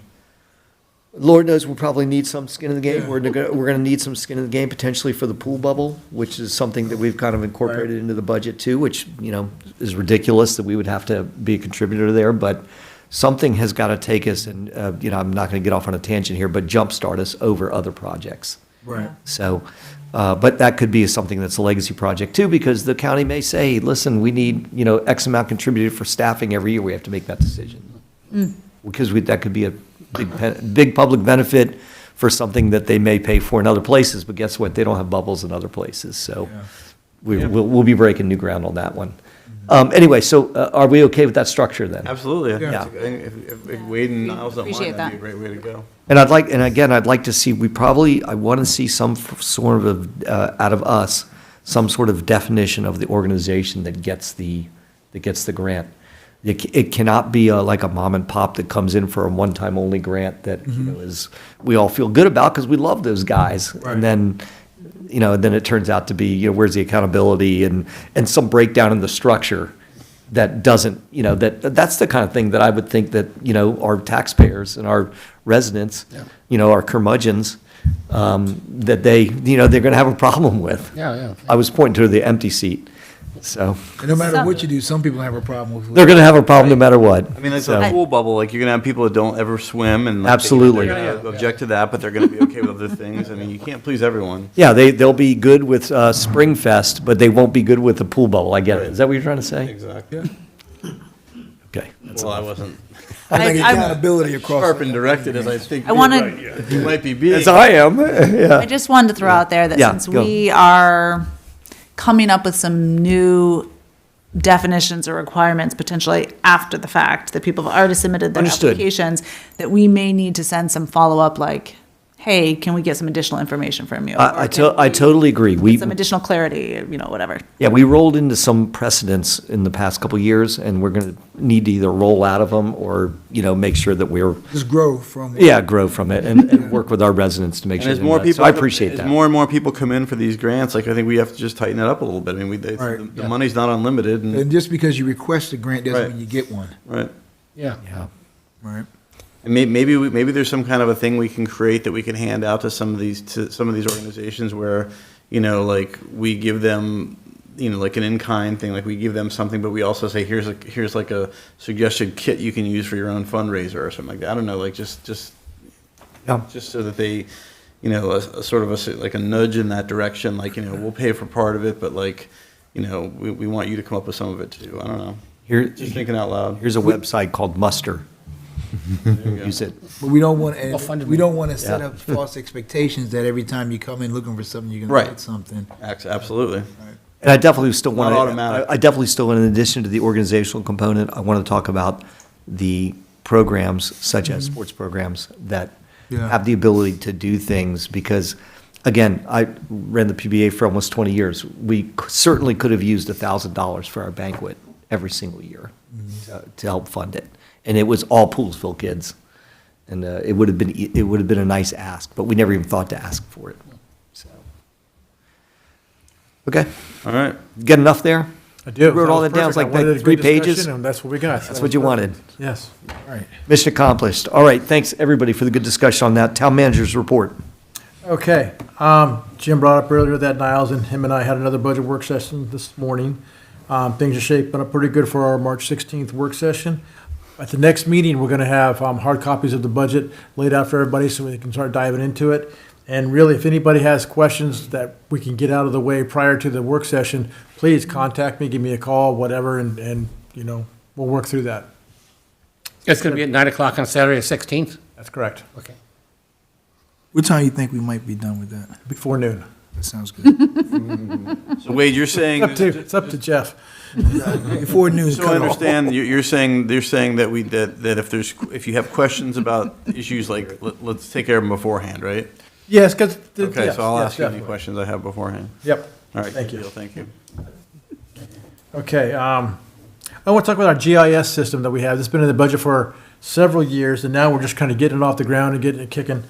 Lord knows we'll probably need some skin in the game. We're gonna need some skin in the game potentially for the pool bubble, which is something that we've kind of incorporated into the budget too, which, is ridiculous that we would have to be a contributor there, but something has got to take us and, I'm not gonna get off on a tangent here, but jumpstart us over other projects. Right. So, but that could be something that's a legacy project too, because the county may say, listen, we need, X amount contributed for staffing every year. We have to make that decision. Because that could be a big public benefit for something that they may pay for in other places, but guess what? They don't have bubbles in other places, so we'll be breaking new ground on that one. Anyway, so are we okay with that structure then? Absolutely. Yeah. If Wade and Niles don't mind, Appreciate that'd be that. a great way to go. And I'd like to see, I want to see some sort of, out of us, some sort of definition of the organization that gets the grant. It cannot be like a mom and pop that comes in for a one-time only grant that, is, we all feel good about because we love those guys. Right. And then, then it turns out to be, where's the accountability and some breakdown in the structure that doesn't, that's the kind of thing that I would think that, our taxpayers and our residents, our curmudgeons, that they're going to have a problem with. Yeah. I was pointing to the empty seat, so And no matter what you do, some people have a problem with. they're going to have a problem no matter what. I mean, like So- the pool bubble, like you're gonna have people that don't ever swim and. like, Absolutely. They're gonna object to that, but they're gonna be okay with other things. I mean, you can't please everyone. Yeah, they'll be good with Spring Fest, but they won't be good with the pool bubble. I get it. Is that what you're trying to say? Exactly. Okay. Well, I wasn't I think I- accountability across. sharp and directed as I think. I wanna- You might be being. As I am, I yeah. just wanted to throw out there that Yeah, since go. we are coming up with some new definitions or requirements potentially after the fact, that people have already submitted their Understood. applications, that we may need to send some follow-up like, hey, can we get some additional information from you? I Or can I totally agree. We, some additional clarity, whatever. yeah, we rolled into some precedents in the past couple of years, and we're going to need to either roll out of them or, make sure that we're, Just grow from. grow from it and work with our residents to make And sure. as they're more not- people. So I appreciate As that. more and more people come in for these grants, like I think we have to just tighten it up a little bit. I mean, Right. the money's not unlimited and, And just because you request a grant doesn't Right. mean you get one. right. Yeah. Yeah. Right. And maybe there's some kind of a thing we can create that we can hand out to some of these organizations where, like we give them, like an in-kind thing, like we give them something, but we also say, here's like a suggested kit you can use for your own fundraiser or something like that. I don't know, like just Yeah. so that they, a sort of like a nudge in that direction, like, we'll pay for part of it, but like, we want you to come up with some of it too. I don't know. Just thinking out loud. Here's a website called Muster. Use it. But we don't want, Well-funded we don't want to set Yeah. up false expectations that every time you come in looking for something, you're Right. gonna get something. Absolutely. And I definitely still want Not to, automatic. I definitely still, in addition to the organizational component, I want to talk about the programs, such as sports programs, that Yeah. have the ability to do things, because, again, I ran the PBA for almost 20 years. We certainly could have used $1,000 for our banquet every single year to help fund it. And it was all Poolesville kids. And it would have been a nice ask, but we never even thought to ask for it. So, okay, All right. get enough there? I do. Wrote all was that down. It's perfect. like I wanted a 3 good discussion, pages. And that's what we got. That's what you wanted. Yes. Right. Mission accomplished. All right, thanks, everybody, for the good discussion on that. Town manager's report. Okay, Jim brought up earlier that Niles and him and I had another budget work session this morning. Things are shaping up pretty good for our March 16th work session. At the next meeting, we're gonna have, hard copies of the budget laid out for everybody so we can start diving into it. And really, if anybody has questions that we can get out of the way prior to the work session, please contact me, give me a call, whatever, and, we'll work through that. It's going to be at 9 o'clock on Saturday, the 16th? That's correct. Okay. What time you think we might be done with that? Before noon. That sounds good. So Wade, you're saying. It's up to Jeff. Before noon. So I understand, they're saying that if you have questions about issues, like, let's take care of them beforehand, right? Yes, because. Okay, so I'll ask you any questions I have beforehand. Yep. All right, Thank good you. deal, thank you. Okay, I want to talk about our GIS system that we have. It's been in the budget for several years, and now we're just kind of getting it off the ground and getting it kicking.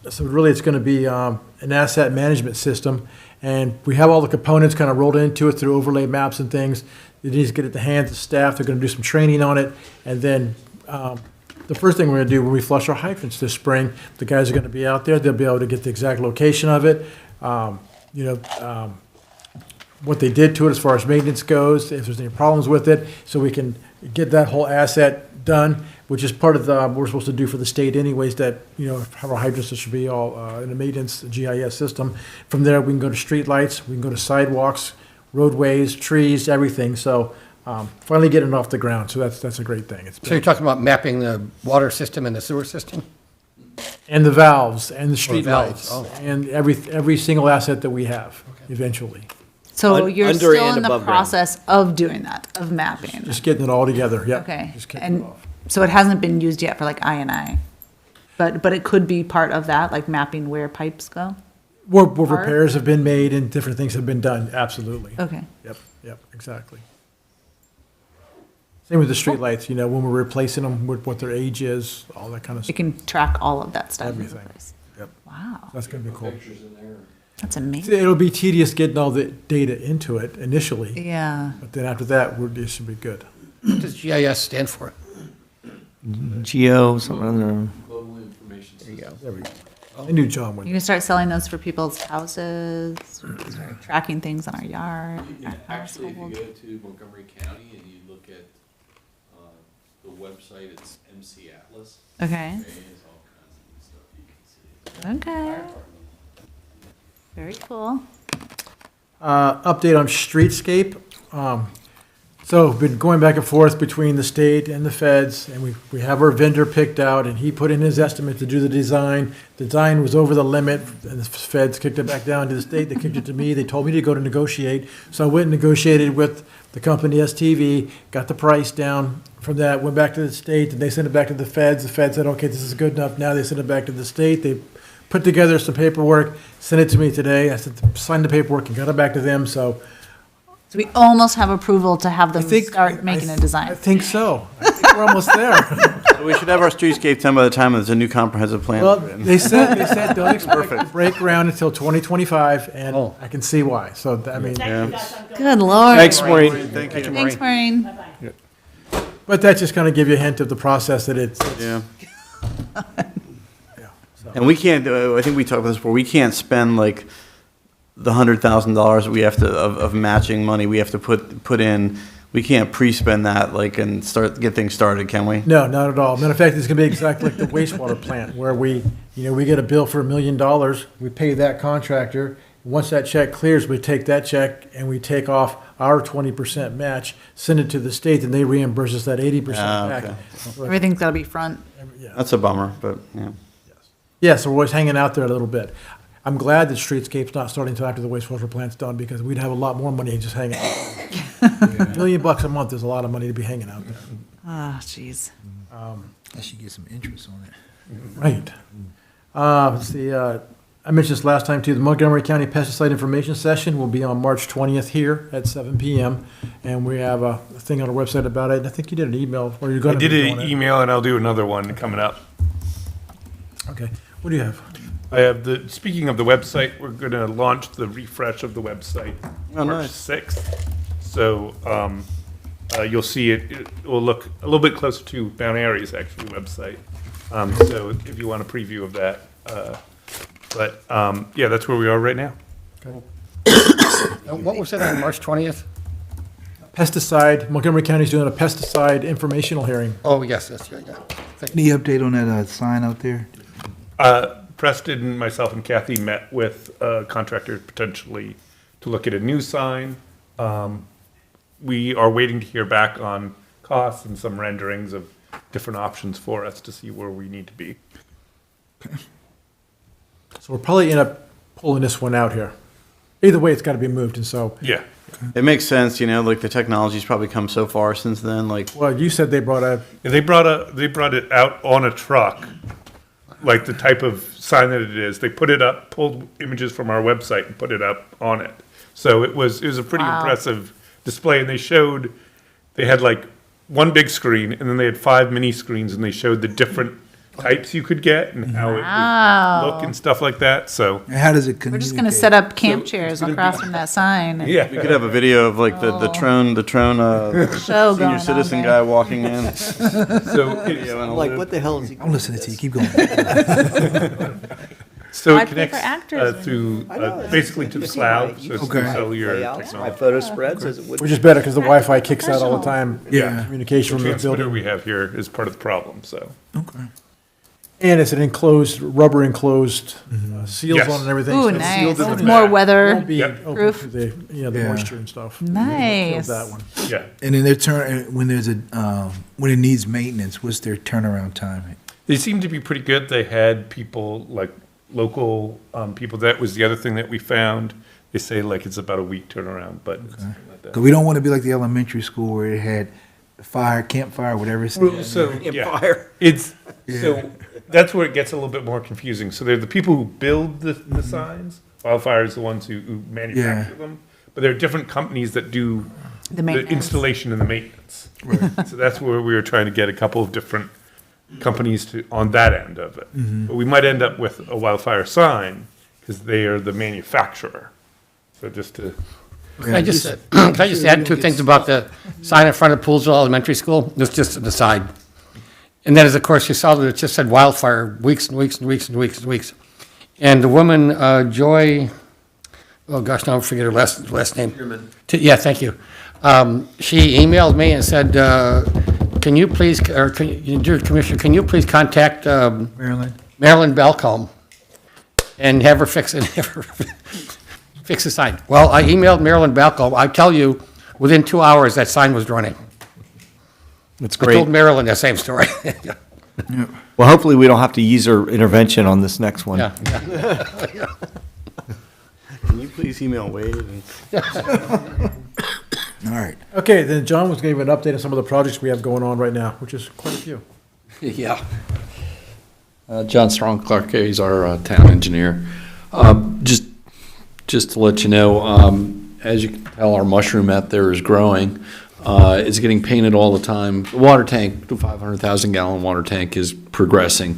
So really, it's going to be an asset management system, and we have all the components kind of rolled into it through overlay maps and things. It needs to get at the hands of staff. They're going to do some training on it, and then the the first thing we're gonna do when we flush our hydrants this spring, the guys are gonna be out there, they'll be able to get the exact location of it, what they did to it as far as maintenance goes, if there's any problems with it, so we can get that whole asset done, which is part of the, we're supposed to do for the state anyways, that, have our hydrants, that should be all in a maintenance GIS system. From there, we can go to streetlights, we can go to sidewalks, roadways, trees, everything, so finally getting it off the ground, so that's a great thing. So you're talking about mapping the water system and the sewer system? And the valves, and the street valves, lights, and every single asset that we have, eventually. So Un- you're under still and in the above ground. process of doing that, of mapping? Just getting it all together, yeah. Okay, Just kicking it and off. so it hasn't been used yet for like I&I? But it could be part of that, like mapping where pipes go? Where repairs have been made and different things have been done, absolutely. Okay. Yep, exactly. Same with the streetlights, when we're replacing them, what their age is, all that kind of You stuff. can track all of that stuff. in Everything. place. Yep, Wow, that's gonna be cool. Pictures in there. that's amazing. It'll be tedious getting all the data into it initially, Yeah. but then after that, it should be good. What does GIS stand for? Geo, something other. Global information system. There we go. I knew John would. You can start selling those for people's houses, start tracking things on our yard. our Actually, if you household. go to Montgomery County and you look at the website, it's MC Atlas. Okay, There's all kinds of neat stuff you can see. okay. Very cool. Update on streetscape. So been going back and forth between the state and the feds, and we have our vendor picked out, and he put in his estimate to do the design. The design was over the limit, and the feds kicked it back down to the state. They kicked it to me. They told me to go to negotiate. So I went and negotiated with the company STV, got the price down. From that, went back to the state, and they sent it back to the feds. The feds said, okay, this is good enough. Now they sent it back to the state. They put together some paperwork, sent it to me today. I said, sign the paperwork and got it back to them, so. So we almost have approval to have them think- start making a I design. think so. I think we're almost there. So we should have our streetscape done by the time there's a new comprehensive plan. Well, written. they said don't expect to break ground until 202025, and Oh. I can see why. So, I mean, Good Lord. Thanks, Maureen. Thank you. Thanks, Maureen. but that just kind of give you a hint of the process that it's. Yeah. Yeah, so. And we can't, I think we talked about this before, we can't spend like the $100,000 we have to, of matching money we have to put in. We can't pre-spend that, like, and get things started, can we? No, not at all. Matter of fact, it's gonna be exactly like the wastewater plant, where we get a bill for $1 million, we pay that contractor. Once that check clears, we take that check and we take off our 20% match, send it to the state, and they reimburse us that 80% back. Okay. Everything's gotta be front. Yeah. That's a bummer, but, yeah. Yeah, so we're always hanging out there a little bit. I'm glad that streetscape's not starting until after the wastewater plant's done, because we'd have a lot more money just hanging out. $1 million a month is a lot of money to be hanging out there. Ah, jeez. I should get some interest on it. Right. Let's see, I mentioned this last time too, the Montgomery County Pesticide Information Session will be on March 20th here at 7 PM. And we have a thing on our website about it. And I think you did an email, or you're I going to did be doing an it. email and I'll do another one coming up. Okay. What do you have? I have speaking of the website, we're going to launch the refresh of the website Oh, March nice. 6th. So you'll see it will look a little bit closer to Mount Airy's actually website. So if you want a preview of that. Yeah, that's where we are right now. What was it on March 20th? Pesticide, Montgomery County's doing a pesticide informational hearing. Oh, yes, yeah. Any update on that sign out there? Preston, myself, and Kathy met with a contractor potentially to look at a new sign. We are waiting to hear back on costs and some renderings of different options for us to see where we need to be. So we'll probably end up pulling this one out here. Either way, it's got to be moved, and so, Yeah. It makes sense, like the technology's probably come so far since then, like, well, you said they brought a, They brought it out on a truck, like the type of sign that it is. They put it up, pulled images from our website and put it up on it. So it was a pretty Wow. impressive display. And they had like one big screen and then they had 5 mini screens and they showed the different types you could get and how it would Wow. look and stuff like that, so, And how does it We're communicate? just gonna set up camp chairs across from that sign. We yeah. could have a video of like the Trone, Show going senior on citizen there. guy walking in. So it, Video and a Like, loop. what the hell is he? I'm listening to you, keep going. so Why it pay connects for actors? through, I know, basically to the cloud, so it's Okay. sell your Layouts, my technology. photo spreads as it would. Which is better, because the Wi-Fi kicks out all the time. Yeah. Communication The from the transmitter building. we have here is part of the problem, so. Okay. And it's an enclosed, rubber enclosed, seals Yes. on and everything. Ooh, so it's nice. sealed in the It's more back. weather. Won't be Yep. open Proof. to the, the Yeah. moisture and stuff. Nice. Killed that one. Yeah, And then their when there's a, when it needs maintenance, what's their turnaround time? they seem to be pretty good. They had people, like, local people, that was the other thing that we found. They say like it's about a week turnaround, but it's something like that. Because we don't want to be like the elementary school where it had the fire, campfire, whatever it's. Well, so, yeah, it's, so, that's where it gets a little bit more confusing. So they're the people who build the signs, Wildfire is the ones who manufacture them, but there are different companies that do The the maintenance. installation and the maintenance. So that's where we were trying to get a couple of different companies to, on that end of it. But we might end up with a Wildfire sign, because they are the manufacturer. So just to, Can I just, can I just add two things about the sign in front of Poolesville Elementary School? It's just an aside. And that is, of course, you saw that it just said wildfire weeks and weeks and weeks and weeks and weeks. And the woman, Joy, oh gosh, now I forget her last name. Yeah, thank you. She emailed me and said, can you please, or dear Commissioner, can you please contact Maryland? Marilyn Balcombe and have her fix it, fix the sign. Well, I emailed Marilyn Balcombe. I tell you, within 2 hours, that sign was running. That's I great. told Marilyn the same story. Well, hopefully we don't have to use her intervention on this next one. Yeah. Can you please email Wade? And- All right. Okay, then John was giving an update on some of the projects we have going on right now, which is quite a few. Yeah. John Strong Clark, he's our town engineer. Just to let you know, as you can tell, our mushroom out there is growing. It's getting painted all the time. The water tank, the 500,000 gallon water tank is progressing.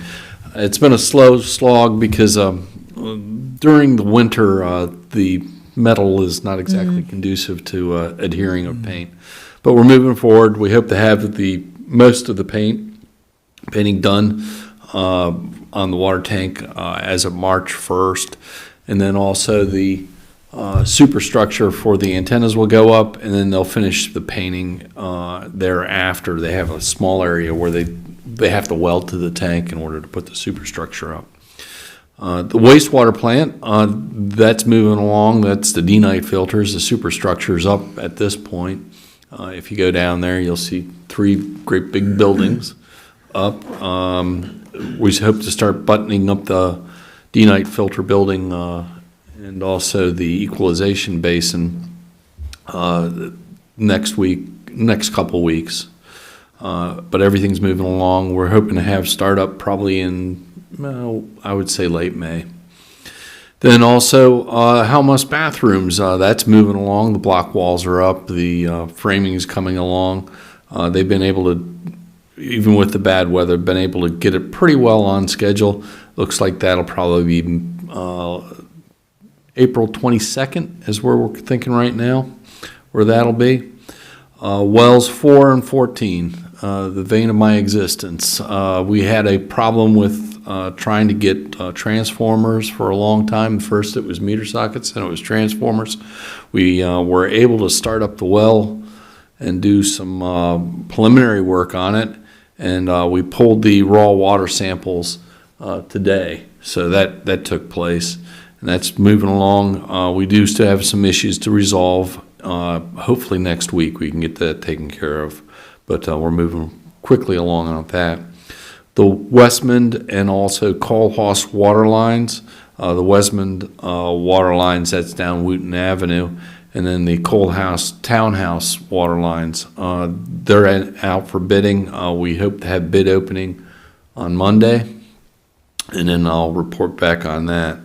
It's been a slow slog because during the winter, the metal is not exactly conducive to adhering of paint. But we're moving forward. We hope to have most of the painting done on the water tank as of March 1st. And then also the superstructure for the antennas will go up, and then they'll finish the painting thereafter. They have a small area where they have to weld to the tank in order to put the superstructure up. The wastewater plant, that's moving along. That's the D-night filters. The superstructure's up at this point. If you go down there, you'll see 3 great big buildings up. We hope to start buttoning up the D-night filter building and also the equalization basin next couple weeks. But everything's moving along. We're hoping to have startup probably in, I would say late May. Then also, Helmus bathrooms, that's moving along. The block walls are up. The framing is coming along. They've been able to, even with the bad weather, been able to get it pretty well on schedule. Looks like that'll probably be April 22nd is where we're thinking right now, where that'll be. Wells 4 and 14, the vein of my existence. We had a problem with trying to get transformers for a long time. First it was meter sockets, then it was transformers. We were able to start up the well and do some preliminary work on it, and we pulled the raw water samples today. So that took place, and that's moving along. We do still have some issues to resolve. Hopefully next week we can get that taken care of, but we're moving quickly along on that. The Westmond and also Colhouse water lines. The Westmond water lines, that's down Wooten Avenue, and then the Colhouse Townhouse water lines. They're out for bidding. We hope to have bid opening on Monday, and then I'll report back on that.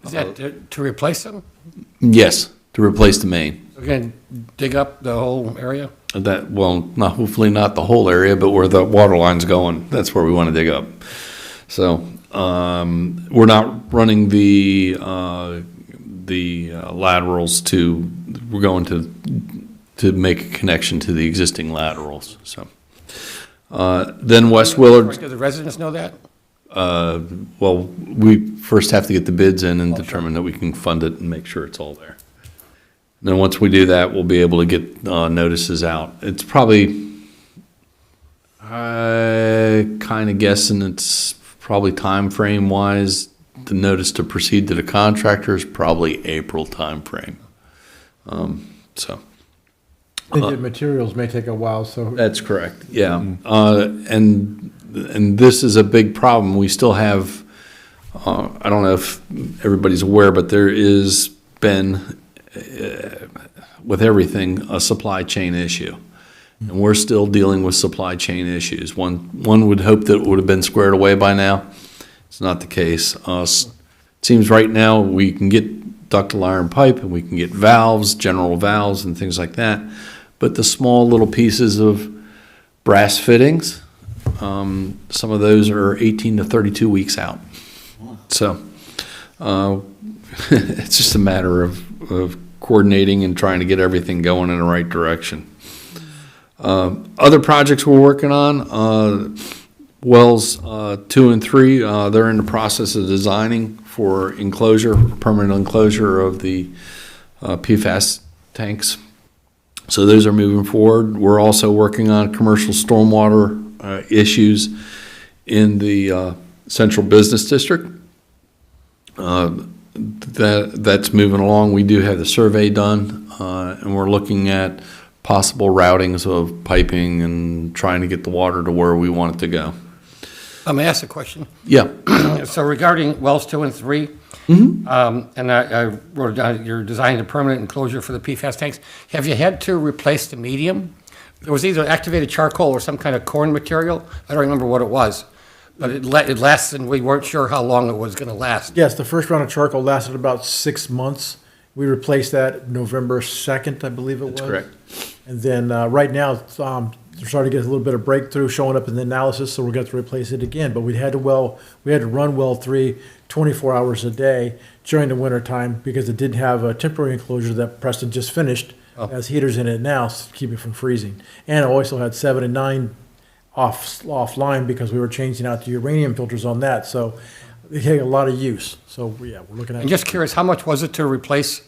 Is that to replace them? Yes, to replace the main. We're going to dig up the whole area? Hopefully not the whole area, but where the water line's going, that's where we want to dig up. So, we're not running the laterals we're going to make a connection to the existing laterals, so. Then West Willard, Do the residents know that? well, we first have to get the bids in and determine that we can fund it and make sure it's all there. And then once we do that, we'll be able to get notices out. It's probably, kind of guessing it's probably time frame wise, the notice to proceed to the contractor is probably April time frame. So. And the materials may take a while, so. That's correct, yeah. And this is a big problem. We still have, I don't know if everybody's aware, but there is been, with everything, a supply chain issue. And we're still dealing with supply chain issues. One would hope that it would have been squared away by now. It's not the case. It seems right now we can get ductile iron pipe and we can get valves, general valves and things like that. But the small little pieces of brass fittings, some of those are 18 to 32 weeks out. So it's just a matter of coordinating and trying to get everything going in the right direction. Other projects we're working on, wells 2 and 3, they're in the process of designing for enclosure, permanent enclosure of the PFAS tanks. So those are moving forward. We're also working on commercial stormwater issues in the central business district. That's moving along. We do have the survey done, and we're looking at possible routings of piping and trying to get the water to where we want it to go. May I ask a question? Yeah. So regarding wells 2 and 3, and I wrote down, you're designing a permanent enclosure for the PFAS tanks. Have you had to replace the medium? It was either activated charcoal or some kind of corn material. I don't remember what it was, but it lasted, and we weren't sure how long it was going to last. Yes, the first round of charcoal lasted about 6 months. We replaced that November 2nd, I believe it was. That's correct. And then right now, they're starting to get a little bit of breakthrough showing up in the analysis, so we're going to replace it again. But we had to run well 3 24 hours a day during the winter time because it did have a temporary enclosure that Preston just finished. Has heaters in it now to keep it from freezing. And it also had 7 and 9 offline because we were changing out the uranium filters on that. So it had a lot of use. So yeah, we're looking at. I'm just curious, how much was it to replace?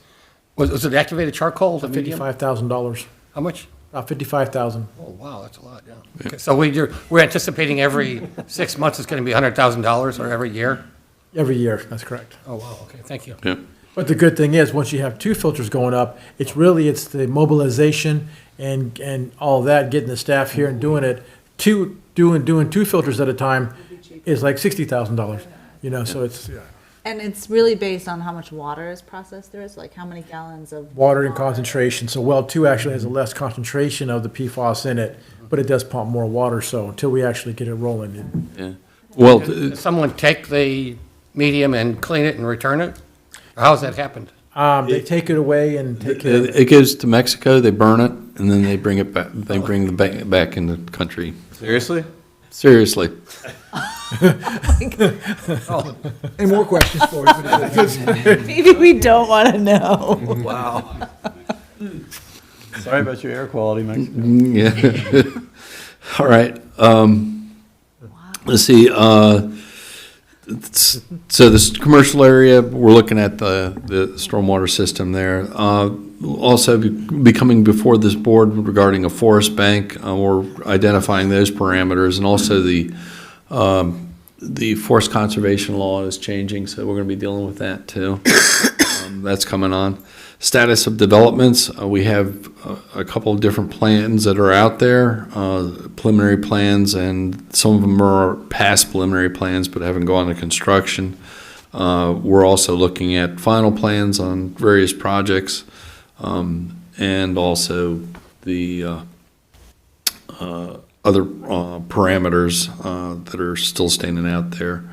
Was it activated charcoal? The medium? $55,000. How much? About $55,000. Oh, wow, that's a lot, yeah. Okay, so we're anticipating every 6 months it's going to be $100,000 or every year? Every year, that's correct. Oh, wow, okay, thank you. Yeah. But the good thing is, once you have 2 filters going up, it's the mobilization and all of that, getting the staff here and doing it. Doing 2 filters at a time is like $60,000, so it's. Yeah. And it's really based on how much water is processed there is, like how many gallons of. Water and concentration. So well 2 actually has a less concentration of the PFAS in it, but it does pump more water, so until we actually get it rolling. Yeah. Well, Does someone take the medium and clean it and return it? Or how's that happened? They take it away and take care of it. it goes to Mexico, they burn it, and then they bring it back, they bring the back in the country. Seriously? Seriously. Any more questions for us? Maybe we don't want to know. Wow. Sorry about your air quality, Mike. Yeah. All right. Let's see. So this commercial area, we're looking at the stormwater system there. Also be coming before this board regarding a forest bank. We're identifying those parameters, and also the forest conservation law is changing, so we're going to be dealing with that too. That's coming on. Status of developments, we have a couple of different plans that are out there, preliminary plans, and some of them are past preliminary plans but haven't gone to construction. We're also looking at final plans on various projects, and also the other parameters that are still standing out there.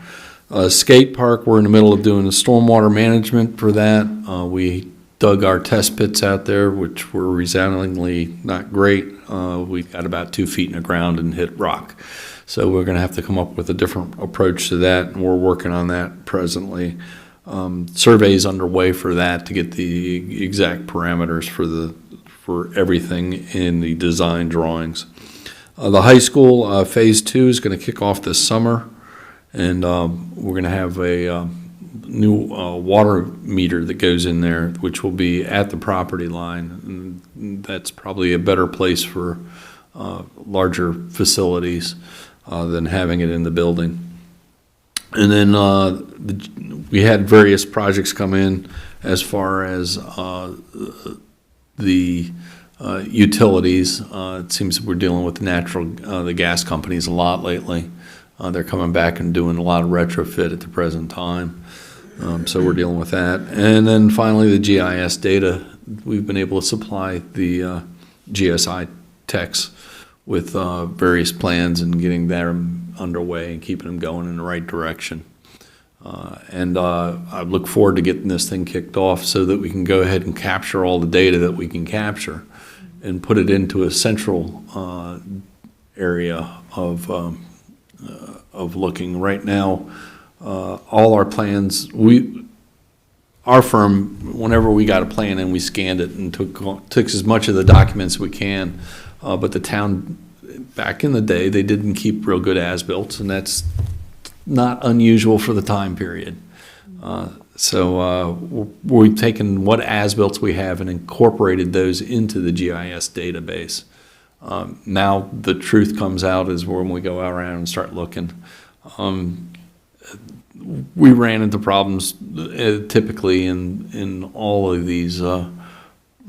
Skate park, we're in the middle of doing the stormwater management for that. We dug our test pits out there, which were resoundingly not great. We got about 2 feet in the ground and hit rock. So we're going to have to come up with a different approach to that, and we're working on that presently. Surveys underway for that to get the exact parameters for everything in the design drawings. The high school, Phase 2 is going to kick off this summer, and we're going to have a new water meter that goes in there, which will be at the property line. And that's probably a better place for larger facilities than having it in the building. And then we had various projects come in as far as the utilities. It seems we're dealing with the gas companies a lot lately. They're coming back and doing a lot of retrofit at the present time. So we're dealing with that. And then finally, the GIS data. We've been able to supply the GSI techs with various plans and getting them underway and keeping them going in the right direction. And I look forward to getting this thing kicked off so that we can go ahead and capture all the data that we can capture and put it into a central area of looking. Right now, all our plans, our firm, whenever we got a plan in, we scanned it and took as much of the documents we can. But the town, back in the day, they didn't keep real good as-built, and that's not unusual for the time period. So we've taken what as-built we have and incorporated those into the GIS database. Now the truth comes out is when we go around and start looking. We ran into problems typically in all of these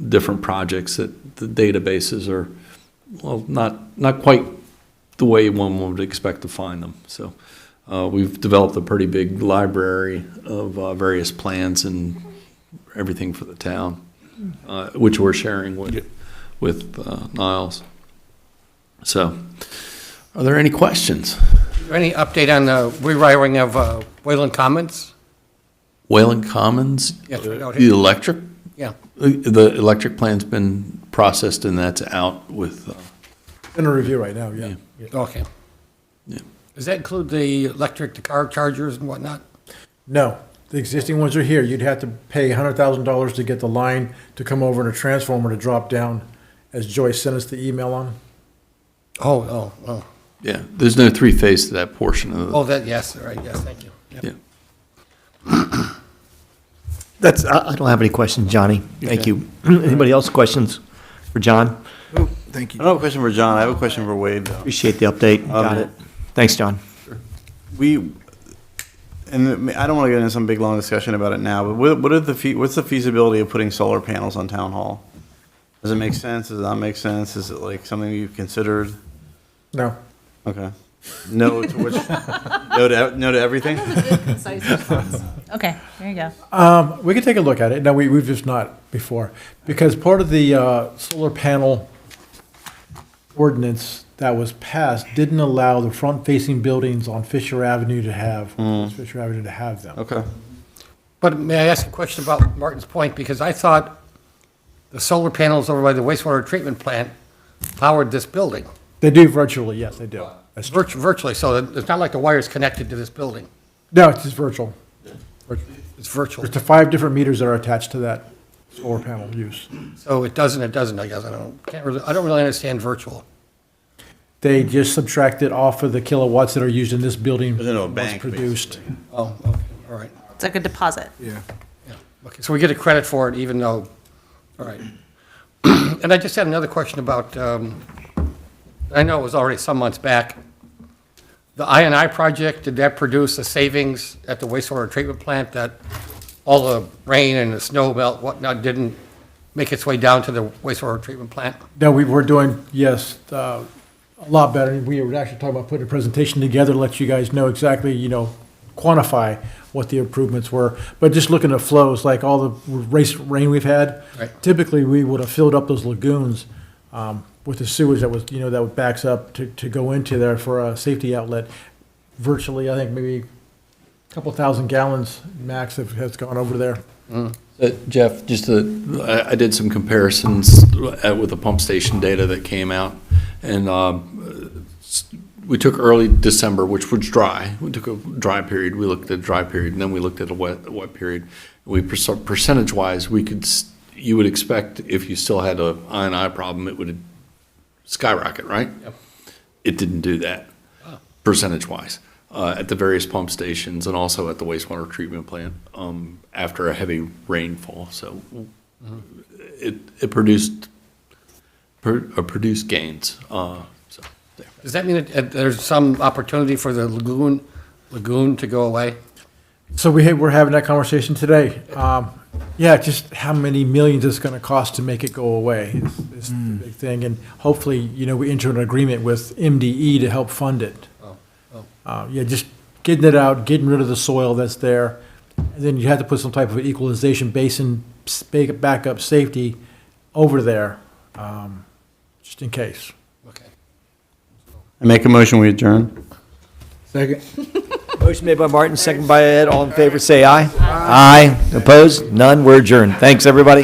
different projects that the databases are, well, not quite the way one would expect to find them. So we've developed a pretty big library of various plans and everything for the town, which we're sharing with Niles. So, are there any questions? Is there any update on the rewiring of Wayland Commons? Wayland Commons? Yes, right out The here. electric? Yeah. The electric plan's been processed and that's out with, In a review right now, yeah. Okay. yeah. Does that include the car chargers and whatnot? No, the existing ones are here. You'd have to pay $100,000 to get the line to come over and a transformer to drop down, as Joyce sent us the email on. Oh. Yeah, there's no three-phase to that portion of Oh, that, yes, right, yes, thank you. Yep. Yeah. I don't have any questions, Johnny. Thank you. Anybody else questions for John? Thank I don't have a question for John. I have a question for Wade, though. Appreciate the update. Got it. Thanks, John. And I don't want to get into some big, long discussion about it now, but what's the feasibility of putting solar panels on Town Hall? Does it make sense? Does it not make sense? Is it like something you've considered? No. Okay. No to which? No to everything? Okay, there you go. We can take a look at it. No, we've just not before. Because part of the solar panel ordinance that was passed didn't allow the front-facing buildings on Fisher Avenue to have, them. Okay. But may I ask a question about Martin's point? Because I thought the solar panels over by the wastewater treatment plant powered this building. They do virtually, yes, they do. That's true. Virtually, so it's not like the wire's connected to this building. No, it's just virtual. It's virtual. There's the 5 different meters that are attached to that solar panel use. So it doesn't, I guess. I don't really understand virtual. They just subtracted off of the kilowatts that are used in this building. There's no what's bank, produced. Oh, okay, all right. It's like a deposit. Yeah. Yeah, okay, so we get a credit for it even though, all right. And I just had another question about, I know it was already some months back, the I&I project, did that produce a savings at the wastewater treatment plant that all the rain and the snow melt, whatnot, didn't make its way down to the wastewater treatment plant? No, we were doing, yes, a lot better. We were actually talking about putting a presentation together to let you guys know exactly, quantify what the improvements were. But just looking at flows, like all the rain we've had, Right. typically we would have filled up those lagoons with the sewage that was, that backs up to go into there for a safety outlet. Virtually, I think maybe a couple thousand gallons max has gone over there. Jeff, I did some comparisons with the pump station data that came out, and we took early December, which was dry. We took a dry period, we looked at a dry period, and then we looked at a wet period. Percentage-wise, you would expect if you still had a I&I problem, it would skyrocket, right? Yep. It didn't do that, percentage-wise, at the various pump stations and also at the wastewater treatment plant after a heavy rainfall. So it produced gains. So there. Does that mean that there's some opportunity for the lagoon to go away? So we're having that conversation today. Yeah, just how many millions it's going to cost to make it go away is the big thing. And hopefully, we enter an agreement with MDE to help fund it. Yeah, just getting it out, getting rid of the soil that's there. And then you have to put some type of equalization basin, backup safety over there, just in case. Okay. I make a motion, we adjourn. Second. Motion made by Martin, second by Ed. All in favor, say aye. Aye. Opposed? None. We're adjourned. Thanks, everybody.